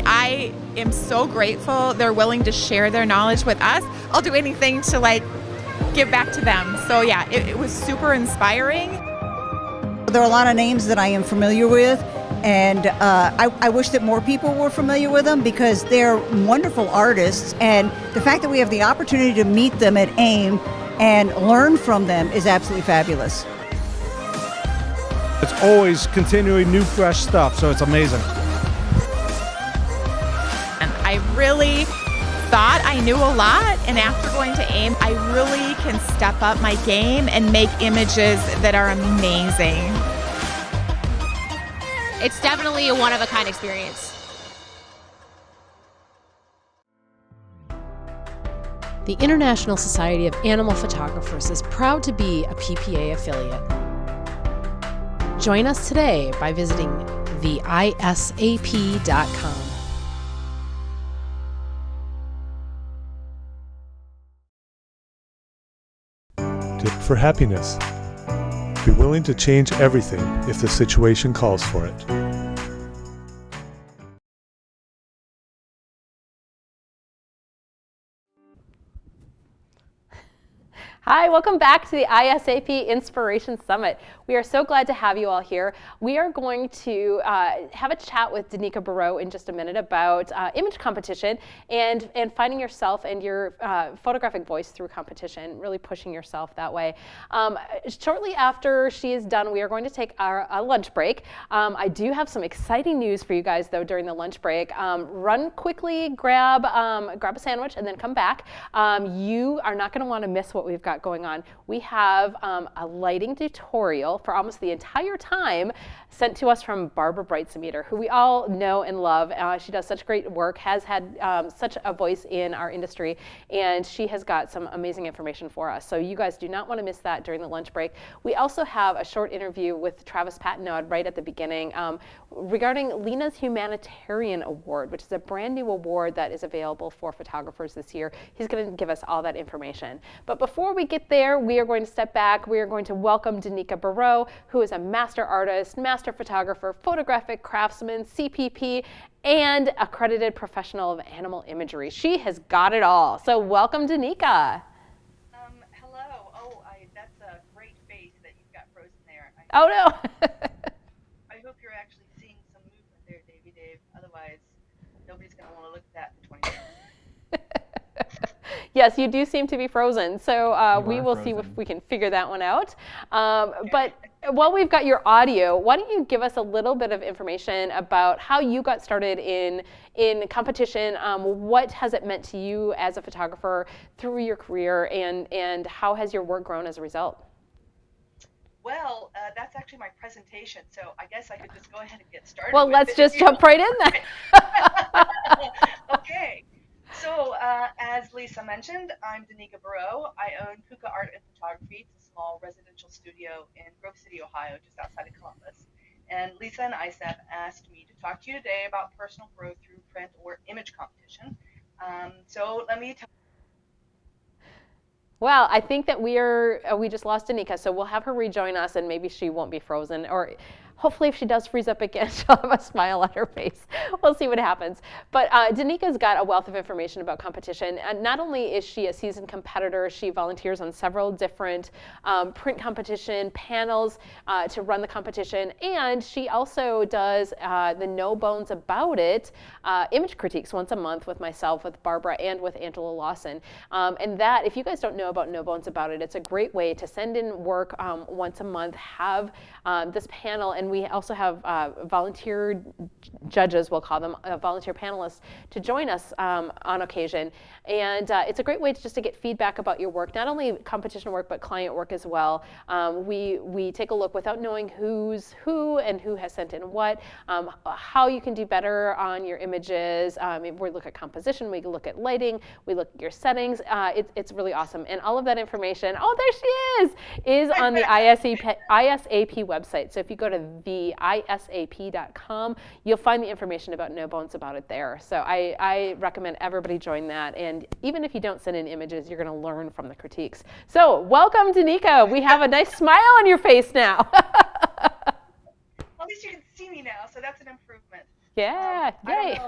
Speaker 17: I am so grateful they're willing to share their knowledge with us. I'll do anything to give back to them. So yeah, it was super inspiring.
Speaker 5: There are a lot of names that I am familiar with, and I wish that more people were familiar with them because they're wonderful artists, and the fact that we have the opportunity to meet them at AIM and learn from them is absolutely fabulous.
Speaker 13: It's always continuing new, fresh stuff, so it's amazing.
Speaker 17: And I really thought I knew a lot, and after going to AIM, I really can step up my game and make images that are amazing.
Speaker 12: It's definitely a one-of-a-kind experience.
Speaker 9: The International Society of Animal Photographers is proud to be a PPA affiliate.
Speaker 2: Join us today by visiting theisap.com.
Speaker 8: Tip for happiness. Be willing to change everything if the situation calls for it.
Speaker 9: Hi, welcome back to the ISAP Inspiration Summit. We are so glad to have you all here. We are going to have a chat with Danica Barreau in just a minute about image competition and finding yourself and your photographic voice through competition, really pushing yourself that way. Shortly after she is done, we are going to take a lunch break. I do have some exciting news for you guys though during the lunch break. Run quickly, grab a sandwich, and then come back. You are not going to want to miss what we've got going on. We have a lighting tutorial for almost the entire time sent to us from Barbara Breitsemeter, who we all know and love. She does such great work, has had such a voice in our industry, and she has got some amazing information for us. So you guys do not want to miss that during the lunch break. We also have a short interview with Travis Patnod right at the beginning regarding Lena's Humanitarian Award, which is a brand new award that is available for photographers this year. He's going to give us all that information. But before we get there, we are going to step back. We are going to welcome Danica Barreau, who is a master artist, master photographer, photographic craftsman, CPP, and accredited professional of animal imagery. She has got it all. So welcome, Danica.
Speaker 20: Hello. Oh, that's a great face that you've got frozen there.
Speaker 9: Oh, no.
Speaker 20: I hope you're actually seeing some movement there, Davey Dave. Otherwise, nobody's going to want to look at that for 20 minutes.
Speaker 9: Yes, you do seem to be frozen, so we will see if we can figure that one out. But while we've got your audio, why don't you give us a little bit of information about how you got started in competition? What has it meant to you as a photographer through your career, and how has your work grown as a result?
Speaker 20: Well, that's actually my presentation, so I guess I could just go ahead and get started.
Speaker 9: Well, let's just jump right in then.
Speaker 20: Okay. So, as Lisa mentioned, I'm Danica Barreau. I own Puka Art and Photography. It's a small residential studio in Grove City, Ohio, just outside of Columbus. And Lisa and ISAP asked me to talk to you today about personal growth through print or image competition. So let me tell
Speaker 9: Well, I think that we just lost Danica, so we'll have her rejoin us, and maybe she won't be frozen, or hopefully if she does freeze up again, she'll have a smile on her face. We'll see what happens. But Danica's got a wealth of information about competition. And not only is she a seasoned competitor, she volunteers on several different print competition panels to run the competition. And she also does the No Bones About It image critiques once a month with myself, with Barbara, and with Angela Lawson. And that, if you guys don't know about No Bones About It, it's a great way to send in work once a month, have this panel, and we also have volunteer judges, we'll call them, volunteer panelists, to join us on occasion. And it's a great way to get feedback about your work, not only competition work, but client work as well. We take a look without knowing who's who and who has sent in what, how you can do better on your images. We look at composition, we look at lighting, we look at your settings. It's really awesome. And all of that information, oh, there she is on the ISAP website. So if you go to theisap.com, you'll find the information about No Bones About It there. So I recommend everybody join that. And even if you don't send in images, you're going to learn from the critiques. So welcome, Danica. We have a nice smile on your face now.
Speaker 20: At least you can see me now, so that's an improvement.
Speaker 9: Yeah, yay.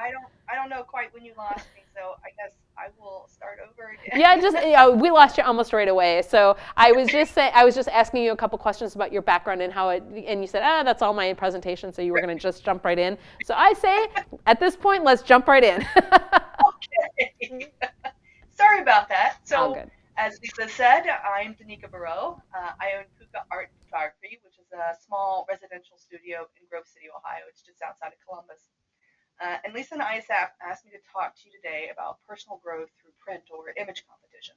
Speaker 20: I don't know quite when you lost me, so I guess I will start over again.
Speaker 9: Yeah, we lost you almost right away. So I was just asking you a couple questions about your background and and you said, that's all my presentation, so you were going to just jump right in. So I say, at this point, let's jump right in.
Speaker 20: Okay. Sorry about that. So,
Speaker 9: all good.
Speaker 20: As Lisa said, I'm Danica Barreau. I own Puka Art and Photography, which is a small residential studio in Grove City, Ohio. It's just outside of Columbus. And Lisa and ISAP asked me to talk to you today about personal growth through print or image competition.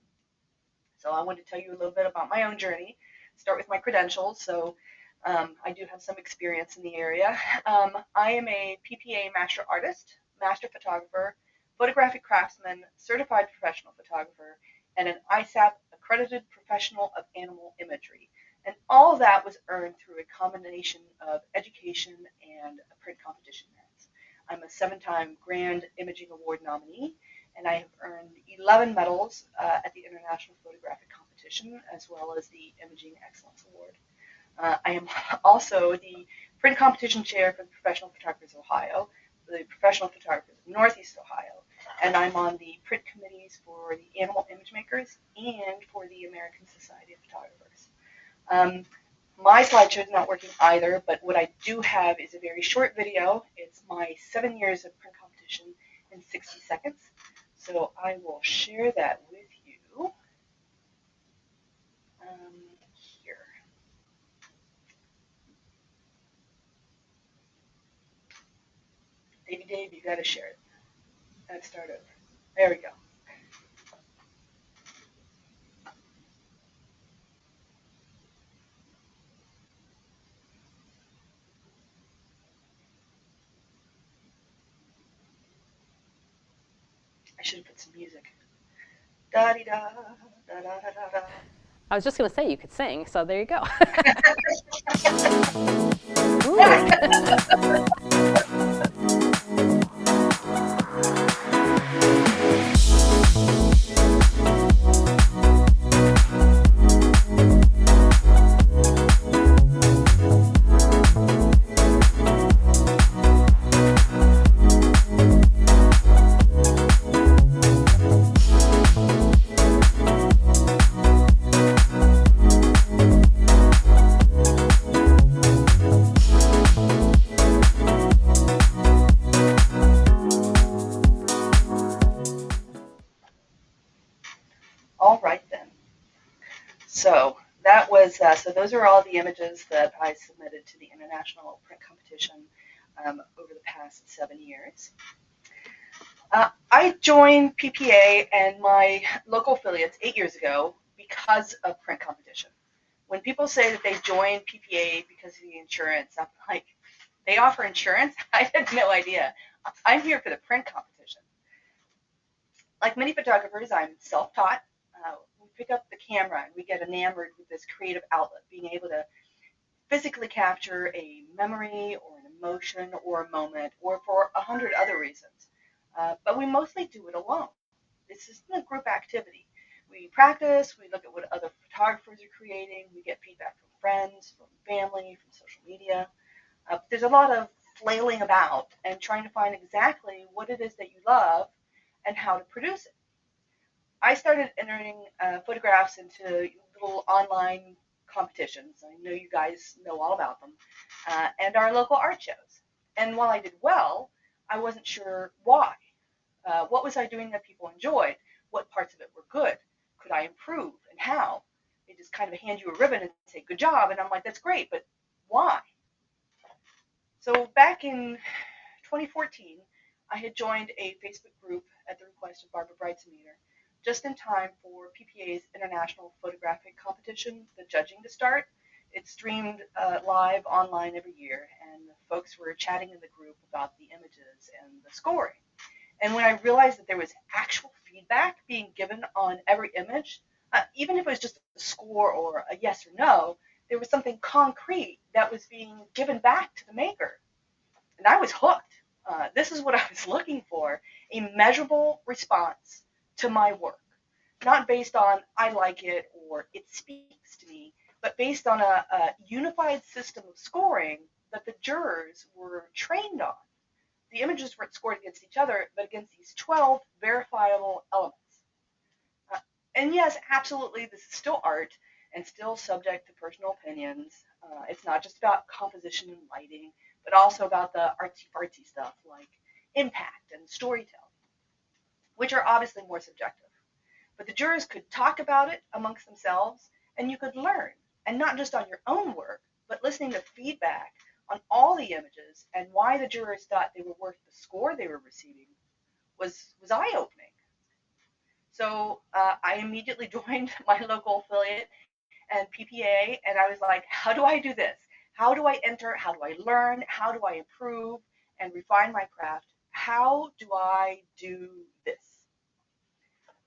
Speaker 20: So I wanted to tell you a little bit about my own journey, start with my credentials. So I do have some experience in the area. I am a PPA master artist, master photographer, photographic craftsman, certified professional photographer, and an ISAP accredited professional of animal imagery. And all of that was earned through a combination of education and print competition merits. I'm a 7-time Grand Imaging Award nominee, and I have earned 11 medals at the International Photographic Competition, as well as the Imaging Excellence Award. I am also the print competition chair for the Professional Photographers of Ohio, the Professional Photographers of Northeast Ohio, and I'm on the print committees for the Animal Image Makers and for the American Society of Photographers. My slideshow is not working either, but what I do have is a very short video. It's my 7 years of print competition in 60 seconds. So I will share that with you here. Dave, you got to share it. Let's start over. There we go. I should have put some music. Da-dee-da, da-da-da-da-da.
Speaker 9: I was just going to say you could sing, so there you go.
Speaker 20: All right then. So that was so those are all the images that I submitted to the International Print Competition over the past 7 years. I joined PPA and my local affiliates 8 years ago because of print competition. When people say that they joined PPA because of the insurance, I'm like, they offer insurance? I had no idea. I'm here for the print competition. Like many photographers, I'm self-taught. We pick up the camera and we get enamored with this creative outlet, being able to physically capture a memory or an emotion or a moment or for 100 other reasons. But we mostly do it alone. This isn't a group activity. We practice, we look at what other photographers are creating, we get feedback from friends, from family, from social media. There's a lot of flailing about and trying to find exactly what it is that you love and how to produce it. I started entering photographs into little online competitions. I know you guys know all about them, and our local art shows. And while I did well, I wasn't sure why. What was I doing that people enjoyed? What parts of it were good? Could I improve, and how? They just kind of hand you a ribbon and say, good job, and I'm like, that's great, but why? So back in 2014, I had joined a Facebook group at the request of Barbara Breitzemeter, just in time for PPA's International Photographic Competition, the judging to start. It's streamed live online every year, and folks were chatting in the group about the images and the scoring. And when I realized that there was actual feedback being given on every image, even if it was just a score or a yes or no, there was something concrete that was being given back to the maker. And I was hooked. This is what I was looking for, a measurable response to my work, not based on I like it or it speaks to me, but based on a unified system of scoring that the jurors were trained on. The images weren't scored against each other, but against these 12 verifiable elements. And yes, absolutely, this is still art and still subject to personal opinions. It's not just about composition and lighting, but also about the artsy-fartsy stuff like impact and storytelling, which are obviously more subjective. But the jurors could talk about it amongst themselves, and you could learn, and not just on your own work, but listening to feedback on all the images and why the jurors thought they were worth the score they were receiving was eye-opening. So I immediately joined my local affiliate and PPA, and I was like, how do I do this? How do I enter? How do I learn? How do I improve and refine my craft? How do I do this?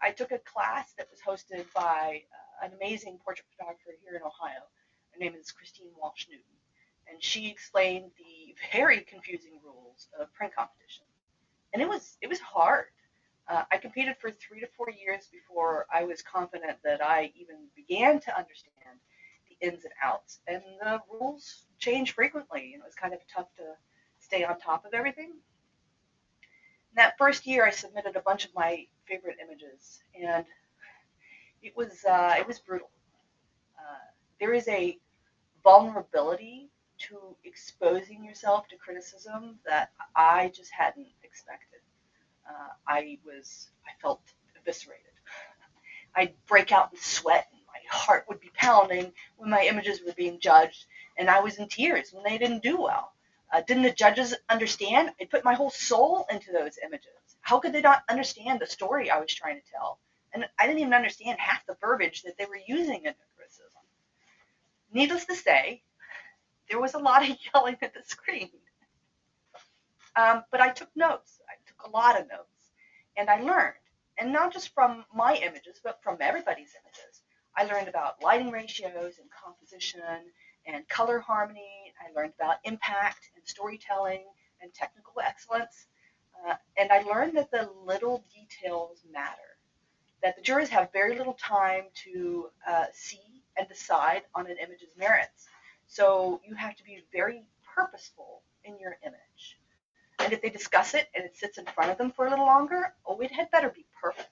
Speaker 20: I took a class that was hosted by an amazing portrait photographer here in Ohio Her name is Christine Walsh Newton, and she explained the very confusing rules of print competition. And it was hard. I competed for 3 to 4 years before I was confident that I even began to understand the ins and outs. And the rules change frequently. You know, it's kind of tough to stay on top of everything. In that first year, I submitted a bunch of my favorite images, and it was brutal. There is a vulnerability to exposing yourself to criticism that I just hadn't expected. I felt eviscerated. I'd break out in sweat and my heart would be pounding when my images were being judged, and I was in tears when they didn't do well. Didn't the judges understand? I put my whole soul into those images. How could they not understand the story I was trying to tell? And I didn't even understand half the verbiage that they were using in their criticism. Needless to say, there was a lot of yelling at the screen. But I took notes. I took a lot of notes. And I learned. And not just from my images, but from everybody's images. I learned about lighting ratios and composition and color harmony. I learned about impact and storytelling and technical excellence. And I learned that the little details matter, that the jurors have very little time to see and decide on an image's merits. So you have to be very purposeful in your image. And if they discuss it and it sits in front of them for a little longer, oh, it had better be perfect.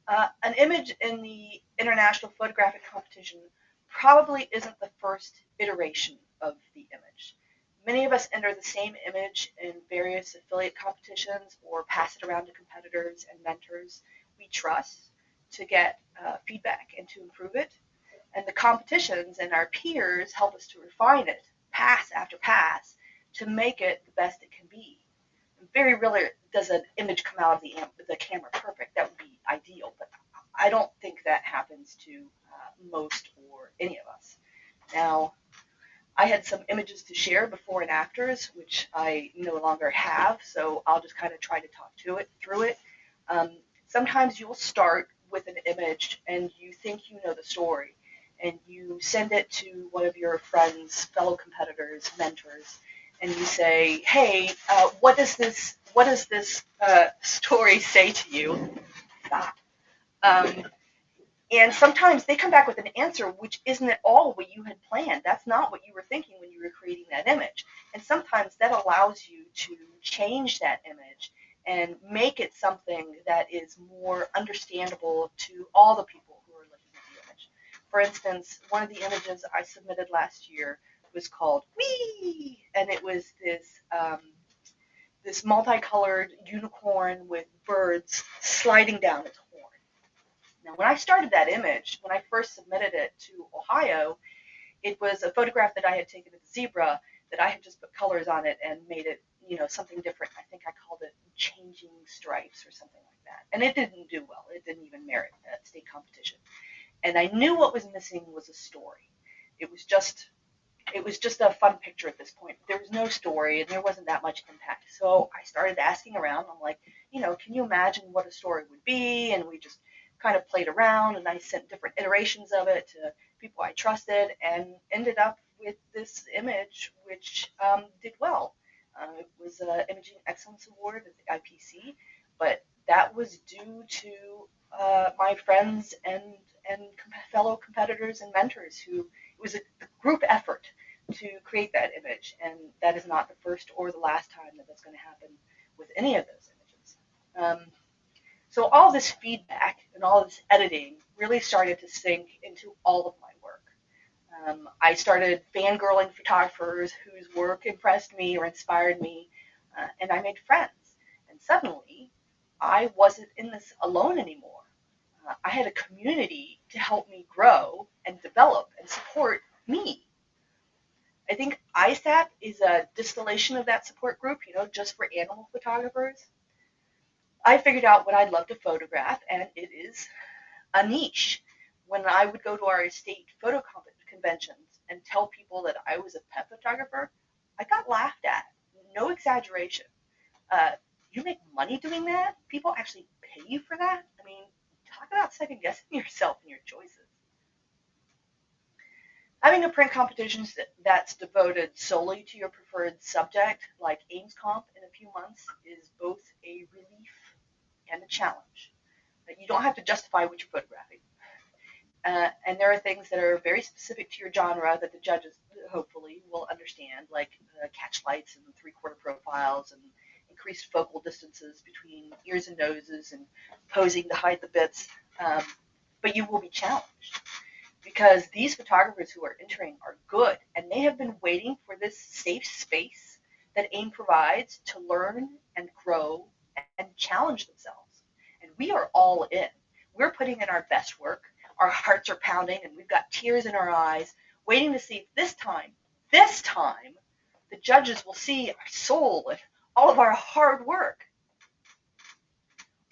Speaker 20: An image in the International Photographic Competition probably isn't the first iteration of the image. Many of us enter the same image in various affiliate competitions or pass it around to competitors and mentors we trust to get feedback and to improve it. And the competitions and our peers help us to refine it, pass after pass, to make it the best it can be. Very rarely does an image come out of the camera perfect. That would be ideal, but I don't think that happens to most or any of us. Now, I had some images to share before and afters, which I no longer have, so I'll just kind of try to talk through it. Sometimes you'll start with an image and you think you know the story, and you send it to one of your friends, fellow competitors, mentors, and you say, hey, what does this story say to you? And sometimes they come back with an answer which isn't at all what you had planned. That's not what you were thinking when you were creating that image. And sometimes that allows you to change that image and make it something that is more understandable to all the people who are looking at the image. For instance, one of the images I submitted last year was called Whee! And it was this multicolored unicorn with birds sliding down its horn. Now, when I started that image, when I first submitted it to Ohio, it was a photograph that I had taken of the zebra that I had just put colors on it and made it, something different. I think I called it Changing Stripes or something like that. And it didn't do well. It didn't even merit that state competition. And I knew what was missing was a story. It was just a fun picture at this point. There was no story and there wasn't that much impact. So I started asking around. I'm like, can you imagine what a story would be? And we just kind of played around, and I sent different iterations of it to people I trusted and ended up with this image which did well. It was an Imaging Excellence Award at the IPC, but that was due to my friends and fellow competitors and mentors it was a group effort to create that image, and that is not the first or the last time that that's going to happen with any of those images. So all this feedback and all this editing really started to sink into all of my work. I started fangirling photographers whose work impressed me or inspired me, and I made friends. And suddenly, I wasn't in this alone anymore. I had a community to help me grow and develop and support me. I think ISAP is a distillation of that support group, just for animal photographers. I figured out what I'd love to photograph, and it is a niche. When I would go to our state photo conventions and tell people that I was a pet photographer, I got laughed at. No exaggeration. You make money doing that? People actually pay you for that? I mean, talk about second guessing yourself and your choices. Having a print competition that's devoted solely to your preferred subject, like Ames Comp in a few months, is both a relief and a challenge. You don't have to justify what you're photographing. And there are things that are very specific to your genre that the judges hopefully will understand, like catch lights and three-quarter profiles and increased focal distances between ears and noses and posing to hide the bits. But you will be challenged because these photographers who are entering are good, and they have been waiting for this safe space that AIM provides to learn and grow and challenge themselves. And we are all in. We're putting in our best work. Our hearts are pounding, and we've got tears in our eyes, waiting to see if this time, the judges will see our soul and all of our hard work.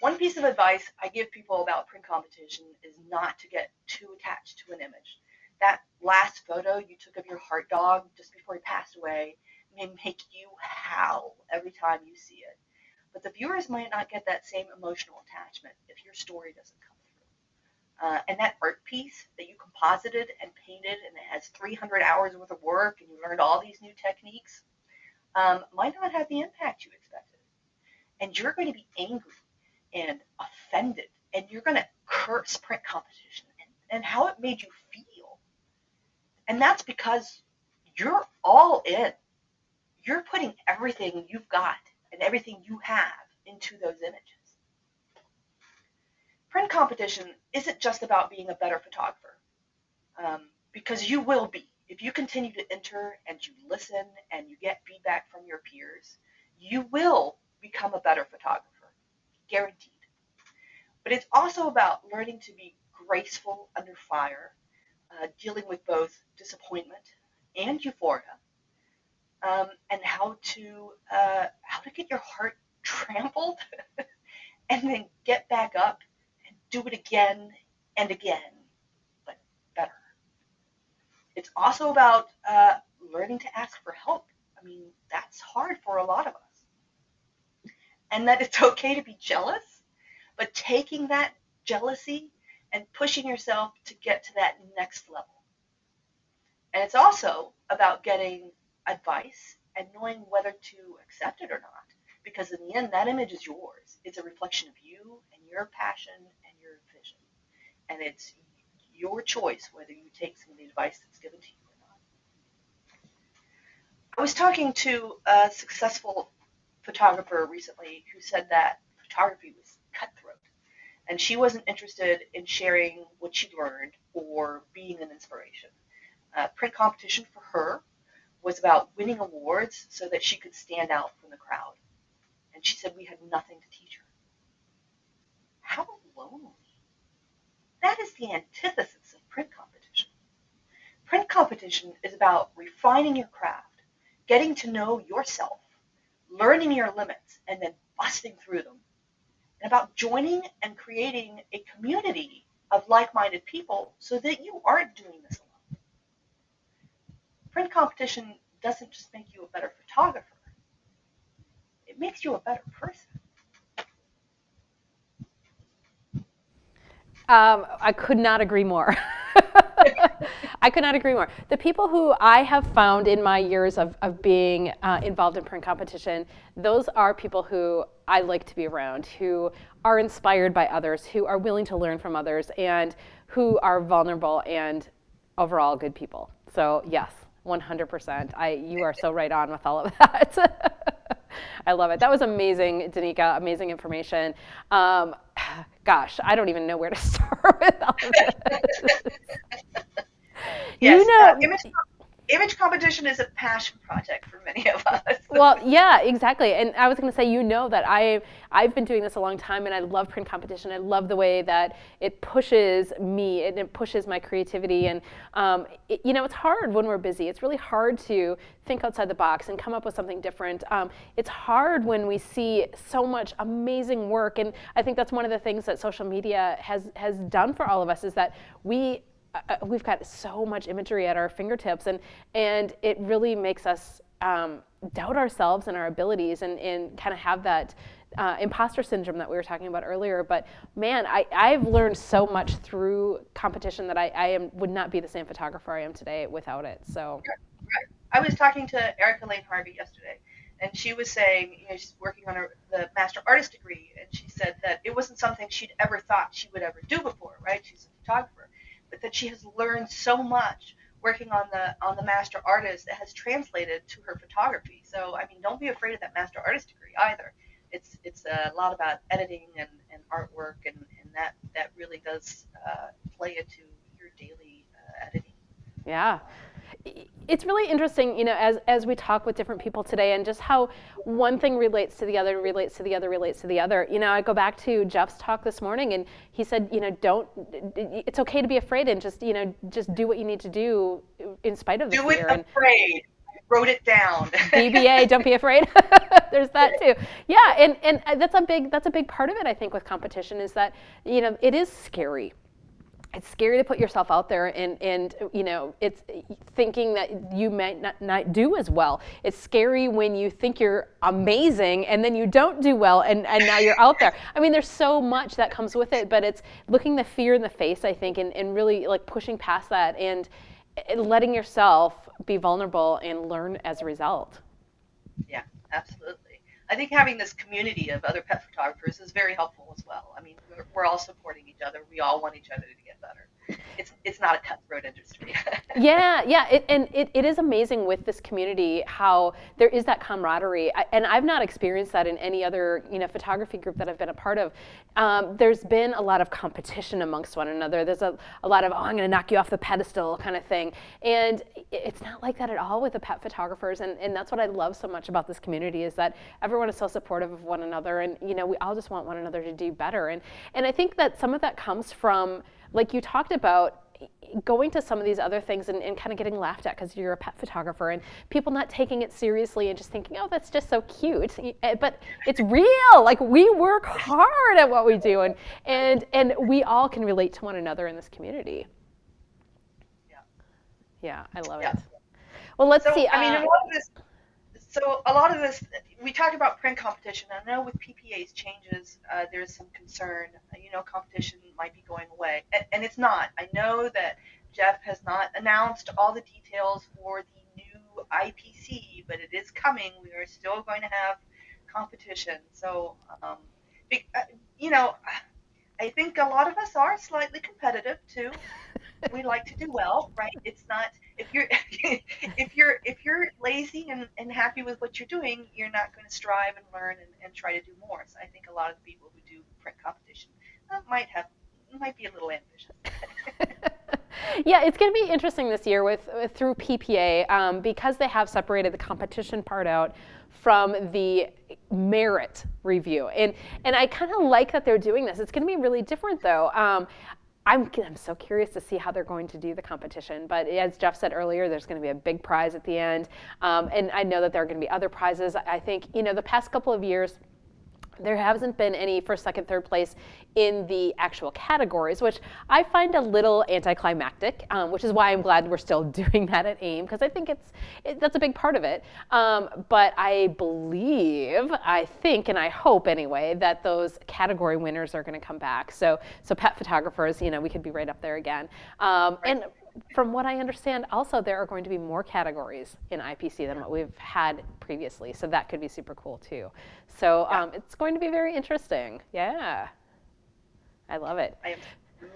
Speaker 20: One piece of advice I give people about print competition is not to get too attached to an image. That last photo you took of your heart dog just before he passed away may make you howl every time you see it. But the viewers might not get that same emotional attachment if your story doesn't come through. And that art piece that you composited and painted and it has 300 hours worth of work and you learned all these new techniques might not have the impact you expected. And you're going to be angry and offended, and you're going to curse print competition and how it made you feel. And that's because you're all in. You're putting everything you've got and everything you have into those images. Print competition isn't just about being a better photographer, because you will be. If you continue to enter and you listen and you get feedback from your peers, you will become a better photographer. Guaranteed. But it's also about learning to be graceful under fire, dealing with both disappointment and euphoria, and how to get your heart trampled and then get back up and do it again and again, but better. It's also about learning to ask for help. I mean, that's hard for a lot of us. And that it's okay to be jealous, but taking that jealousy and pushing yourself to get to that next level. And it's also about getting advice and knowing whether to accept it or not, because in the end, that image is yours. It's a reflection of you and your passion and your vision. And it's your choice whether you take some of the advice that's given to you or not. I was talking to a successful photographer recently who said that photography was cutthroat and she wasn't interested in sharing what she'd learned or being an inspiration. Print competition for her was about winning awards so that she could stand out from the crowd. And she said we had nothing to teach her. How lonely. That is the antithesis of print competition. Print competition is about refining your craft, getting to know yourself, learning your limits, and then busting through them. And about joining and creating a community of like-minded people so that you aren't doing this alone. Print competition doesn't just make you a better photographer. It makes you a better person.
Speaker 9: I could not agree more. I could not agree more. The people who I have found in my years of being involved in print competition, those are people who I like to be around, who are inspired by others, who are willing to learn from others, and who are vulnerable and overall good people. So yes, 100%. You are so right on with all of that. I love it. That was amazing, Danica, amazing information. Gosh, I don't even know where to start with all of this.
Speaker 20: Yes, image competition is a passion project for many of us.
Speaker 9: Well, yeah, exactly. And I was going to say, that I've been doing this a long time, and I love print competition. I love the way that it pushes me and it pushes my creativity. And it's hard when we're busy. It's really hard to think outside the box and come up with something different. It's hard when we see so much amazing work, and I think that's one of the things that social media has done for all of us is that we've got so much imagery at our fingertips, and it really makes us doubt ourselves and our abilities and kind of have that imposter syndrome that we were talking about earlier. But man, I've learned so much through competition that would not be the same photographer I am today without it. So.
Speaker 20: Right. I was talking to Erica Lane Harvey yesterday, and she was saying, she's working on the Master Artist degree, and she said that it wasn't something she'd ever thought she would ever do before, right? She's a photographer, but that she has learned so much working on the Master Artist that has translated to her photography. So, I mean, don't be afraid of that Master Artist degree either. It's a lot about editing and artwork, and that really does play into your daily editing.
Speaker 9: Yeah. It's really interesting, as we talk with different people today, and just how one thing relates to the other, relates to the other, relates to the other. I go back to Jeff's talk this morning, and he said, it's okay to be afraid, and just do what you need to do in spite of the fear.
Speaker 20: Do it afraid. I wrote it down.
Speaker 9: BBA, don't be afraid. There's that too. Yeah, and that's a big part of it, I think, with competition, is that it is scary. It's scary to put yourself out there, and it's thinking that you might not do as well. It's scary when you think you're amazing and then you don't do well, and now you're out there. I mean, there's so much that comes with it, but it's looking the fear in the face, I think, and really like pushing past that and letting yourself be vulnerable and learn as a result.
Speaker 20: Yeah, absolutely. I think having this community of other pet photographers is very helpful as well. I mean, we're all supporting each other. We all want each other to get better. It's not a cutthroat industry.
Speaker 9: Yeah. It is amazing with this community how there is that camaraderie. And I've not experienced that in any other photography group that I've been a part of. There's been a lot of competition amongst one another. There's a lot of, I'm going to knock you off the pedestal kind of thing. And it's not like that at all with the pet photographers. And that's what I love so much about this community, is that everyone is so supportive of one another. And we all just want one another to do better. And I think that some of that comes from, like you talked about, going to some of these other things and kind of getting laughed at because you're a pet photographer, and people not taking it seriously and just thinking, oh, that's just so cute. But it's real. Like, we work hard at what we do, and we all can relate to one another in this community. Yeah, I love it. Well, let's see.
Speaker 20: I mean, a lot of this, we talked about print competition. I know with PPA's changes, there's some concern. Competition might be going away, and it's not. I know that Jeff has not announced all the details for the new IPC, but it is coming. We are still going to have competition. So, I think a lot of us are slightly competitive too. We like to do well, right? It's not, if you're lazy and happy with what you're doing, you're not going to strive and learn and try to do more. So I think a lot of the people who do print competition might be a little ambitious.
Speaker 9: Yeah, it's going to be interesting this year through PPA, because they have separated the competition part out from the merit review, and I kind of like that they're doing this. It's going to be really different though. I'm so curious to see how they're going to do the competition. But as Jeff said earlier, there's going to be a big prize at the end. And I know that there are going to be other prizes. I think, the past couple of years, there hasn't been any first, second, third place in the actual categories, which I find a little anticlimactic, which is why I'm glad we're still doing that at AIM, because I think that's a big part of it. But I think, and I hope anyway, that those category winners are going to come back. So pet photographers, we could be right up there again. And from what I understand, also there are going to be more categories in IPC than what we've had previously. So that could be super cool too. So it's going to be very interesting. Yeah. I love it.
Speaker 20: I'm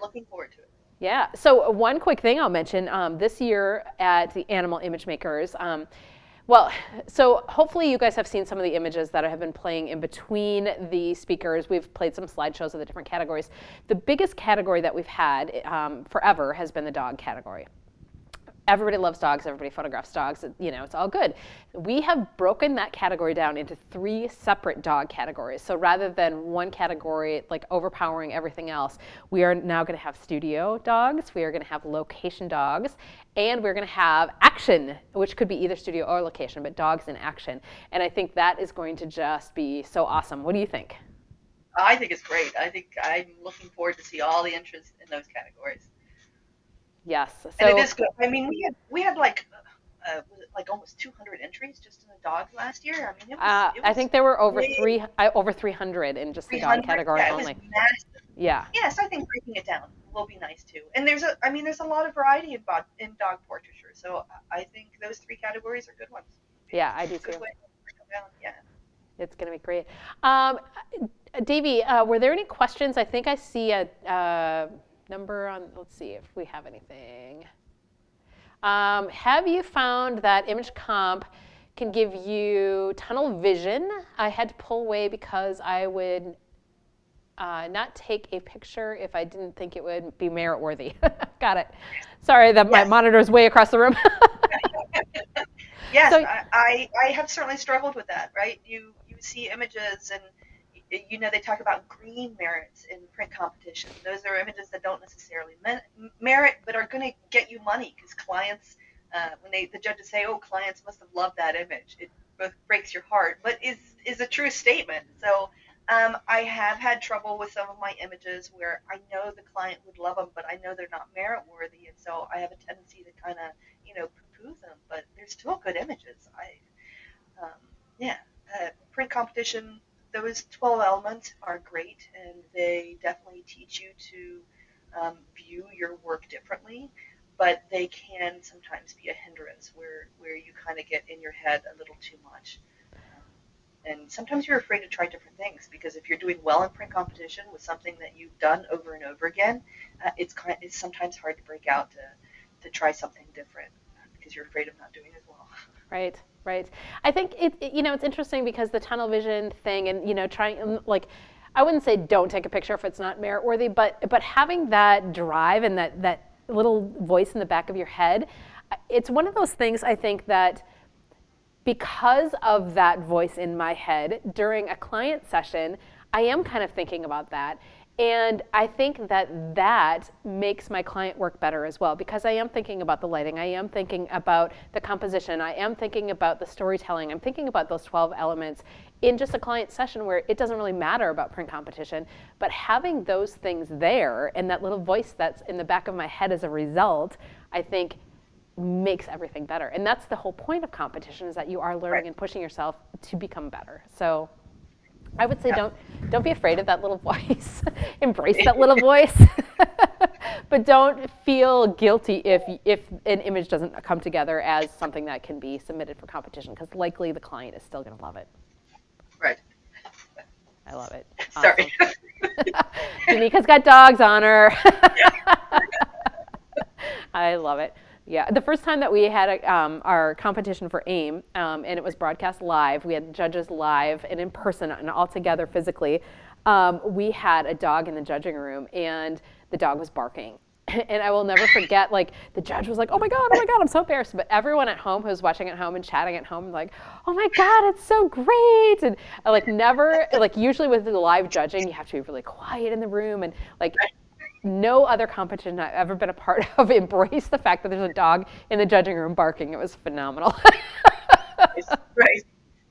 Speaker 20: looking forward to it.
Speaker 9: Yeah. So one quick thing I'll mention, this year at the Animal Image Makers, so hopefully you guys have seen some of the images that have been playing in between the speakers. We've played some slideshows of the different categories. The biggest category that we've had forever has been the dog category. Everybody loves dogs, everybody photographs dogs, it's all good. We have broken that category down into 3 separate dog categories. So rather than one category like overpowering everything else, we are now going to have studio dogs, we are going to have location dogs, and we're going to have action, which could be either studio or location, but dogs in action. And I think that is going to just be so awesome. What do you think?
Speaker 20: I think it's great. I think I'm looking forward to see all the interest in those categories.
Speaker 9: Yes.
Speaker 20: And it is good. I mean, we had like like almost 200 entries just in the dog last year. I mean, it was
Speaker 9: I think there were over
Speaker 20: big.
Speaker 9: over 300 in just the dog
Speaker 20: 300,
Speaker 9: category
Speaker 20: yeah, it
Speaker 9: only.
Speaker 20: was massive.
Speaker 9: Yeah.
Speaker 20: Yeah, so I think breaking it down will be nice too. And there's a lot of variety in dog portraiture. So I think those 3 categories are good ones.
Speaker 9: Yeah, I do
Speaker 20: Good
Speaker 9: too.
Speaker 20: way to break them down. Yeah.
Speaker 9: It's going to be great. Davey, were there any questions? I think I see a number on, let's see if we have anything. Have you found that image comp can give you tunnel vision? I had to pull away because I would not take a picture if I didn't think it would be merit worthy. Got it. Sorry that my monitor is way across the room.
Speaker 20: Yes,
Speaker 9: So-
Speaker 20: I have certainly struggled with that, right? You see images and they talk about green merits in print competition. Those are images that don't necessarily merit, but are going to get you money because clients, when the judges say, "Oh, clients must have loved that image," it both breaks your heart, but is a true statement. So I have had trouble with some of my images where I know the client would love them, but I know they're not merit worthy, and so I have a tendency to kind of poo-poo them. But they're still good images. Print competition. Those 12 elements are great, and they definitely teach you to view your work differently, but they can sometimes be a hindrance where you kind of get in your head a little too much. And sometimes you're afraid to try different things because if you're doing well in print competition with something that you've done over and over again, it's sometimes hard to break out to try something different because you're afraid of not doing as well.
Speaker 9: Right. I think it's interesting because the tunnel vision thing and trying I wouldn't say don't take a picture if it's not merit worthy, but having that drive and that little voice in the back of your head, it's one of those things I think that because of that voice in my head during a client session, I am kind of thinking about that. And I think that makes my client work better as well because I am thinking about the lighting, I am thinking about the composition, I am thinking about the storytelling, I'm thinking about those 12 elements in just a client session where it doesn't really matter about print competition, but having those things there and that little voice that's in the back of my head as a result, I think makes everything better. And that's the whole point of competition is that you are learning and pushing yourself to become better. So I would say don't be afraid of that little voice. Embrace that little voice. But don't feel guilty if an image doesn't come together as something that can be submitted for competition because likely the client is still going to love it.
Speaker 20: Right.
Speaker 9: I love it.
Speaker 20: Sorry.
Speaker 9: Janika's got dogs on her. I love it. Yeah, the first time that we had our competition for AIM, and it was broadcast live, we had judges live and in person and all together physically, we had a dog in the judging room and the dog was barking. And I will never forget, the judge was like, oh my God, I'm so embarrassed. But everyone at home who was watching at home and chatting at home, like, oh my God, it's so great. And usually with the live judging, you have to be really quiet in the room and no other competition I've ever been a part of embraced the fact that there's a dog in the judging room barking. It was phenomenal.
Speaker 20: Right.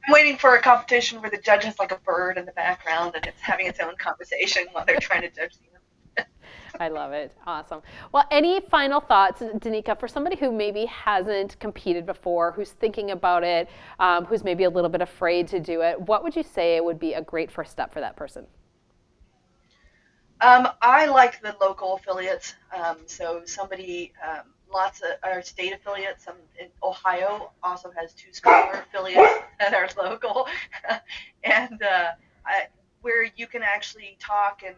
Speaker 20: I'm waiting for a competition where the judge has like a bird in the background and it's having its own conversation while they're trying to judge the image.
Speaker 9: I love it. Awesome. Well, any final thoughts, Danica, for somebody who maybe hasn't competed before, who's thinking about it, who's maybe a little bit afraid to do it, what would you say would be a great first step for that person?
Speaker 20: I like the local affiliates. So somebody, lots of our state affiliates. In Ohio also has 2 scholar affiliates that are local, and where you can actually talk and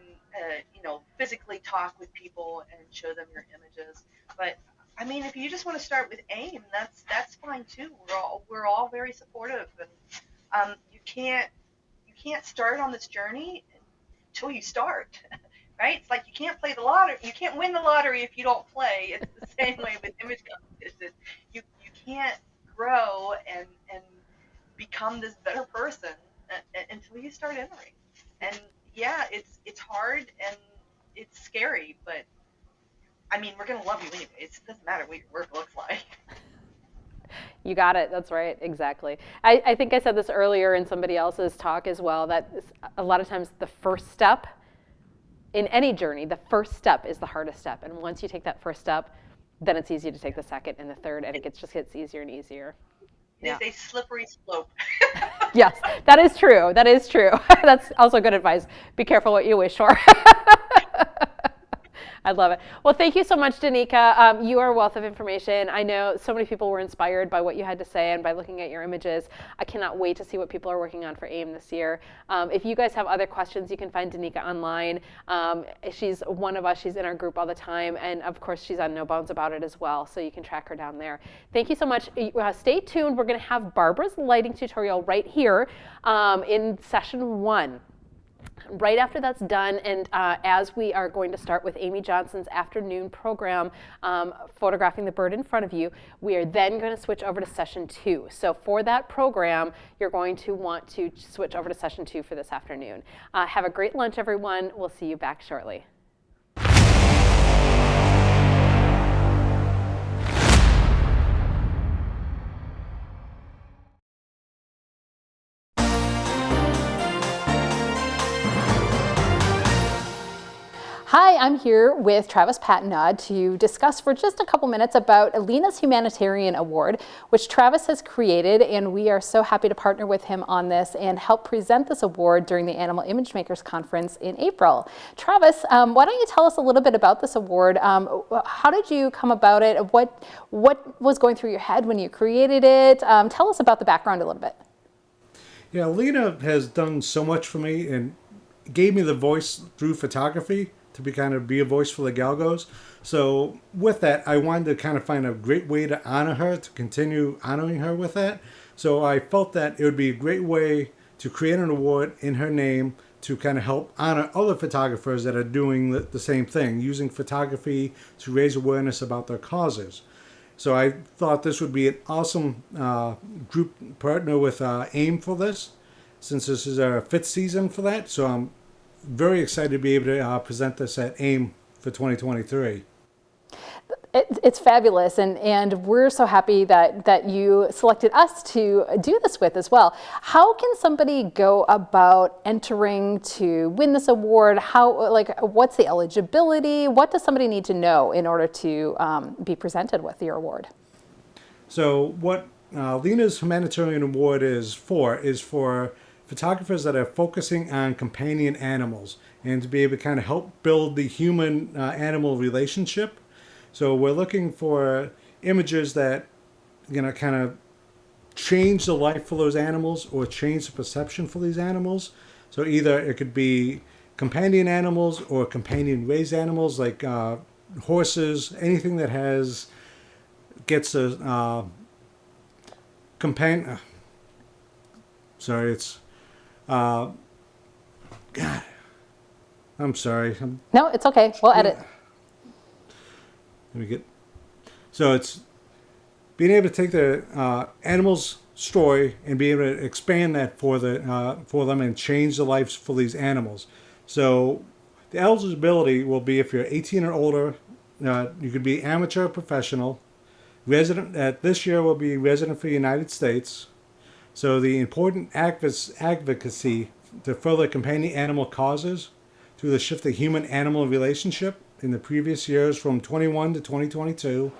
Speaker 20: physically talk with people and show them your images. But I mean, if you just want to start with AIM, that's fine too. We're all very supportive, and you can't start on this journey until you start. Right? It's like you can't play the lottery. You can't win the lottery if you don't play. It's the same way with image competition. You can't grow and become this better person until you start entering. And yeah, it's hard and it's scary, but I mean, we're gonna love you anyways. It doesn't matter what your work looks like.
Speaker 9: You got it. That's right. Exactly. I think I said this earlier in somebody else's talk as well, that a lot of times the first step in any journey, the first step is the hardest step. And once you take that first step, then it's easy to take the second and the third, and it just gets easier and easier.
Speaker 20: It is a slippery slope.
Speaker 9: Yes, that is true. That is true. That's also good advice. Be careful what you wish for. I love it. Well, thank you so much, Danica. You are a wealth of information. I know so many people were inspired by what you had to say and by looking at your images. I cannot wait to see what people are working on for AIM this year. If you guys have other questions, you can find Danica online. She's one of us. She's in our group all the time. And of course, she's on No Bounds About It as well. So you can track her down there. Thank you so much. Stay tuned. We're going to have Barbara's lighting tutorial right here in session 1. Right after that's done, and as we are going to start with Amy Johnson's afternoon program, Photographing the Bird in Front of You, we are then going to switch over to session 2. So for that program, you're going to want to switch over to session 2 for this afternoon. Have a great lunch, everyone. We'll see you back shortly. Hi, I'm here with Travis Patenaude to discuss for just a couple minutes about Alina's Humanitarian Award, which Travis has created, and we are so happy to partner with him on this and help present this award during the Animal Image Makers Conference in April. Travis, why don't you tell us a little bit about this award? How did you come about it? What was going through your head when you created it? Tell us about the background a little bit.
Speaker 13: Yeah, Alina has done so much for me and gave me the voice through photography to be a voice for the Galgos. So with that, I wanted to kind of find a great way to honor her, to continue honoring her with that. So I felt that it would be a great way to create an award in her name to kind of help honor other photographers that are doing the same thing, using photography to raise awareness about their causes. So I thought this would be an awesome group partner with AIM for this, since this is our 5th season for that. So I'm very excited to be able to present this at AIM for 2023.
Speaker 9: It's fabulous, and we're so happy that you selected us to do this with as well. How can somebody go about entering to win this award? What's the eligibility? What does somebody need to know in order to be presented with your award?
Speaker 13: So what Alina's Humanitarian Award is for photographers that are focusing on companion animals and to be able to kind of help build the human-animal relationship. So we're looking for images that kind of change the life for those animals or change the perception for these animals. So either it could be companion animals or companion-raised animals like horses, anything that gets a companion. Sorry, it's God. I'm sorry.
Speaker 9: No, it's okay. We'll edit.
Speaker 13: So it's being able to take the animal's story and be able to expand that for them and change the lives for these animals. So the eligibility will be if you're 18 or older. You could be amateur or professional. Resident this year will be resident for the United States. So the important advocacy to further companion animal causes through the shift of human-animal relationship in the previous years from 21 to 2022.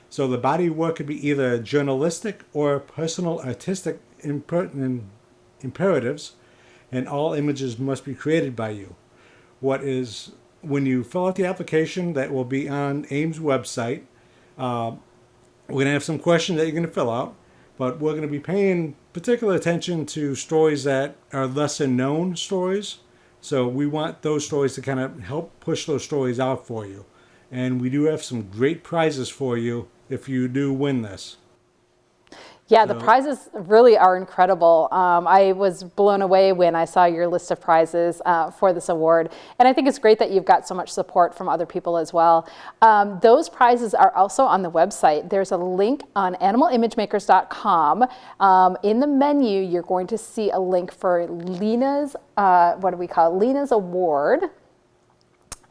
Speaker 13: So the body of work could be either journalistic or personal artistic imperatives, and all images must be created by you. When you fill out the application that will be on AIM's website, we're going to have some questions that you're going to fill out, but we're going to be paying particular attention to stories that are lesser known stories. So we want those stories to kind of help push those stories out for you. And we do have some great prizes for you if you do win this.
Speaker 9: Yeah, the prizes really are incredible. I was blown away when I saw your list of prizes for this award. And I think it's great that you've got so much support from other people as well. Those prizes are also on the website. There's a link on animalimagemakers.com. In the menu, you're going to see a link for Lina's, Lina's award.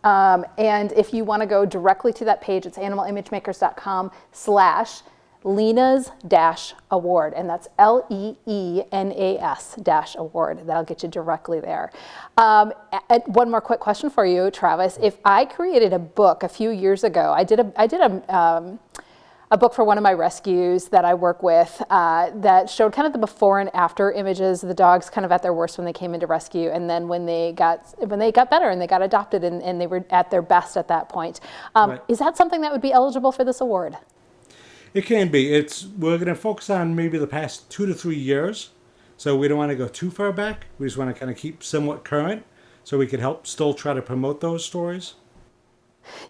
Speaker 9: And if you want to go directly to that page, it's animalimagemakers.com/Lina's-award, and that's LEENAS-award. That'll get you directly there. One more quick question for you, Travis. If I created a book a few years ago, I did a
Speaker 2: a book for one of my rescues that I work with that showed kind of the before and after images of the dogs kind of at their worst when they came into rescue, and then when they got better and they got adopted and they were at their best at that point.
Speaker 13: Right.
Speaker 2: Is that something that would be eligible for this award?
Speaker 13: It can be. We're going to focus on maybe the past 2 to 3 years. So we don't want to go too far back. We just want to kind of keep somewhat current so we can help still try to promote those stories.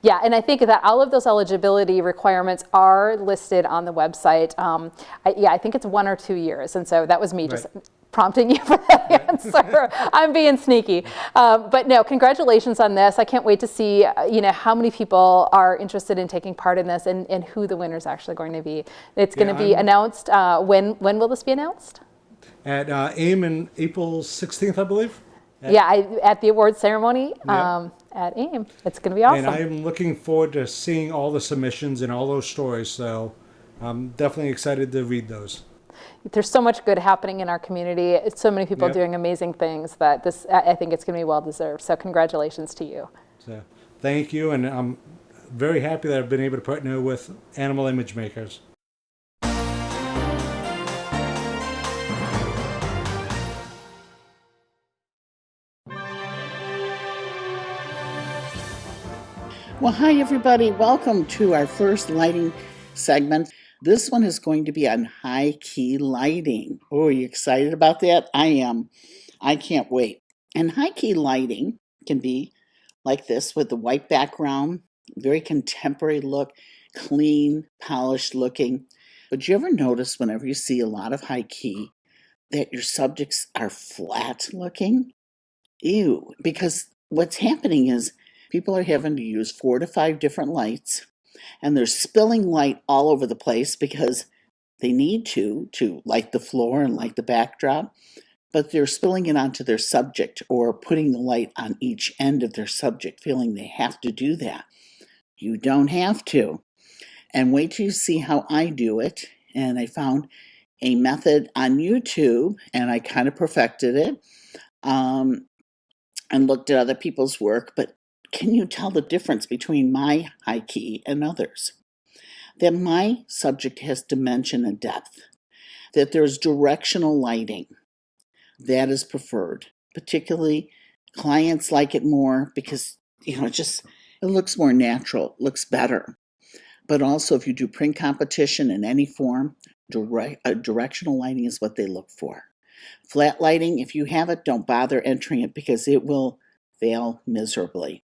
Speaker 2: Yeah, and I think that all of those eligibility requirements are listed on the website. I think it's 1 or 2 years, and so that was me just prompting you for that answer. I'm being sneaky, but no, congratulations on this. I can't wait to see how many people are interested in taking part in this and who the winner is actually going to be. It's going to be announced. When will this be announced?
Speaker 13: At AIM in April 16th, I believe.
Speaker 2: At the awards ceremony at AIM. It's going to be awesome.
Speaker 13: And I'm looking forward to seeing all the submissions and all those stories, so I'm definitely excited to read those.
Speaker 2: There's so much good happening in our community. It's so many people doing amazing things that I think it's going to be well deserved. So congratulations to you.
Speaker 13: So thank you, and I'm very happy that I've been able to partner with animal image makers.
Speaker 10: Well, hi, everybody. Welcome to our first lighting segment. This one is going to be on high key lighting. Oh, are you excited about that? I am. I can't wait. And high key lighting can be like this with the white background, very contemporary look, clean, polished looking. But you ever notice whenever you see a lot of high key that your subjects are flat looking? Ew, because what's happening is people are having to use 4 to 5 different lights, and they're spilling light all over the place because they need to light the floor and light the backdrop, but they're spilling it onto their subject or putting the light on each end of their subject, feeling they have to do that. You don't have to. And wait till you see how I do it. And I found a method on YouTube, and I kind of perfected it and looked at other people's work, but can you tell the difference between my high key and others? That my subject has dimension and depth, that there's directional lighting. That is preferred. Particularly, clients like it more because, it looks more natural, it looks better. But also, if you do print competition in any form, directional lighting is what they look for. Flat lighting, if you have it, don't bother entering it because it will fail miserably.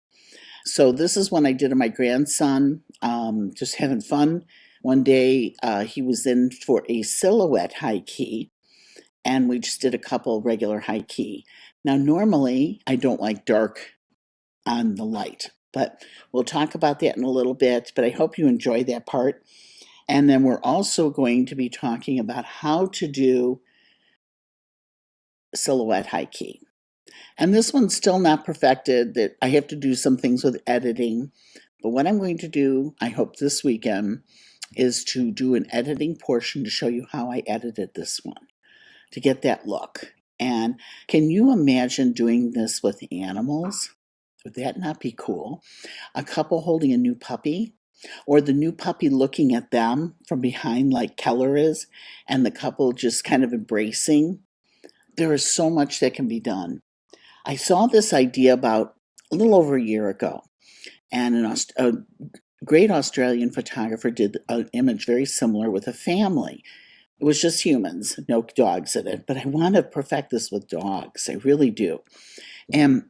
Speaker 10: So this is one I did of my grandson, just having fun. One day he was in for a silhouette high key, and we just did a couple regular high key. Now, normally I don't like dark on the light, but we'll talk about that in a little bit, but I hope you enjoy that part. And then we're also going to be talking about how to do silhouette high key. And this one's still not perfected, that I have to do some things with editing. But what I'm going to do, I hope this weekend, is to do an editing portion to show you how I edited this one, to get that look. And can you imagine doing this with animals? Would that not be cool? A couple holding a new puppy, or the new puppy looking at them from behind like Keller is, and the couple just kind of embracing. There is so much that can be done. I saw this idea about a little over a year ago, and a great Australian photographer did an image very similar with a family. It was just humans, no dogs in it, but I want to perfect this with dogs. I really do. And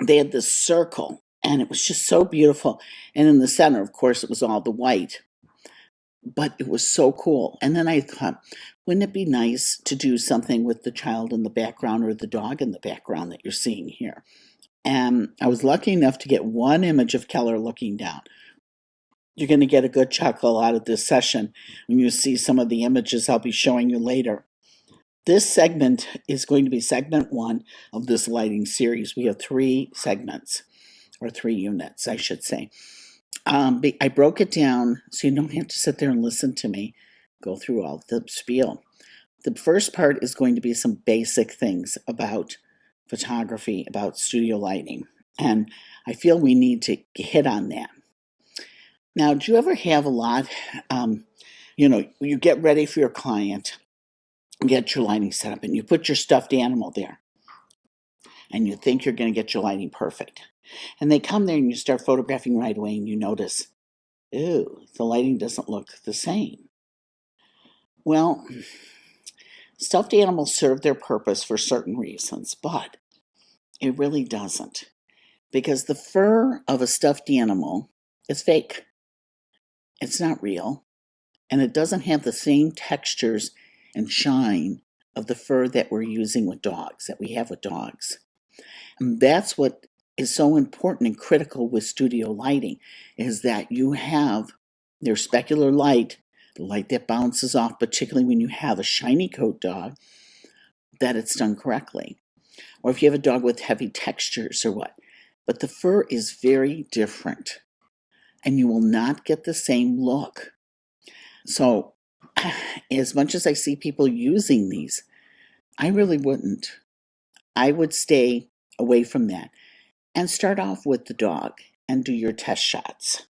Speaker 10: they had this circle, and it was just so beautiful. And in the center, of course, it was all the white, but it was so cool. And then I thought, wouldn't it be nice to do something with the child in the background or the dog in the background that you're seeing here? And I was lucky enough to get one image of Keller looking down. You're going to get a good chuckle out of this session when you see some of the images I'll be showing you later. This segment is going to be segment 1 of this lighting series. We have 3 segments, or 3 units, I should say. I broke it down so you don't have to sit there and listen to me go through all the spiel. The first part is going to be some basic things about photography, about studio lighting, and I feel we need to hit on that. Now, do you ever have a lot, you get ready for your client, get your lighting set up, and you put your stuffed animal there, and you think you're going to get your lighting perfect. And they come there and you start photographing right away and you notice, ew, the lighting doesn't look the same. Well, stuffed animals serve their purpose for certain reasons, but it really doesn't. Because the fur of a stuffed animal is fake. It's not real. And it doesn't have the same textures and shine of the fur that we're using with dogs, that we have with dogs. And that's what is so important and critical with studio lighting, is that you have their specular light, the light that bounces off, particularly when you have a shiny coat dog, that it's done correctly. Or if you have a dog with heavy textures or what. But the fur is very different, and you will not get the same look. So, as much as I see people using these, I really wouldn't. I would stay away from that and start off with the dog and do your test shots.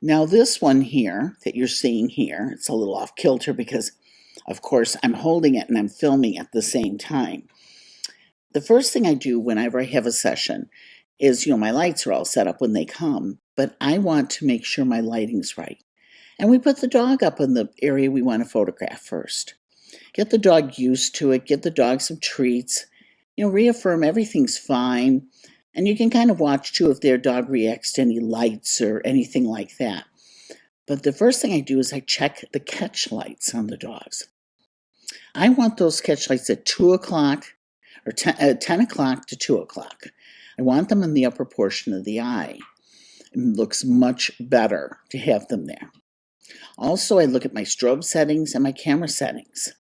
Speaker 10: Now, this one here that you're seeing here, it's a little off kilter because, of course, I'm holding it and I'm filming at the same time. The first thing I do whenever I have a session is, my lights are all set up when they come, but I want to make sure my lighting's right. And we put the dog up in the area we want to photograph first. Get the dog used to it, get the dog some treats, reaffirm everything's fine. And you can kind of watch too if their dog reacts to any lights or anything like that. But the first thing I do is I check the catch lights on the dogs. I want those catch lights at 2 o'clock or 10 o'clock to 2 o'clock. I want them in the upper portion of the eye. It looks much better to have them there. Also, I look at my strobe settings and my camera settings.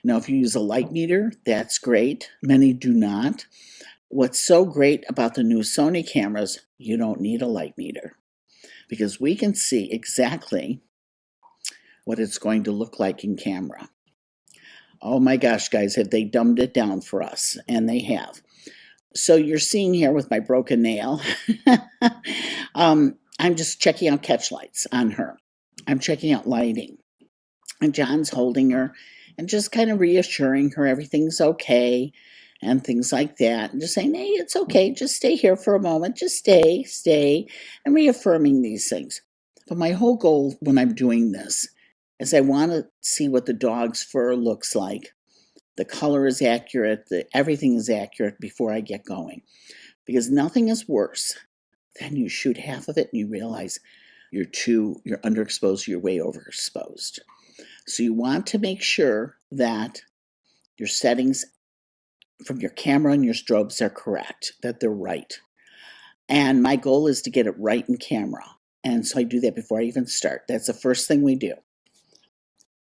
Speaker 10: Now, if you use a light meter, that's great. Many do not. What's so great about the new Sony cameras, you don't need a light meter because we can see exactly what it's going to look like in camera. Oh my gosh, guys, have they dumbed it down for us? And they have. So you're seeing here with my broken nail, I'm just checking out catch lights on her. I'm checking out lighting. And John's holding her and just kind of reassuring her everything's okay and things like that. And just saying, hey, it's okay. Just stay here for a moment. Just stay, and reaffirming these things. But my whole goal when I'm doing this is I want to see what the dog's fur looks like. The color is accurate. Everything is accurate before I get going. Because nothing is worse than you shoot half of it and you realize you're underexposed, you're way overexposed. So you want to make sure that your settings from your camera and your strobes are correct, that they're right. And my goal is to get it right in camera. And so I do that before I even start. That's the first thing we do.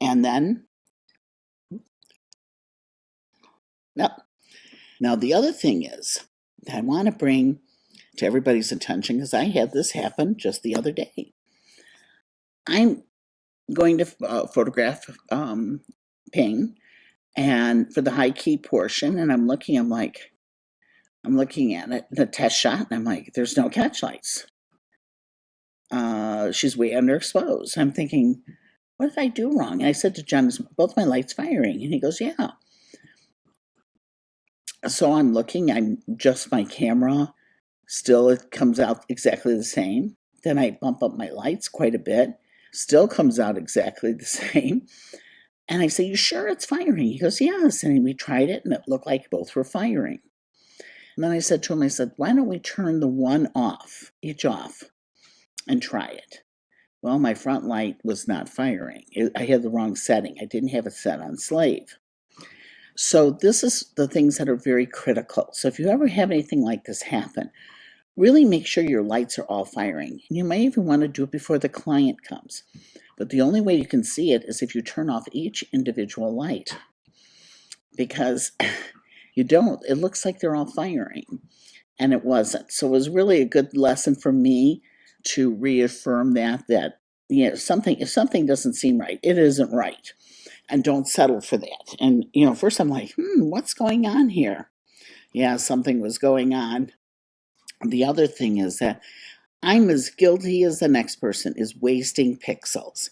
Speaker 10: And then, now the other thing is that I want to bring to everybody's attention, because I had this happen just the other day. I'm going to photograph Ping, and for the high key portion, and I'm looking at it, the test shot, and I'm like, there's no catch lights. She's way underexposed. I'm thinking, what did I do wrong? And I said to John, is both my lights firing? And he goes, yeah. So I'm looking, I'm just my camera. Still, it comes out exactly the same. Then I bump up my lights quite a bit. Still comes out exactly the same. And I say, you sure it's firing? He goes, yes. And we tried it, and it looked like both were firing. And then I said to him, why don't we turn the one off, each off, and try it? Well, my front light was not firing. I had the wrong setting. I didn't have it set on slave. So this is the things that are very critical. So if you ever have anything like this happen, really make sure your lights are all firing. And you may even want to do it before the client comes. But the only way you can see it is if you turn off each individual light. Because you don't. It looks like they're all firing. And it wasn't. So it was really a good lesson for me to reaffirm that if something doesn't seem right, it isn't right. And don't settle for that. And, first I'm like, what's going on here? Yeah, something was going on. The other thing is that I'm as guilty as the next person is wasting pixels.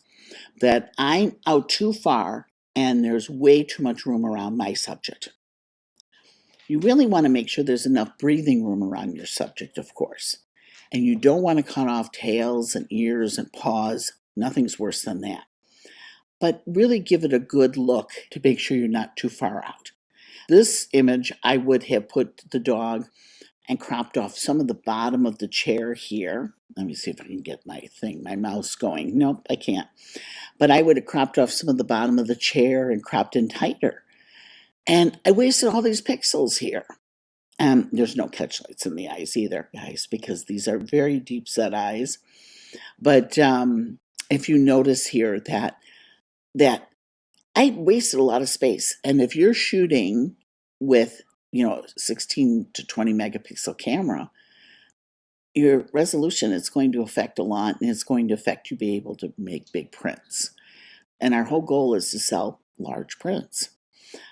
Speaker 10: That I'm out too far and there's way too much room around my subject. You really want to make sure there's enough breathing room around your subject, of course. And you don't want to cut off tails and ears and paws. Nothing's worse than that. But really give it a good look to make sure you're not too far out. This image, I would have put the dog and cropped off some of the bottom of the chair here. Let me see if I can get my mouse going. Nope, I can't. But I would have cropped off some of the bottom of the chair and cropped in tighter. And I wasted all these pixels here. There's no catch lights in the eyes either, guys, because these are very deep set eyes. But if you notice here that I wasted a lot of space. And if you're shooting with, 16 to 20 megapixel camera, your resolution is going to affect a lot, and it's going to affect you being able to make big prints. And our whole goal is to sell large prints.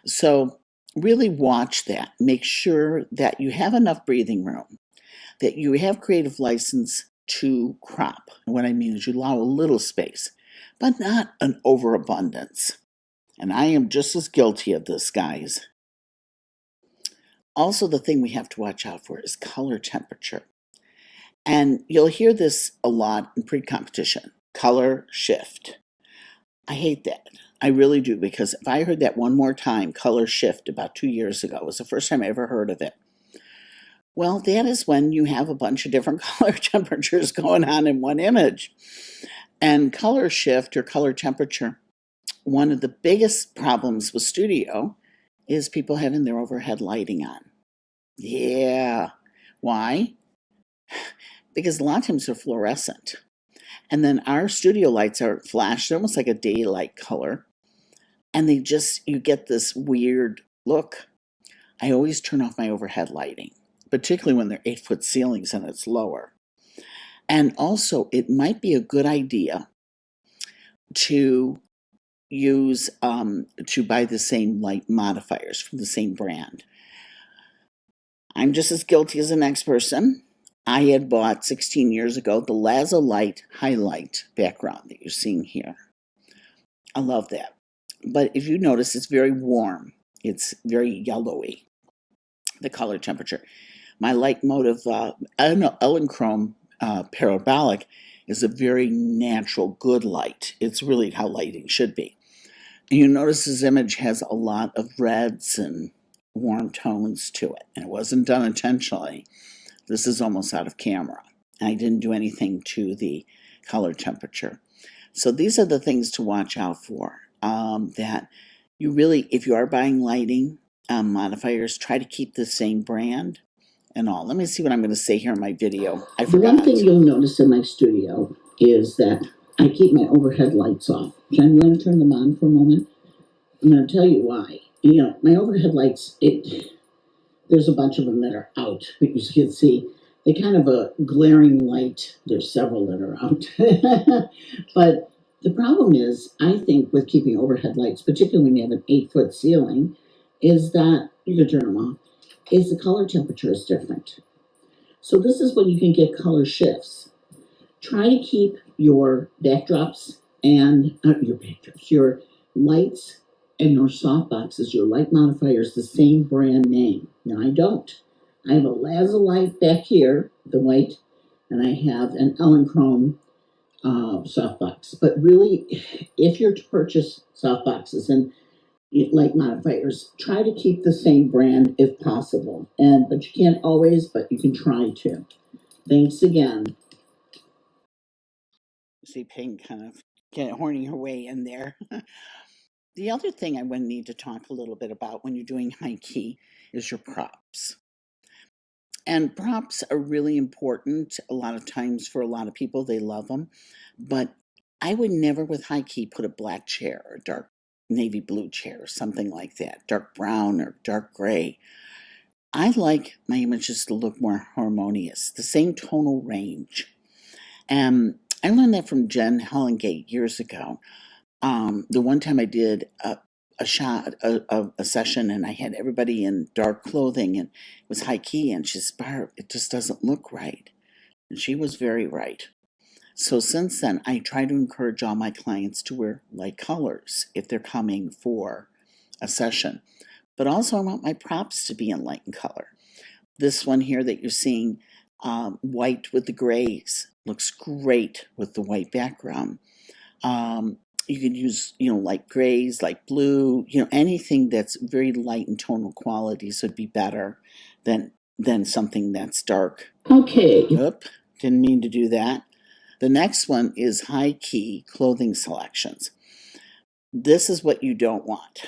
Speaker 10: So really watch that. Make sure that you have enough breathing room, that you have creative license to crop. What I mean is you allow a little space, but not an overabundance. And I am just as guilty of this, guys. Also, the thing we have to watch out for is color temperature. And you'll hear this a lot in pre-competition. Color shift. I hate that. I really do, because if I heard that one more time, color shift, about 2 years ago, it was the first time I ever heard of it. Well, that is when you have a bunch of different color temperatures going on in one image. And color shift or color temperature, one of the biggest problems with studio is people having their overhead lighting on. Yeah. Why? Because a lot of times they're fluorescent. And then our studio lights are flashed, they're almost like a daylight color. And you get this weird look. I always turn off my overhead lighting, particularly when they're 8-foot ceilings and it's lower. And also, it might be a good idea to buy the same light modifiers from the same brand. I'm just as guilty as the next person. I had bought 16 years ago the Lazolite highlight background that you're seeing here. I love that. But if you notice, it's very warm. It's very yellowy, the color temperature. My light motive, Elechrome parabolic is a very natural, good light. It's really how lighting should be. And you notice this image has a lot of reds and warm tones to it. And it wasn't done intentionally. This is almost out of camera. I didn't do anything to the color temperature. So these are the things to watch out for. That you really, if you are buying lighting modifiers, try to keep the same brand and all. Let me see what I'm going to say here in my video. I forgot. The one thing you'll notice in my studio is that I keep my overhead lights off. I'm going to turn them on for a moment. I'm going to tell you why. My overhead lights, there's a bunch of them that are out, but you can see they kind of a glaring light. There's several that are out. But the problem is, I think, with keeping overhead lights, particularly when you have an 8-foot ceiling, is that, you can turn them off, is the color temperature is different. So this is when you can get color shifts. Try to keep your backdrops and, your lights and your softboxes, your light modifiers, the same brand name. Now, I don't. I have a Lazolite back here, the white, and I have an Elechrome softbox. But really, if you're to purchase softboxes and light modifiers, try to keep the same brand if possible. But you can't always, but you can try to. Thanks again. See Pink kind of horning her way in there. The other thing I would need to talk a little bit about when you're doing high key is your props. And props are really important a lot of times for a lot of people. They love them. But I would never with high key put a black chair or dark navy blue chair or something like that. Dark brown or dark gray. I like my images to look more harmonious. The same tonal range. I learned that from Jen Hellengate years ago. The one time I did a session and I had everybody in dark clothing and it was high key and she's, Barb, it just doesn't look right. And she was very right. So since then, I try to encourage all my clients to wear light colors if they're coming for a session. But also I want my props to be in light and color. This one here that you're seeing, white with the grays, looks great with the white background. You could use, light grays, light blue, anything that's very light and tonal qualities would be better than something that's dark. Okay. Oop, didn't mean to do that. The next one is high key clothing selections. This is what you don't want.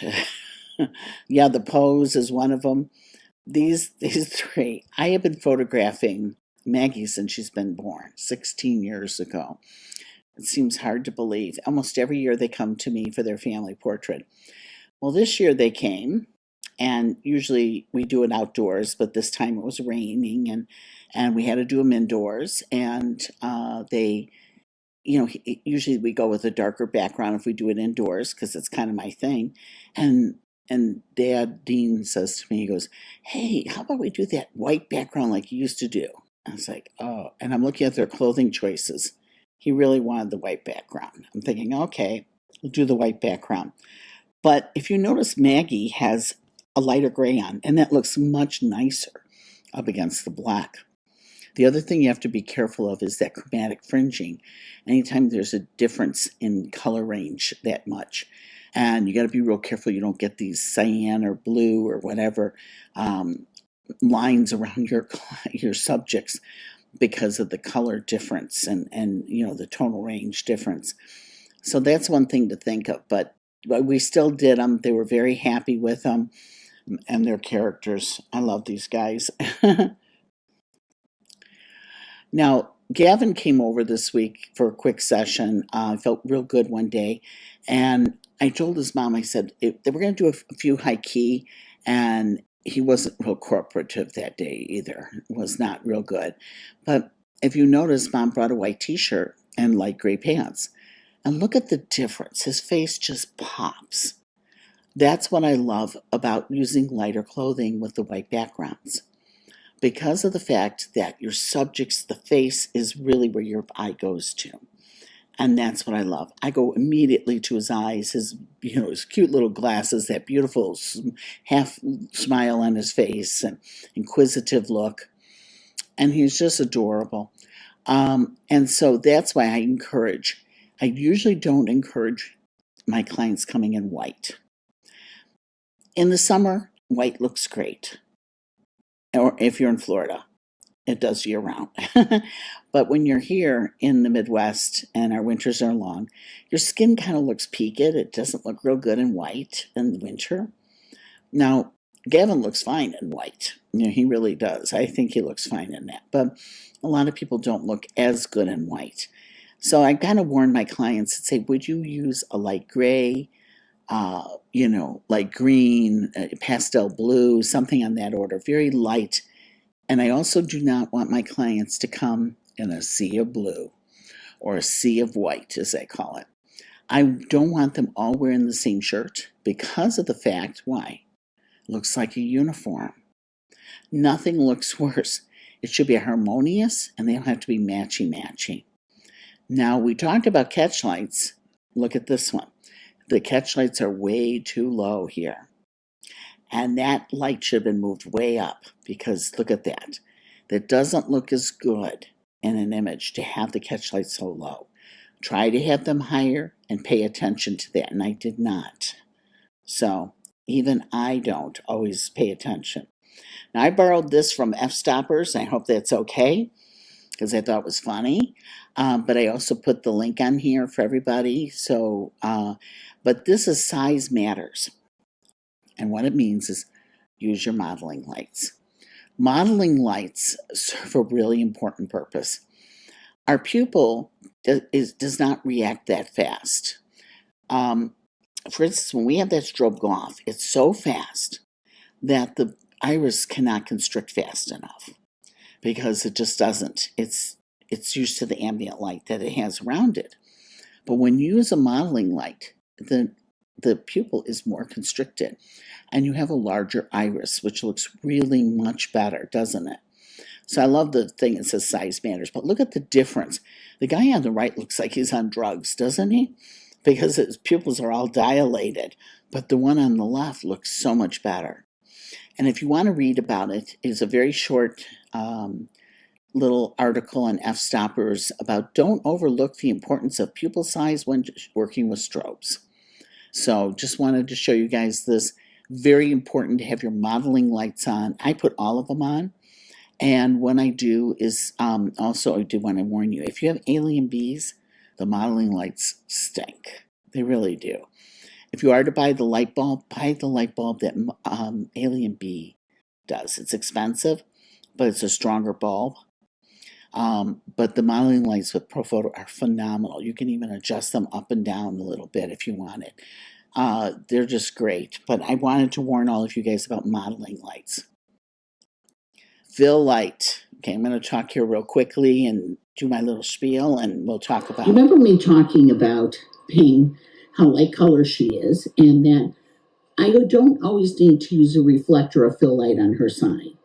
Speaker 10: Yeah, the pose is one of them. These three, I have been photographing Maggie since she's been born, 16 years ago. It seems hard to believe. Almost every year they come to me for their family portrait. Well, this year they came, and usually we do it outdoors, but this time it was raining, and we had to do them indoors, and they, usually we go with a darker background if we do it indoors, because it's kind of my thing. And Dad, Dean, says to me, he goes, "Hey, how about we do that white background like you used to do?" I was like, oh, and I'm looking at their clothing choices. He really wanted the white background. I'm thinking, okay, we'll do the white background. But if you notice, Maggie has a lighter gray on, and that looks much nicer up against the black. The other thing you have to be careful of is that chromatic fringing. Anytime there's a difference in color range that much, and you got to be real careful you don't get these cyan or blue or whatever lines around your subjects because of the color difference and the tonal range difference. So that's one thing to think of. But we still did them. They were very happy with them and their characters. I love these guys. Now, Gavin came over this week for a quick session. I felt real good one day. And I told his mom, I said, they were going to do a few high key, and he wasn't real cooperative that day either. It was not real good. But if you notice, Mom brought a white t-shirt and light gray pants. And look at the difference. His face just pops. That's what I love about using lighter clothing with the white backgrounds. Because of the fact that your subject's, the face is really where your eye goes to. And that's what I love. I go immediately to his eyes, his cute little glasses, that beautiful half smile on his face, and inquisitive look. And he's just adorable. And so that's why I usually don't encourage my clients coming in white. In the summer, white looks great. Or if you're in Florida, it does year round. But when you're here in the Midwest and our winters are long, your skin kind of looks peaked. It doesn't look real good in white in the winter. Now, Gavin looks fine in white. He really does. I think he looks fine in that. But a lot of people don't look as good in white. So I kind of warn my clients and say, would you use a light gray, light green, pastel blue, something on that order, very light. And I also do not want my clients to come in a sea of blue or a sea of white, as I call it. I don't want them all wearing the same shirt because of the fact, why? It looks like a uniform. Nothing looks worse. It should be harmonious, and they don't have to be matchy-matchy. Now, we talked about catch lights. Look at this one. The catch lights are way too low here. And that light should have been moved way up because look at that. That doesn't look as good in an image to have the catch lights so low. Try to have them higher and pay attention to that, and I did not. So even I don't always pay attention. Now I borrowed this from F-Stoppers. I hope that's okay because I thought it was funny. But I also put the link on here for everybody. So, but this is size matters. And what it means is use your modeling lights. Modeling lights serve a really important purpose. Our pupil does not react that fast. For instance, when we have that strobe go off, it's so fast that the iris cannot constrict fast enough because it just doesn't. It's used to the ambient light that it has around it. But when you use a modeling light, the pupil is more constricted and you have a larger iris, which looks really much better, doesn't it? So I love the thing that says size matters, but look at the difference. The guy on the right looks like he's on drugs, doesn't he? Because his pupils are all dilated, but the one on the left looks so much better. And if you want to read about it, it's a very short little article on F-stoppers about don't overlook the importance of pupil size when working with strobes. So just wanted to show you guys this. Very important to have your modeling lights on. I put all of them on. And what I do is, also I do want to warn you, if you have alien bees, the modeling lights stink. They really do. If you are to buy the light bulb that Alien Bee does. It's expensive, but it's a stronger bulb. But the modeling lights with ProPhoto are phenomenal. You can even adjust them up and down a little bit if you want it. They're just great. But I wanted to warn all of you guys about modeling lights. Fill light. Okay, I'm going to talk here real quickly and do my little spiel, and we'll talk about.
Speaker 1: You remember me talking about Ping, how light color she is, and that I don't always need to use a reflector or fill light on her side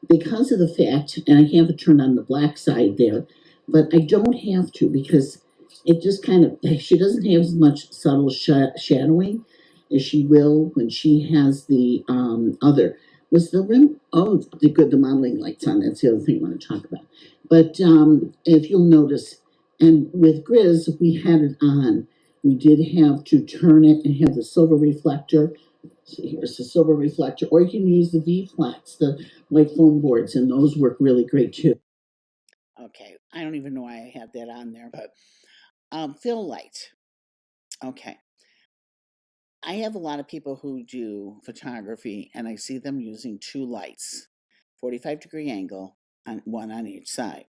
Speaker 1: because of the fact, and I have it turned on the black side there, but I don't have to because it just kind of, she doesn't have as much subtle shadowing as she will when she has the other. Was the rim? Oh, the modeling lights on. That's the other thing I want to talk about. But if you'll notice, and with Grizz, we had it on. We did have to turn it and have the silver reflector. See, here's the silver reflector. Or you can use the V-flats, the white foam boards, and those work really great too.
Speaker 10: Okay, I don't even know why I had that on there, but fill light. Okay. I have a lot of people who do photography, and I see them using two lights, 45-degree angle, one on each side.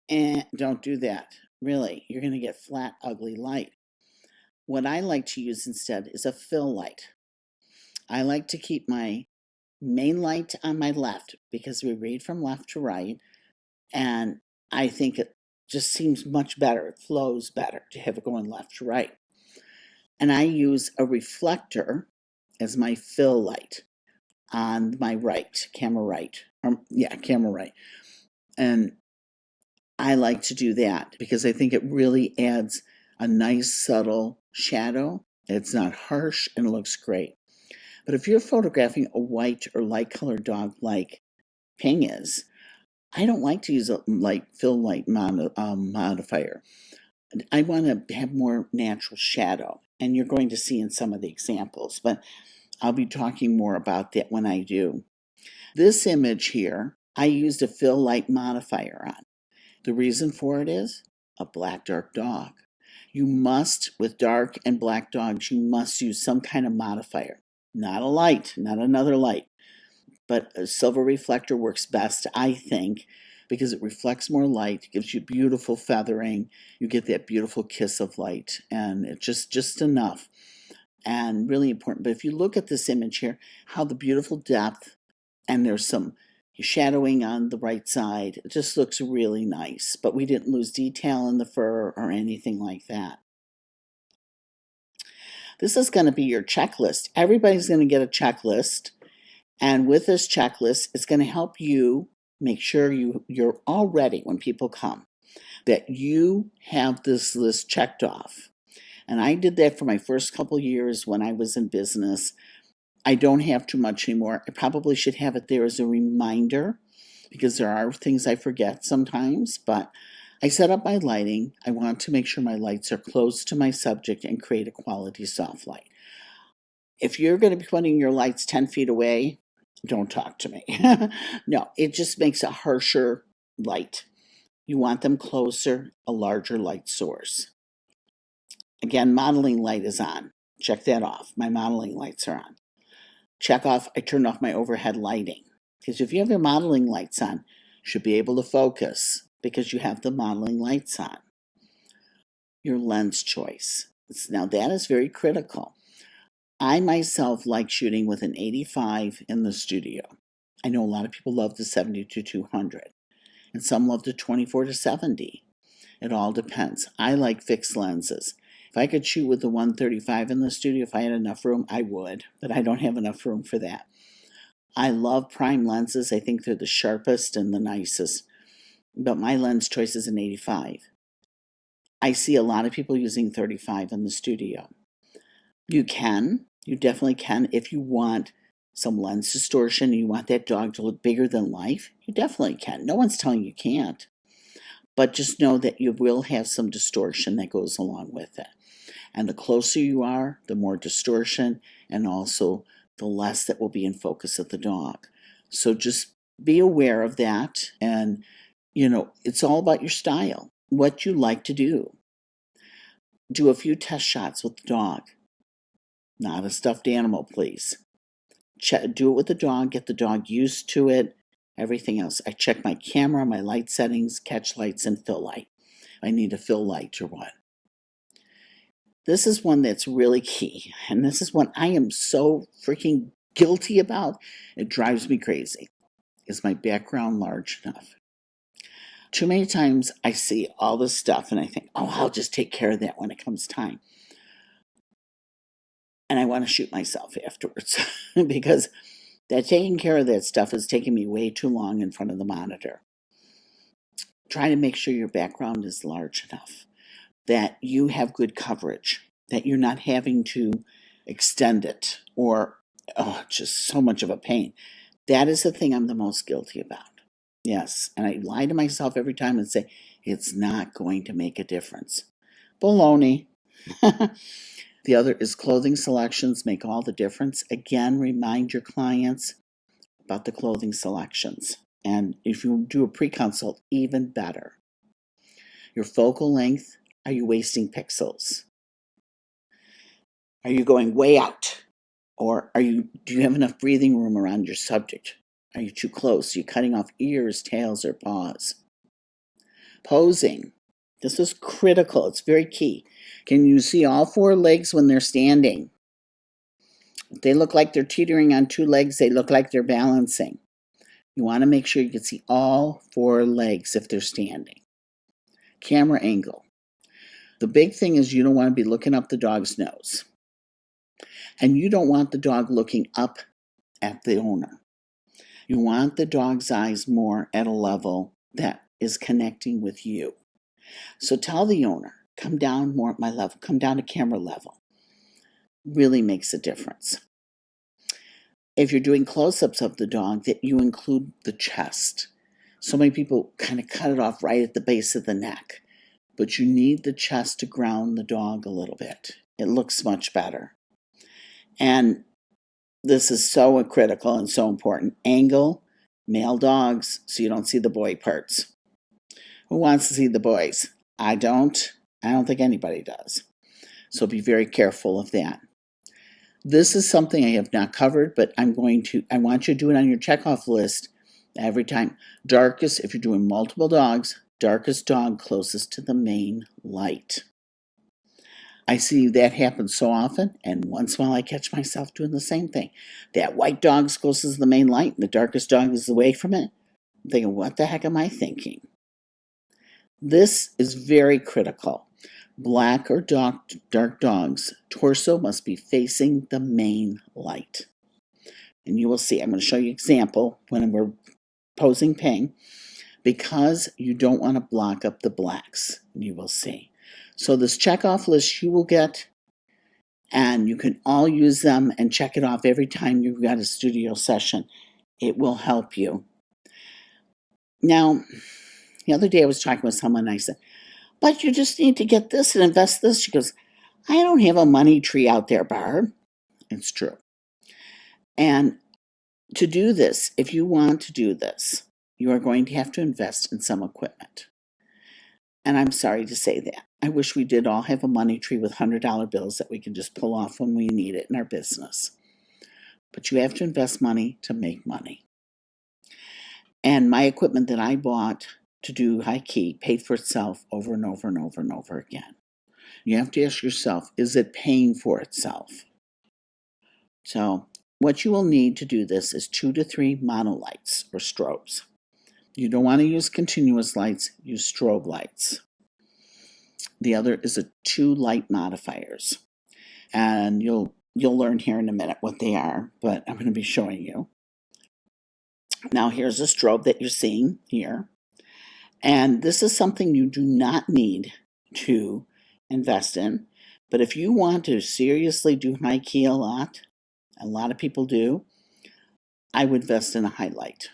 Speaker 10: And don't do that. Really, you're going to get flat, ugly light. What I like to use instead is a fill light. I like to keep my main light on my left because we read from left to right, and I think it just seems much better. It flows better to have it going left to right. And I use a reflector as my fill light on my right, camera right. Camera right. And I like to do that because I think it really adds a nice subtle shadow. It's not harsh and it looks great. But if you're photographing a white or light colored dog like Ping is, I don't like to use a fill light modifier. I want to have more natural shadow, and you're going to see in some of the examples, but I'll be talking more about that when I do. This image here, I used a fill light modifier on. The reason for it is a black dark dog. You must, with dark and black dogs, you must use some kind of modifier. Not a light, not another light, but a silver reflector works best, I think, because it reflects more light, gives you beautiful feathering, you get that beautiful kiss of light, and it's just enough, and really important. But if you look at this image here, how the beautiful depth, and there's some shadowing on the right side, it just looks really nice, but we didn't lose detail in the fur or anything like that. This is going to be your checklist. Everybody's going to get a checklist, and with this checklist, it's going to help you make sure you're all ready when people come, that you have this list checked off. And I did that for my first couple years when I was in business. I don't have too much anymore. I probably should have it there as a reminder because there are things I forget sometimes, but I set up my lighting. I want to make sure my lights are close to my subject and create a quality soft light. If you're going to be putting your lights 10 feet away, don't talk to me. No, it just makes a harsher light. You want them closer, a larger light source. Again, modeling light is on. Check that off. My modeling lights are on. Check off, I turned off my overhead lighting. Because if you have your modeling lights on, you should be able to focus because you have the modeling lights on. Your lens choice. Now that is very critical. I myself like shooting with an 85 in the studio. I know a lot of people love the 70-200, and some love the 24-70. It all depends. I like fixed lenses. If I could shoot with the 135 in the studio, if I had enough room, I would, but I don't have enough room for that. I love prime lenses. I think they're the sharpest and the nicest. But my lens choice is an 85. I see a lot of people using 35 in the studio. You definitely can, if you want some lens distortion and you want that dog to look bigger than life, you definitely can. No one's telling you can't. But just know that you will have some distortion that goes along with it. And the closer you are, the more distortion, and also the less that will be in focus of the dog. So just be aware of that. And, it's all about your style, what you like to do. Do a few test shots with the dog. Not a stuffed animal, please. Do it with the dog, get the dog used to it, everything else. I check my camera, my light settings, catch lights, and fill light. I need a fill light or what. This is one that's really key, and this is one I am so freaking guilty about. It drives me crazy. Is my background large enough? Too many times I see all this stuff and I think, I'll just take care of that when it comes time. And I want to shoot myself afterwards because that taking care of that stuff is taking me way too long in front of the monitor. Try to make sure your background is large enough, that you have good coverage, that you're not having to extend it or just so much of a pain. That is the thing I'm the most guilty about. Yes, and I lie to myself every time and say, it's not going to make a difference. Baloney. The other is clothing selections make all the difference. Again, remind your clients about the clothing selections. And if you do a pre-consult, even better. Your focal length, are you wasting pixels? Are you going way out? Or do you have enough breathing room around your subject? Are you too close? Are you cutting off ears, tails, or paws? Posing. This is critical. It's very key. Can you see all four legs when they're standing? If they look like they're teetering on two legs, they look like they're balancing. You want to make sure you can see all four legs if they're standing. Camera angle. The big thing is you don't want to be looking up the dog's nose. And you don't want the dog looking up at the owner. You want the dog's eyes more at a level that is connecting with you. So tell the owner, come down more at my level, come down to camera level. Really makes a difference. If you're doing close-ups of the dog, that you include the chest. So many people kind of cut it off right at the base of the neck, but you need the chest to ground the dog a little bit. It looks much better. And this is so critical and so important. Angle, male dogs, so you don't see the boy parts. Who wants to see the boys? I don't. I don't think anybody does. So be very careful of that. This is something I have not covered, but I want you to do it on your checkoff list every time. Darkest, if you're doing multiple dogs, darkest dog closest to the main light. I see that happen so often, and once in a while I catch myself doing the same thing. That white dog's closest to the main light, and the darkest dog is away from it. I'm thinking, what the heck am I thinking? This is very critical. Black or dark dogs' torso must be facing the main light. And you will see, I'm going to show you an example when we're posing Ping, because you don't want to block up the blacks. You will see. So this checkoff list you will get, and you can all use them and check it off every time you've got a studio session. It will help you. Now, the other day I was talking with someone and I said, but you just need to get this and invest this. She goes, I don't have a money tree out there, Barb. It's true. And to do this, if you want to do this, you are going to have to invest in some equipment. And I'm sorry to say that. I wish we did all have a money tree with $100 bills that we can just pull off when we need it in our business. But you have to invest money to make money. And my equipment that I bought to do high key paid for itself over and over and over and over again. You have to ask yourself, is it paying for itself? So what you will need to do this is 2 to 3 monolights or strobes. You don't want to use continuous lights, use strobe lights. The other is 2 light modifiers. And you'll learn here in a minute what they are, but I'm going to be showing you. Now here's a strobe that you're seeing here. And this is something you do not need to invest in. But if you want to seriously do high key a lot of people do, I would invest in a highlight.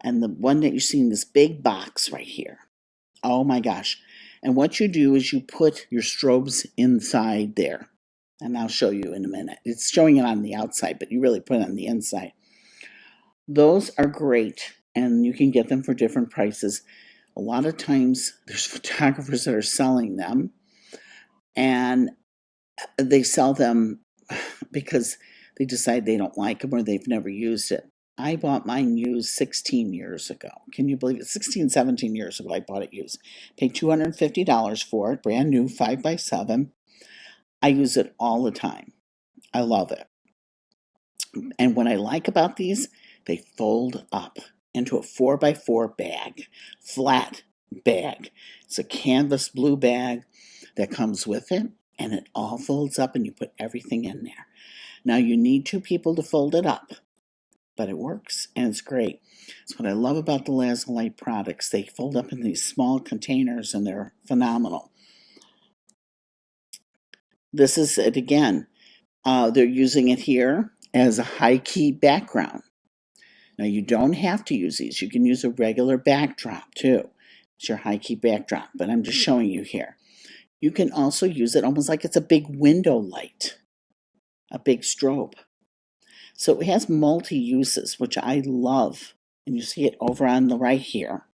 Speaker 10: And the one that you see in this big box right here, oh my gosh. And what you do is you put your strobes inside there. And I'll show you in a minute. It's showing it on the outside, but you really put it on the inside. Those are great, and you can get them for different prices. A lot of times there's photographers that are selling them, and they sell them because they decide they don't like them or they've never used it. I bought mine used 16 years ago. Can you believe it? 16, 17 years ago I bought it used. Paid $250 for it, brand new, 5x7. I use it all the time. I love it. And what I like about these, they fold up into a 4x4 bag, flat bag. It's a canvas blue bag that comes with it, and it all folds up and you put everything in there. Now you need 2 people to fold it up, but it works and it's great. That's what I love about the Lazulite products. They fold up in these small containers and they're phenomenal. This is it again. They're using it here as a high key background. Now you don't have to use these. You can use a regular backdrop too. It's your high key backdrop, but I'm just showing you here. You can also use it almost like it's a big window light, a big strobe. So it has multi-uses, which I love. And you see it over on the right here.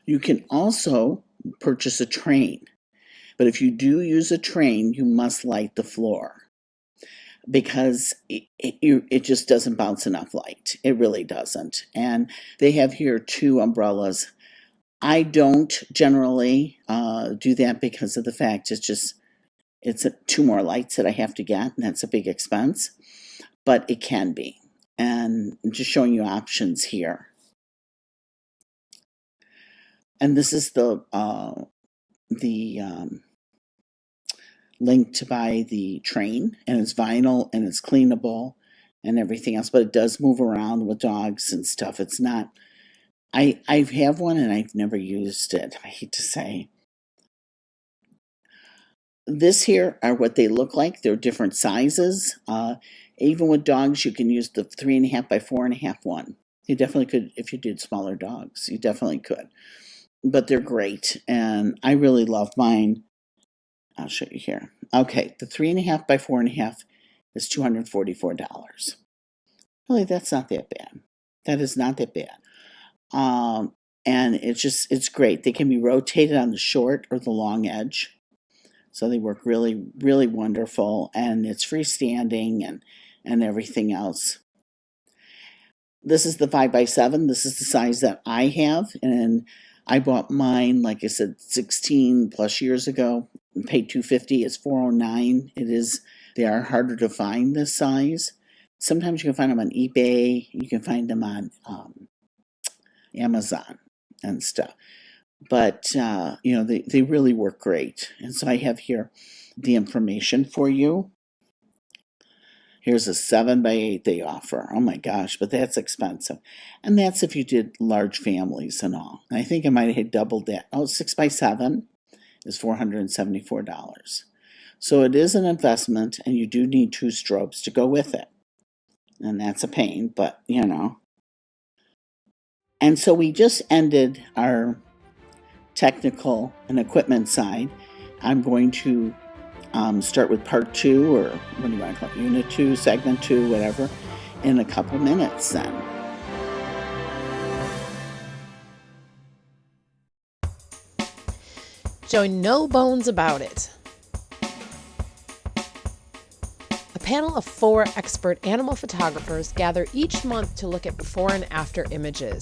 Speaker 10: You can also purchase a train. But if you do use a train, you must light the floor because it just doesn't bounce enough light. It really doesn't. And they have here 2 umbrellas. I don't generally do that because of the fact it's 2 more lights that I have to get, and that's a big expense. But it can be. And I'm just showing you options here. And this is the link to buy the train, and it's vinyl and it's cleanable and everything else, but it does move around with dogs and stuff. It's not, I have one and I've never used it, I hate to say. This here are what they look like. They're different sizes. Even with dogs, you can use the 3.5 by 4.5 one. You definitely could, if you did smaller dogs, you definitely could. But they're great, and I really love mine. I'll show you here. Okay, the 3.5 by 4.5 is $244. Really, that's not that bad. That is not that bad. And it's great. They can be rotated on the short or the long edge. So they work really, really wonderful, and it's freestanding and everything else. This is the 5x7. This is the size that I have, and I bought mine, like I said, 16 plus years ago. Paid $250. It's $409. They are harder to find this size. Sometimes you can find them on eBay. You can find them on Amazon and stuff. But they really work great. And so I have here the information for you. Here's a 7x8 they offer. Oh my gosh, but that's expensive. And that's if you did large families and all. And I think I might have doubled that. Oh, 6x7 is $474. So it is an investment, and you do need 2 strobes to go with it. And that's a pain, but And so we just ended our technical and equipment side. I'm going to start with part 2, or what do you want to call it, unit 2, segment 2, whatever, in a couple minutes then.
Speaker 2: Showing no bones about it. A panel of 4 expert animal photographers gather each month to look at before and after images.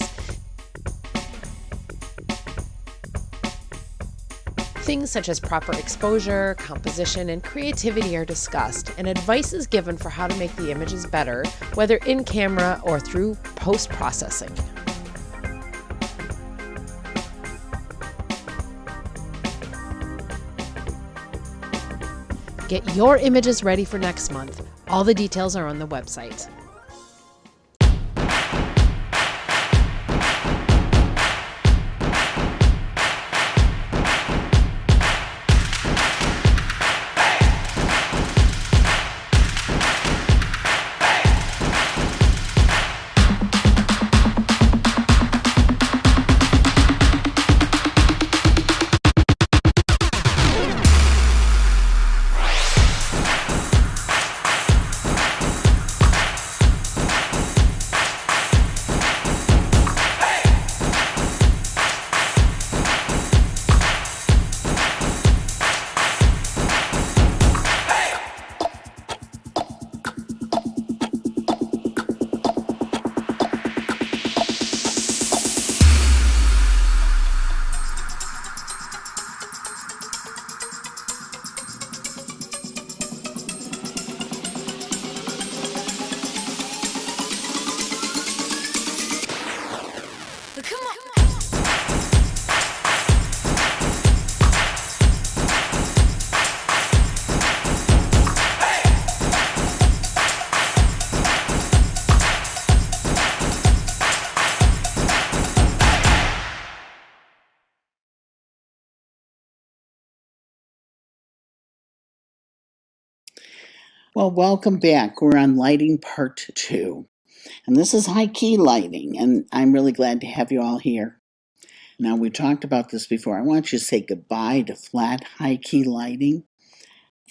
Speaker 2: Things such as proper exposure, composition, and creativity are discussed, and advice is given for how to make the images better, whether in camera or through post-processing. Get your images ready for next month. All the details are on the website.
Speaker 10: Well, welcome back. We're on lighting part 2. And this is high key lighting, and I'm really glad to have you all here. Now, we talked about this before. I want you to say goodbye to flat high key lighting,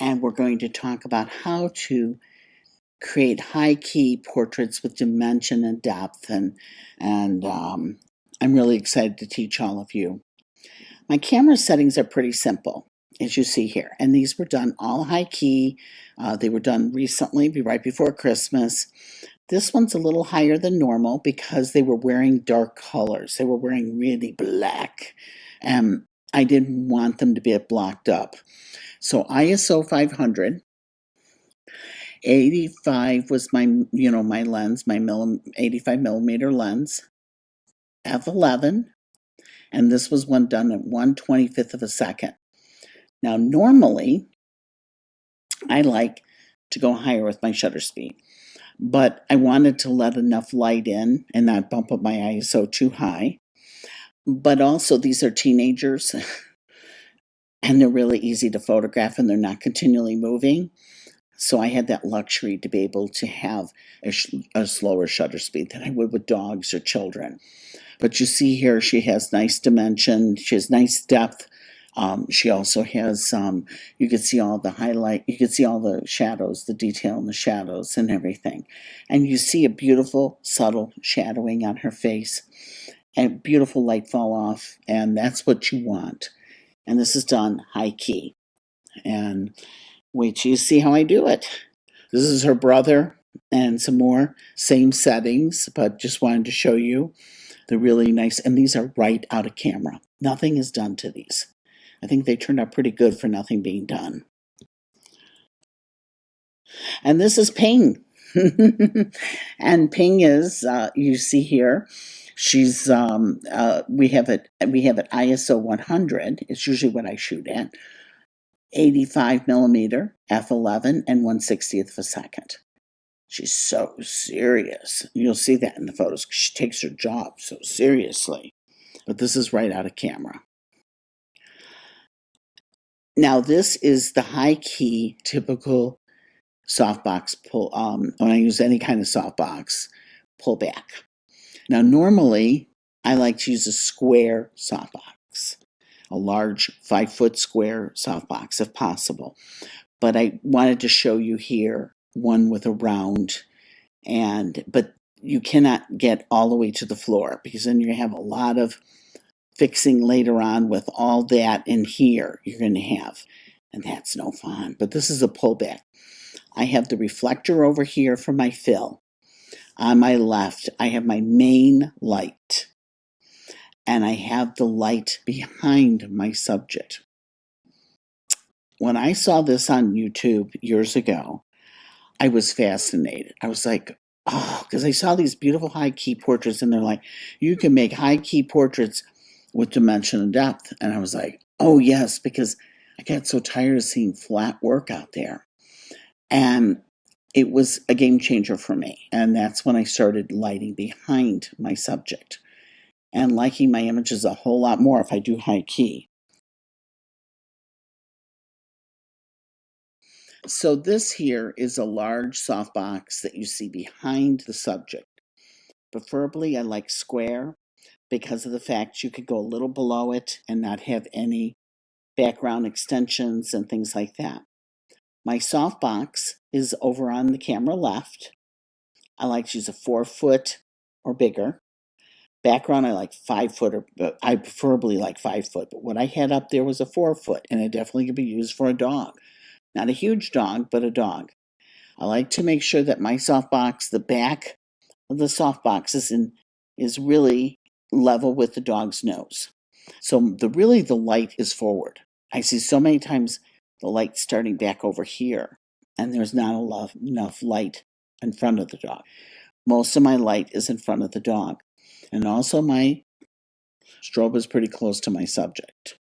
Speaker 10: and we're going to talk about how to create high key portraits with dimension and depth, and I'm really excited to teach all of you. My camera settings are pretty simple, as you see here, and these were done all high key. They were done recently, right before Christmas. This one's a little higher than normal because they were wearing dark colors. They were wearing really black, and I didn't want them to be blocked up. So ISO 500, 85 was my, my lens, my 85 millimeter lens, f11, and this was one done at 1/25th of a second. Now, normally, I like to go higher with my shutter speed, but I wanted to let enough light in and not bump up my ISO too high. But also, these are teenagers, and they're really easy to photograph, and they're not continually moving. So I had that luxury to be able to have a slower shutter speed than I would with dogs or children. But you see here, she has nice dimension. She has nice depth. She also has, you can see all the highlight, you can see all the shadows, the detail in the shadows and everything. And you see a beautiful, subtle shadowing on her face and beautiful light fall off. And that's what you want. And this is done high key. And wait till you see how I do it. This is her brother and some more, same settings, but just wanted to show you. They're really nice, and these are right out of camera. Nothing is done to these. I think they turned out pretty good for nothing being done. And this is Ping. And Ping is, you see here, she's, we have it ISO 100. It's usually what I shoot at. 85 millimeter, f11, and 1/60th of a second. She's so serious. You'll see that in the photos. She takes her job so seriously. But this is right out of camera. Now, this is the high key typical softbox pull. When I use any kind of softbox, pull back. Now, normally, I like to use a square softbox, a large 5-foot square softbox if possible. But I wanted to show you here one with a round, but you cannot get all the way to the floor because then you have a lot of fixing later on with all that in here you're going to have, and that's no fun. But this is a pullback. I have the reflector over here for my fill. On my left, I have my main light, and I have the light behind my subject. When I saw this on YouTube years ago, I was fascinated. I was like, oh, because I saw these beautiful high-key portraits, and they're like, you can make high-key portraits with dimension and depth. And I was like, oh, yes, because I got so tired of seeing flat work out there. And it was a game changer for me. And that's when I started lighting behind my subject and liking my images a whole lot more if I do high-key. So this here is a large softbox that you see behind the subject. Preferably, I like square because of the fact you could go a little below it and not have any background extensions and things like that. My softbox is over on the camera left. I like to use a 4-foot or bigger. Background, I like 5-foot, or I preferably like 5-foot, but what I had up there was a 4-foot, and it definitely could be used for a dog. Not a huge dog, but a dog. I like to make sure that my softbox, the back of the softbox is really level with the dog's nose. So the light is forward. I see so many times the light starting back over here, and there's not enough light in front of the dog. Most of my light is in front of the dog. And also my strobe is pretty close to my subject.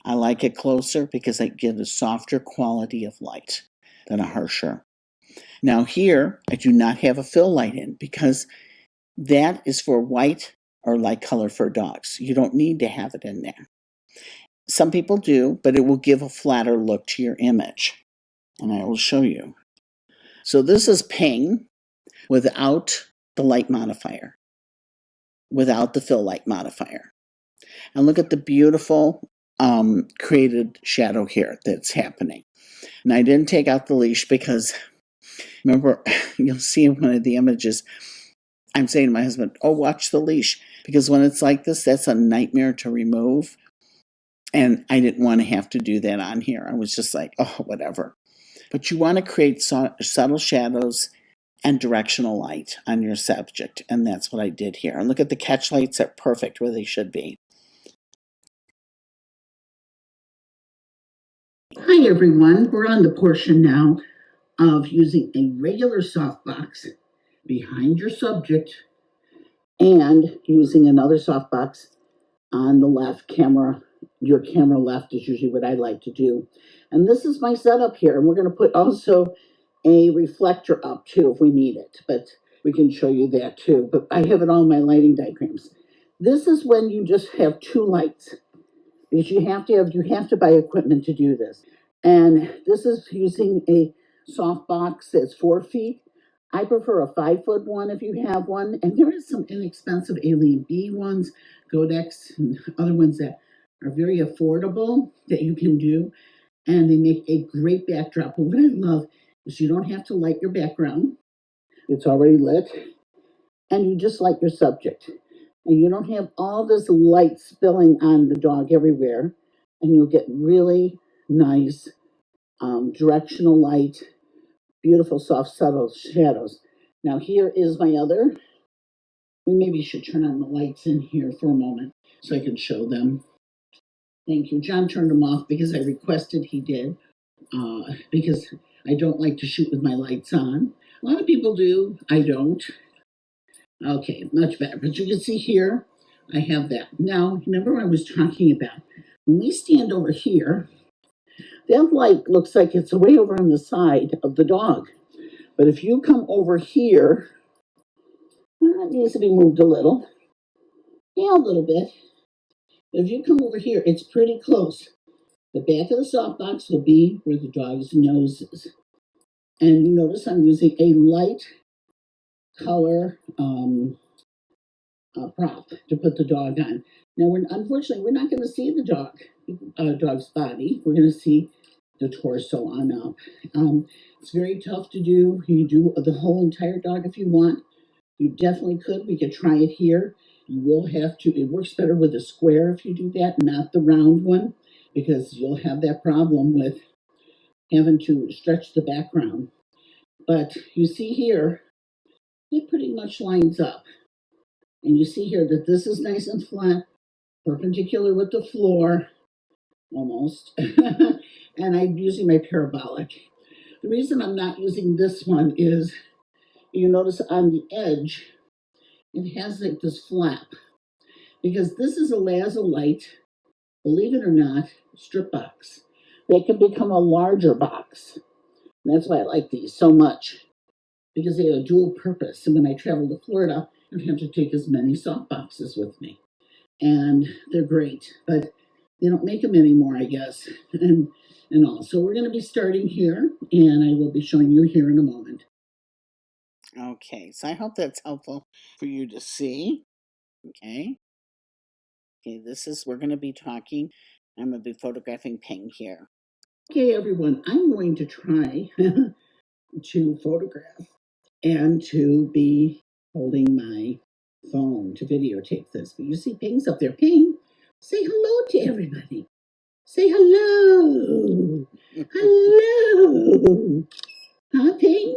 Speaker 10: I like it closer because I get a softer quality of light than a harsher. Now here, I do not have a fill light in because that is for white or light color for dogs. You don't need to have it in there. Some people do, but it will give a flatter look to your image. And I will show you. So this is Ping without the light modifier, without the fill light modifier. And look at the beautiful created shadow here that's happening. And I didn't take out the leash because, remember, you'll see in one of the images, I'm saying to my husband, oh, watch the leash. Because when it's like this, that's a nightmare to remove. And I didn't want to have to do that on here. I was just like, oh, whatever. But you want to create subtle shadows and directional light on your subject. And that's what I did here. And look at the catch lights, they're perfect where they should be.
Speaker 1: Hi everyone, we're on the portion now of using a regular softbox behind your subject and using another softbox on the left camera. Your camera left is usually what I like to do. And this is my setup here. And we're going to put also a reflector up too if we need it, but we can show you that too. But I have it all in my lighting diagrams. This is when you just have two lights, because you have to buy equipment to do this. And this is using a softbox that's 4 feet. I prefer a 5-foot one if you have one. And there is some inexpensive Alien B ones, Godex, and other ones that are very affordable that you can do. And they make a great backdrop. But what I love is you don't have to light your background. It's already lit. And you just light your subject. And you don't have all this light spilling on the dog everywhere. And you'll get really nice directional light, beautiful, soft, subtle shadows. Now here is my other. We maybe should turn on the lights in here for a moment so I can show them. Thank you. John turned them off because I requested he did, because I don't like to shoot with my lights on. A lot of people do. I don't. Okay, much better. But you can see here, I have that. Now, remember what I was talking about. When we stand over here, that light looks like it's way over on the side of the dog. But if you come over here, it needs to be moved a little. Yeah, a little bit. If you come over here, it's pretty close. The back of the softbox will be where the dog's nose is. And you notice I'm using a light color prop to put the dog on. Now, unfortunately, we're not going to see the dog's body. We're going to see the torso on up. It's very tough to do. You do the whole entire dog if you want. You definitely could. We could try it here. You will have to. It works better with a square if you do that, not the round one, because you'll have that problem with having to stretch the background. But you see here, it pretty much lines up. And you see here that this is nice and flat, perpendicular with the floor, almost. And I'm using my parabolic. The reason I'm not using this one is, you notice on the edge, it has like this flap. Because this is a lazulite, believe it or not, strip box. They can become a larger box. And that's why I like these so much, because they have a dual purpose. And when I travel to Florida, I don't have to take as many soft boxes with me. And they're great, but they don't make them anymore, I guess, and all. So we're going to be starting here, and I will be showing you here in a moment.
Speaker 10: Okay, so I hope that's helpful for you to see. Okay, we're going to be talking, I'm going to be photographing Ping here.
Speaker 1: Okay, everyone, I'm going to try to photograph and to be holding my phone to videotape this. But you see Ping's up there. Ping, say hello to everybody. Say hello. Hello. Huh, Ping?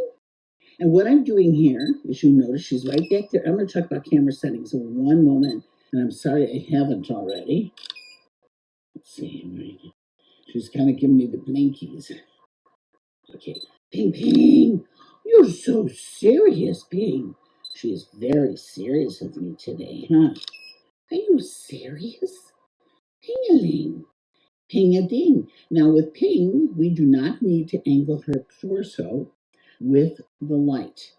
Speaker 1: And what I'm doing here is, you notice she's right back there. I'm going to talk about camera settings in one moment. And I'm sorry I haven't already. Let's see. She's kind of giving me the blinkies. Okay. Ping, Ping. You're so serious, Ping. She is very serious with me today, huh? Are you serious? Ping-a-ling. Ping-a-ding. Now with Ping, we do not need to angle her torso with the light,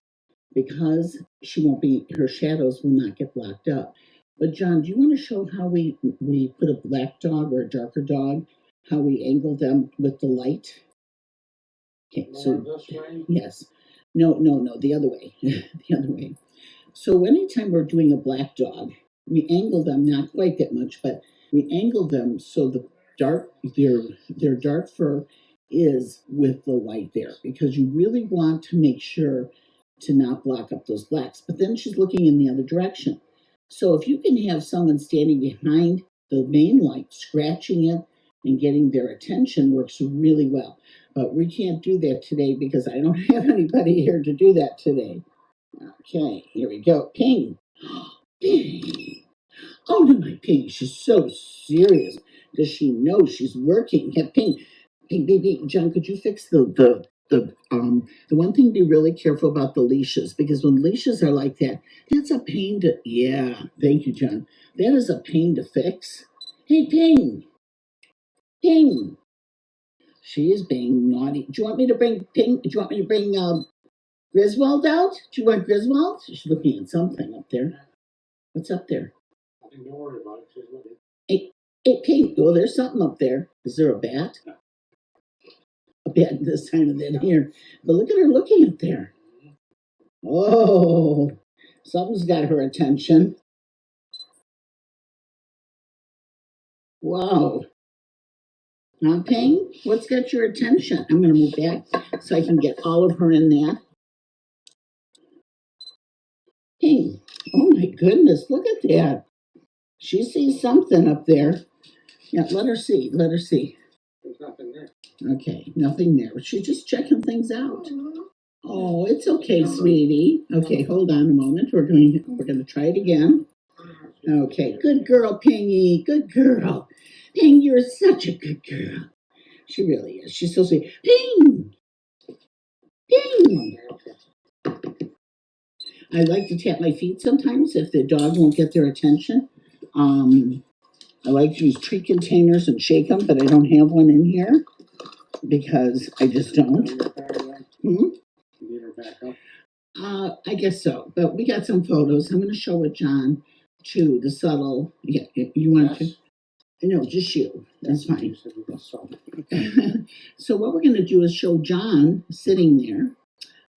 Speaker 1: because her shadows will not get blocked up. But John, do you want to show how we put a black dog or a darker dog, how we angle them with the light? Okay, so yes. No, the other way. The other way. So anytime we're doing a black dog, we angle them, not quite that much, but we angle them so the their dark fur is with the light there, because you really want to make sure to not block up those blacks. But then she's looking in the other direction. So if you can have someone standing behind the main light, scratching it and getting their attention, works really well. But we can't do that today because I don't have anybody here to do that today. Okay, here we go. Ping. Ping. Oh, no, my Ping. She's so serious. Does she know she's working? Yeah, Ping. Ping, Ping, Ping. John, could you fix the one thing, be really careful about the leashes, because when leashes are like that, that's a pain to, yeah, thank you, John. That is a pain to fix. Hey, Ping. Ping. She is being naughty. Do you want me to bring Ping? Do you want me to bring Griswold out? Do you want Griswold? She's looking at something up there. What's up there?
Speaker 11: Don't worry about it. She's looking.
Speaker 1: Hey, Ping. Oh, there's something up there. Is there a bat? A bat this time of that here. But look at her looking up there. Oh, something's got her attention. Wow. Now, Ping, what's got your attention? I'm going to move back so I can get all of her in that. Ping. Oh, my goodness. Look at that. She sees something up there. Yeah, let her see. Let her see.
Speaker 11: There's nothing there.
Speaker 1: Okay, nothing there. She's just checking things out. Oh, it's okay, sweetie. Okay, hold on a moment. We're going to try it again. Okay, good girl, Pingy. Good girl. Ping, you're such a good girl. She really is. She's so sweet. Ping! Ping! I like to tap my feet sometimes if the dog won't get their attention. I like to use treat containers and shake them, but I don't have one in here because I just don't.
Speaker 11: You need her back up.
Speaker 1: I guess so, but we got some photos. I'm going to show it, John, too, the subtle. Yeah, you want to? No, just you. That's fine. So what we're going to do is show John sitting there,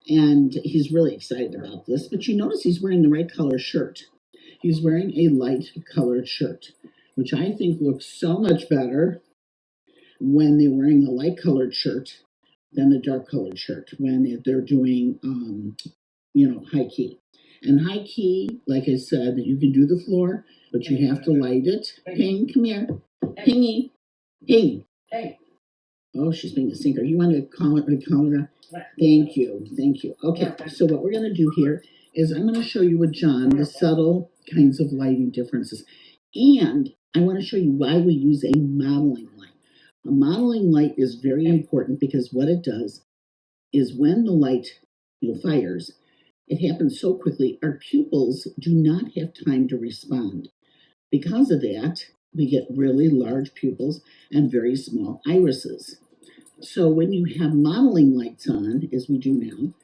Speaker 1: and he's really excited about this, but you notice he's wearing the right color shirt. He's wearing a light colored shirt, which I think looks so much better when they're wearing a light colored shirt than a dark colored shirt when they're doing, high key. And high key, like I said, you can do the floor, but you have to light it. Ping, come here. Pingy. Ping. Oh, she's being a sinker. You want to call her? Thank you. Okay, so what we're going to do here is I'm going to show you with John the subtle kinds of lighting differences. And I want to show you why we use a modeling light. A modeling light is very important because what it does is when the light fires, it happens so quickly, our pupils do not have time to respond. Because of that, we get really large pupils and very small irises. So when you have modeling lights on, as we do now,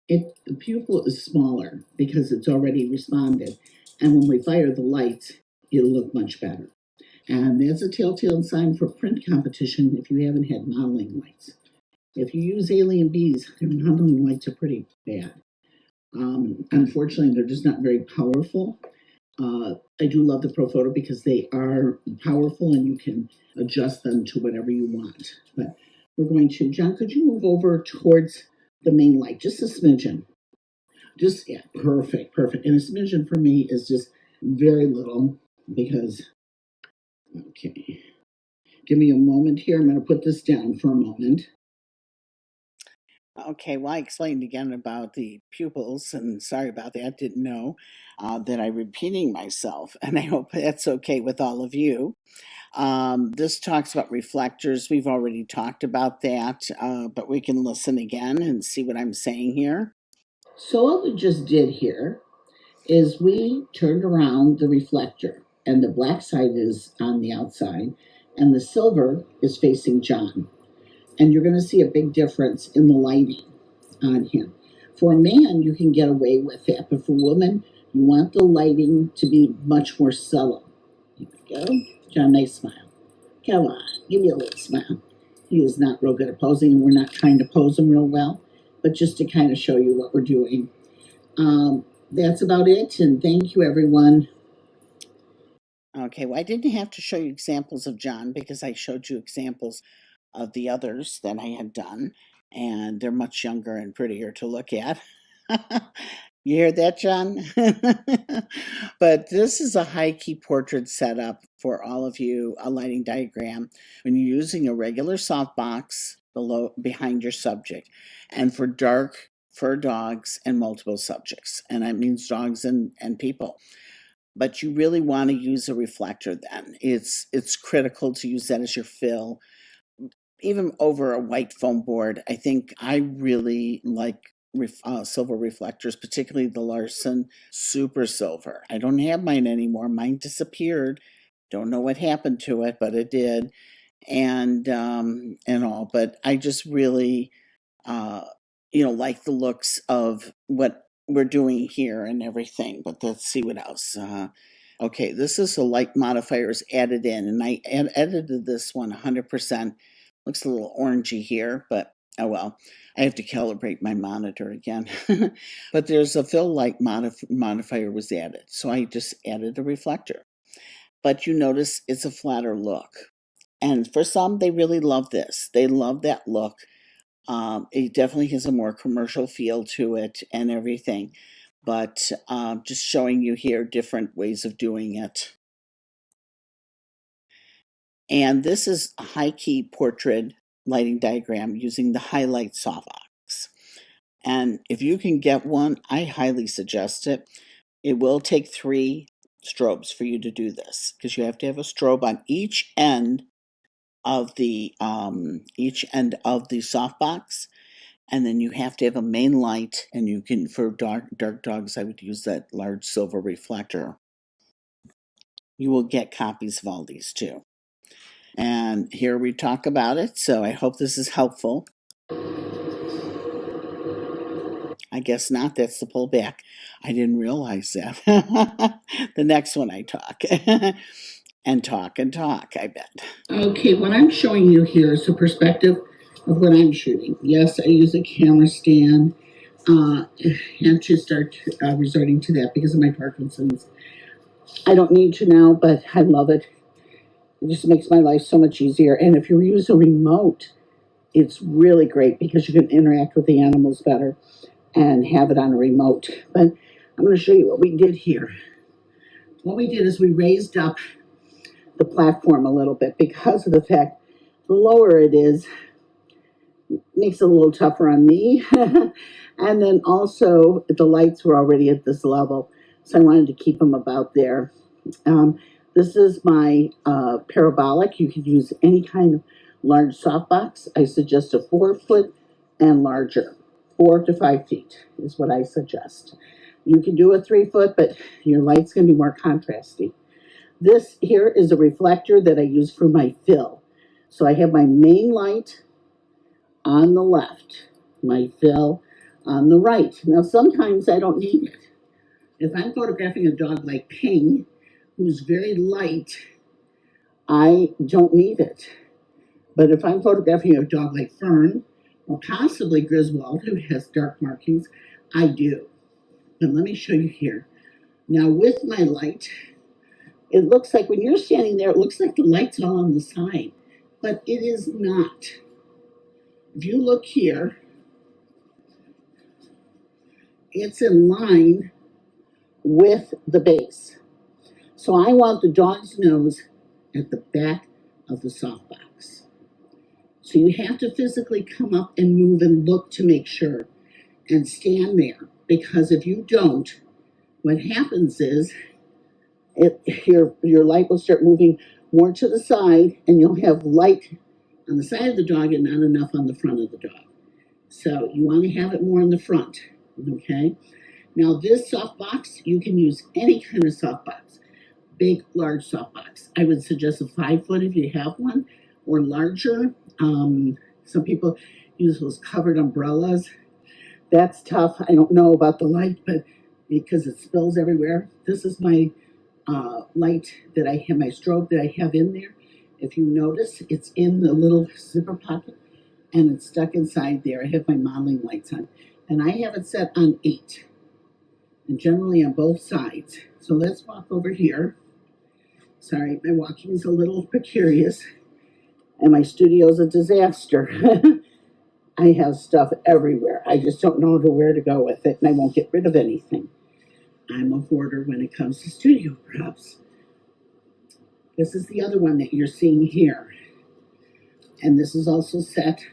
Speaker 1: the pupil is smaller because it's already responded. And when we fire the lights, it'll look much better. And that's a telltale sign for print competition if you haven't had modeling lights. If you use Alien Bees, their modeling lights are pretty bad. Unfortunately, they're just not very powerful. I do love the ProPhoto because they are powerful and you can adjust them to whatever you want. But we're going to, John, could you move over towards the main light, just a smidgen? Perfect. And a smidgen for me is just very little because, okay. Give me a moment here. I'm going to put this down for a moment.
Speaker 10: Okay, well, I explained again about the pupils, and sorry about that, didn't know that I'm repeating myself, and I hope that's okay with all of you. This talks about reflectors. We've already talked about that, but we can listen again and see what I'm saying here.
Speaker 1: So what we just did here is we turned around the reflector, and the black side is on the outside, and the silver is facing John. And you're going to see a big difference in the lighting on him. For a man, you can get away with that, but for a woman, you want the lighting to be much more subtle. Here we go. John, nice smile. Come on, give me a little smile. He is not real good at posing, and we're not trying to pose him real well, but just to kind of show you what we're doing. That's about it, and thank you, everyone.
Speaker 10: Okay, well, I didn't have to show you examples of John because I showed you examples of the others that I had done, and they're much younger and prettier to look at. You hear that, John? But this is a high key portrait setup for all of you, a lighting diagram, when you're using a regular softbox behind your subject, and for dark fur dogs and multiple subjects, and that means dogs and people. But you really want to use a reflector then. It's critical to use that as your fill, even over a white foam board. I think I really like silver reflectors, particularly the Larson Super Silver. I don't have mine anymore. Mine disappeared. Don't know what happened to it, but it did. And all. But I just really, like the looks of what we're doing here and everything. But let's see what else. Okay, this is the light modifiers added in, and I edited this one 100%. Looks a little orangey here, but oh well. I have to calibrate my monitor again. But there's a fill light modifier was added, so I just added a reflector. But you notice it's a flatter look. And for some, they really love this. They love that look. It definitely has a more commercial feel to it and everything. But just showing you here different ways of doing it. And this is a high-key portrait lighting diagram using the highlight softbox. And if you can get one, I highly suggest it. It will take 3 strobes for you to do this, because you have to have a strobe on each end of the softbox, and then you have to have a main light, and you can, for dark dogs, I would use that large silver reflector. You will get copies of all these too. And here we talk about it, so I hope this is helpful. I guess not, that's the pullback. I didn't realize that. The next one I talk. And talk, I bet.
Speaker 1: Okay, what I'm showing you here is the perspective of what I'm shooting. Yes, I use a camera stand. I have to start resorting to that because of my Parkinson's. I don't need to now, but I love it. It just makes my life so much easier. And if you use a remote, it's really great because you can interact with the animals better and have it on a remote. But I'm going to show you what we did here. What we did is we raised up the platform a little bit because of the fact the lower it is, makes it a little tougher on me. And then also the lights were already at this level, so I wanted to keep them about there. This is my parabolic. You could use any kind of large softbox. I suggest a 4-foot and larger. 4 to 5 feet is what I suggest. You can do a 3-foot, but your light's going to be more contrasty. This here is a reflector that I use for my fill. So I have my main light on the left, my fill on the right. Now sometimes I don't need it. If I'm photographing a dog like Ping, who's very light, I don't need it. But if I'm photographing a dog like Fern, or possibly Griswold, who has dark markings, I do. But let me show you here. Now with my light, it looks like when you're standing there, it looks like the light's all on the side, but it is not. If you look here, it's in line with the base. So I want the dog's nose at the back of the softbox. So you have to physically come up and move and look to make sure and stand there, because if you don't, what happens is your light will start moving more to the side, and you'll have light on the side of the dog and not enough on the front of the dog. So you want to have it more in the front, okay? Now this softbox, you can use any kind of softbox, big, large softbox. I would suggest a 5-foot if you have one, or larger. Some people use those covered umbrellas. That's tough. I don't know about the light, but because it spills everywhere. This is my light that I have, my strobe that I have in there. If you notice, it's in the little zipper pocket and it's stuck inside there. I have my modeling lights on, and I have it set on 8, and generally on both sides. So let's walk over here. Sorry, my walking is a little precarious, and my studio is a disaster. I have stuff everywhere. I just don't know where to go with it, and I won't get rid of anything. I'm a hoarder when it comes to studio props. This is the other one that you're seeing here. And this is also set,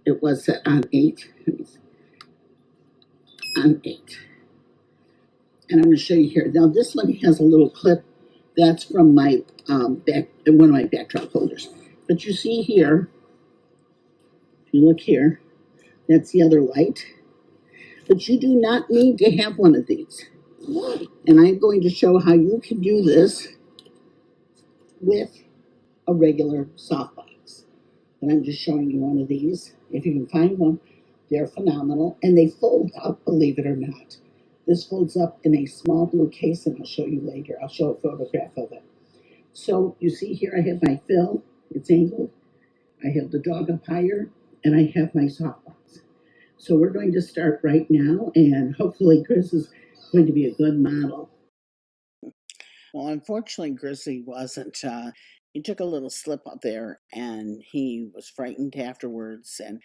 Speaker 1: it was set on 8. On 8. And I'm going to show you here. Now this one has a little clip. That's from my one of my backdrop holders. But you see here, if you look here, that's the other light. But you do not need to have one of these. And I'm going to show how you can do this with a regular softbox. And I'm just showing you one of these. If you can find one, they're phenomenal. And they fold up, believe it or not. This folds up in a small blue case, and I'll show you later. I'll show a photograph of it. So you see here, I have my fill. It's angled. I have the dog up higher, and I have my softbox. So we're going to start right now, and hopefully Chris is going to be a good model.
Speaker 10: Well, unfortunately, Grizzly wasn't. He took a little slip up there, and he was frightened afterwards. And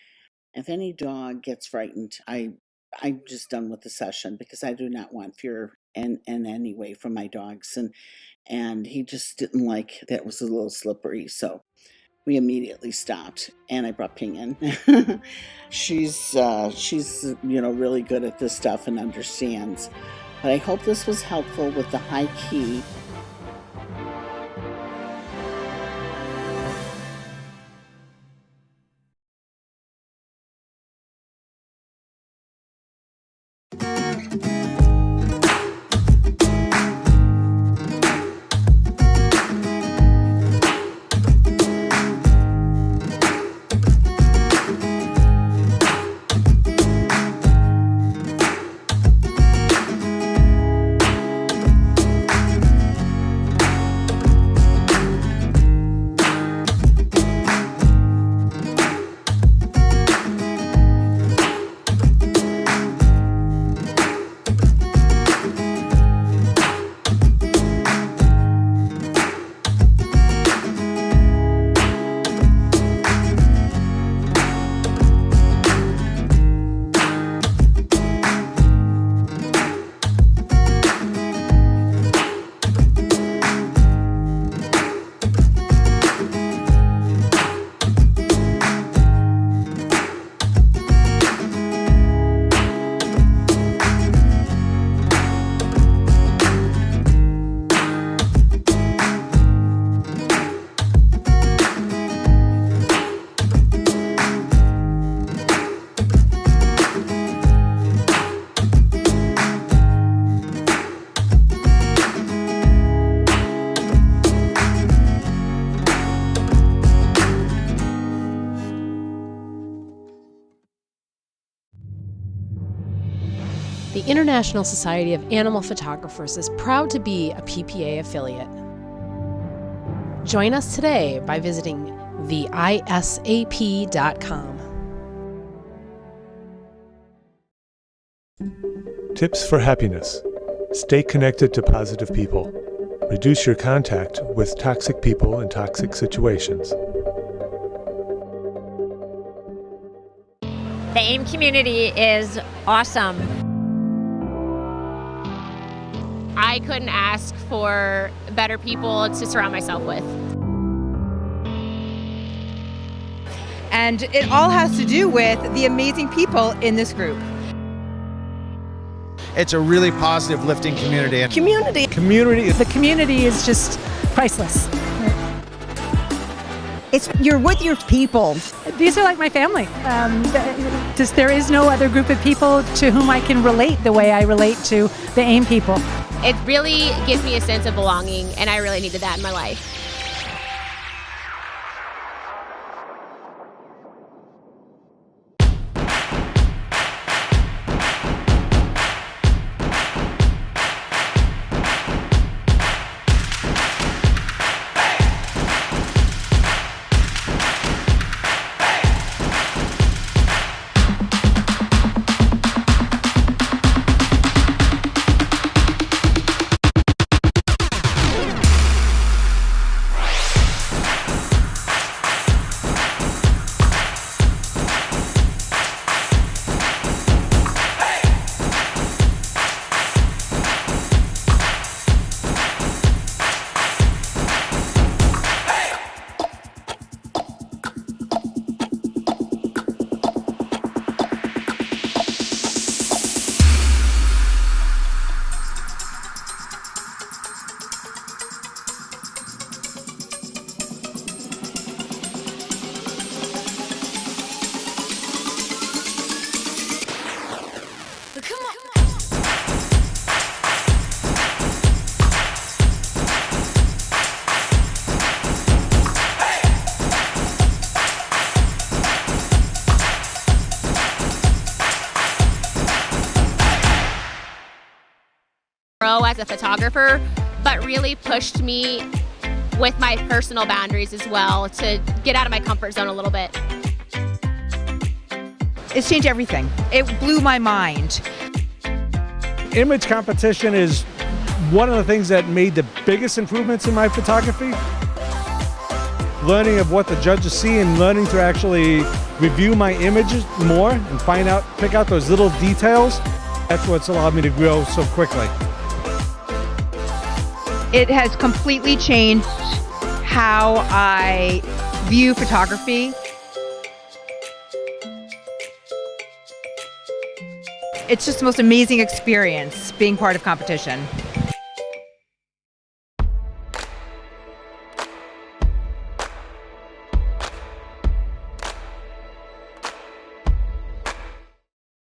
Speaker 10: if any dog gets frightened, I'm just done with the session, because I do not want fear in any way from my dogs. And he just didn't like that. It was a little slippery, so we immediately stopped, and I brought Ping in. She's really good at this stuff and understands. But I hope this was helpful with the high key.
Speaker 9: The International Society of Animal Photographers is proud to be a PPA affiliate. Join us today by visiting theisap.com.
Speaker 8: Tips for happiness. Stay connected to positive people. Reduce your contact with toxic people and toxic situations.
Speaker 18: The AIM community is awesome.
Speaker 12: I couldn't ask for better people to surround myself with.
Speaker 3: And it all has to do with the amazing people in this group.
Speaker 4: It's a really positive, lifting community.
Speaker 3: Community.
Speaker 6: The community is just priceless.
Speaker 5: You're with your people.
Speaker 6: These are like my family. There is no other group of people to whom I can relate the way I relate to the AIM people.
Speaker 12: It really gives me a sense of belonging, and I really needed that in my life. grow as a photographer, but really pushed me with my personal boundaries as well to get out of my comfort zone a little bit.
Speaker 3: It's changed everything. It blew my mind.
Speaker 13: Image competition is one of the things that made the biggest improvements in my photography. Learning of what the judges see and learning to actually review my images more and pick out those little details. That's what's allowed me to grow so quickly.
Speaker 3: It has completely changed how I view photography. It's just the most amazing experience being part of competition.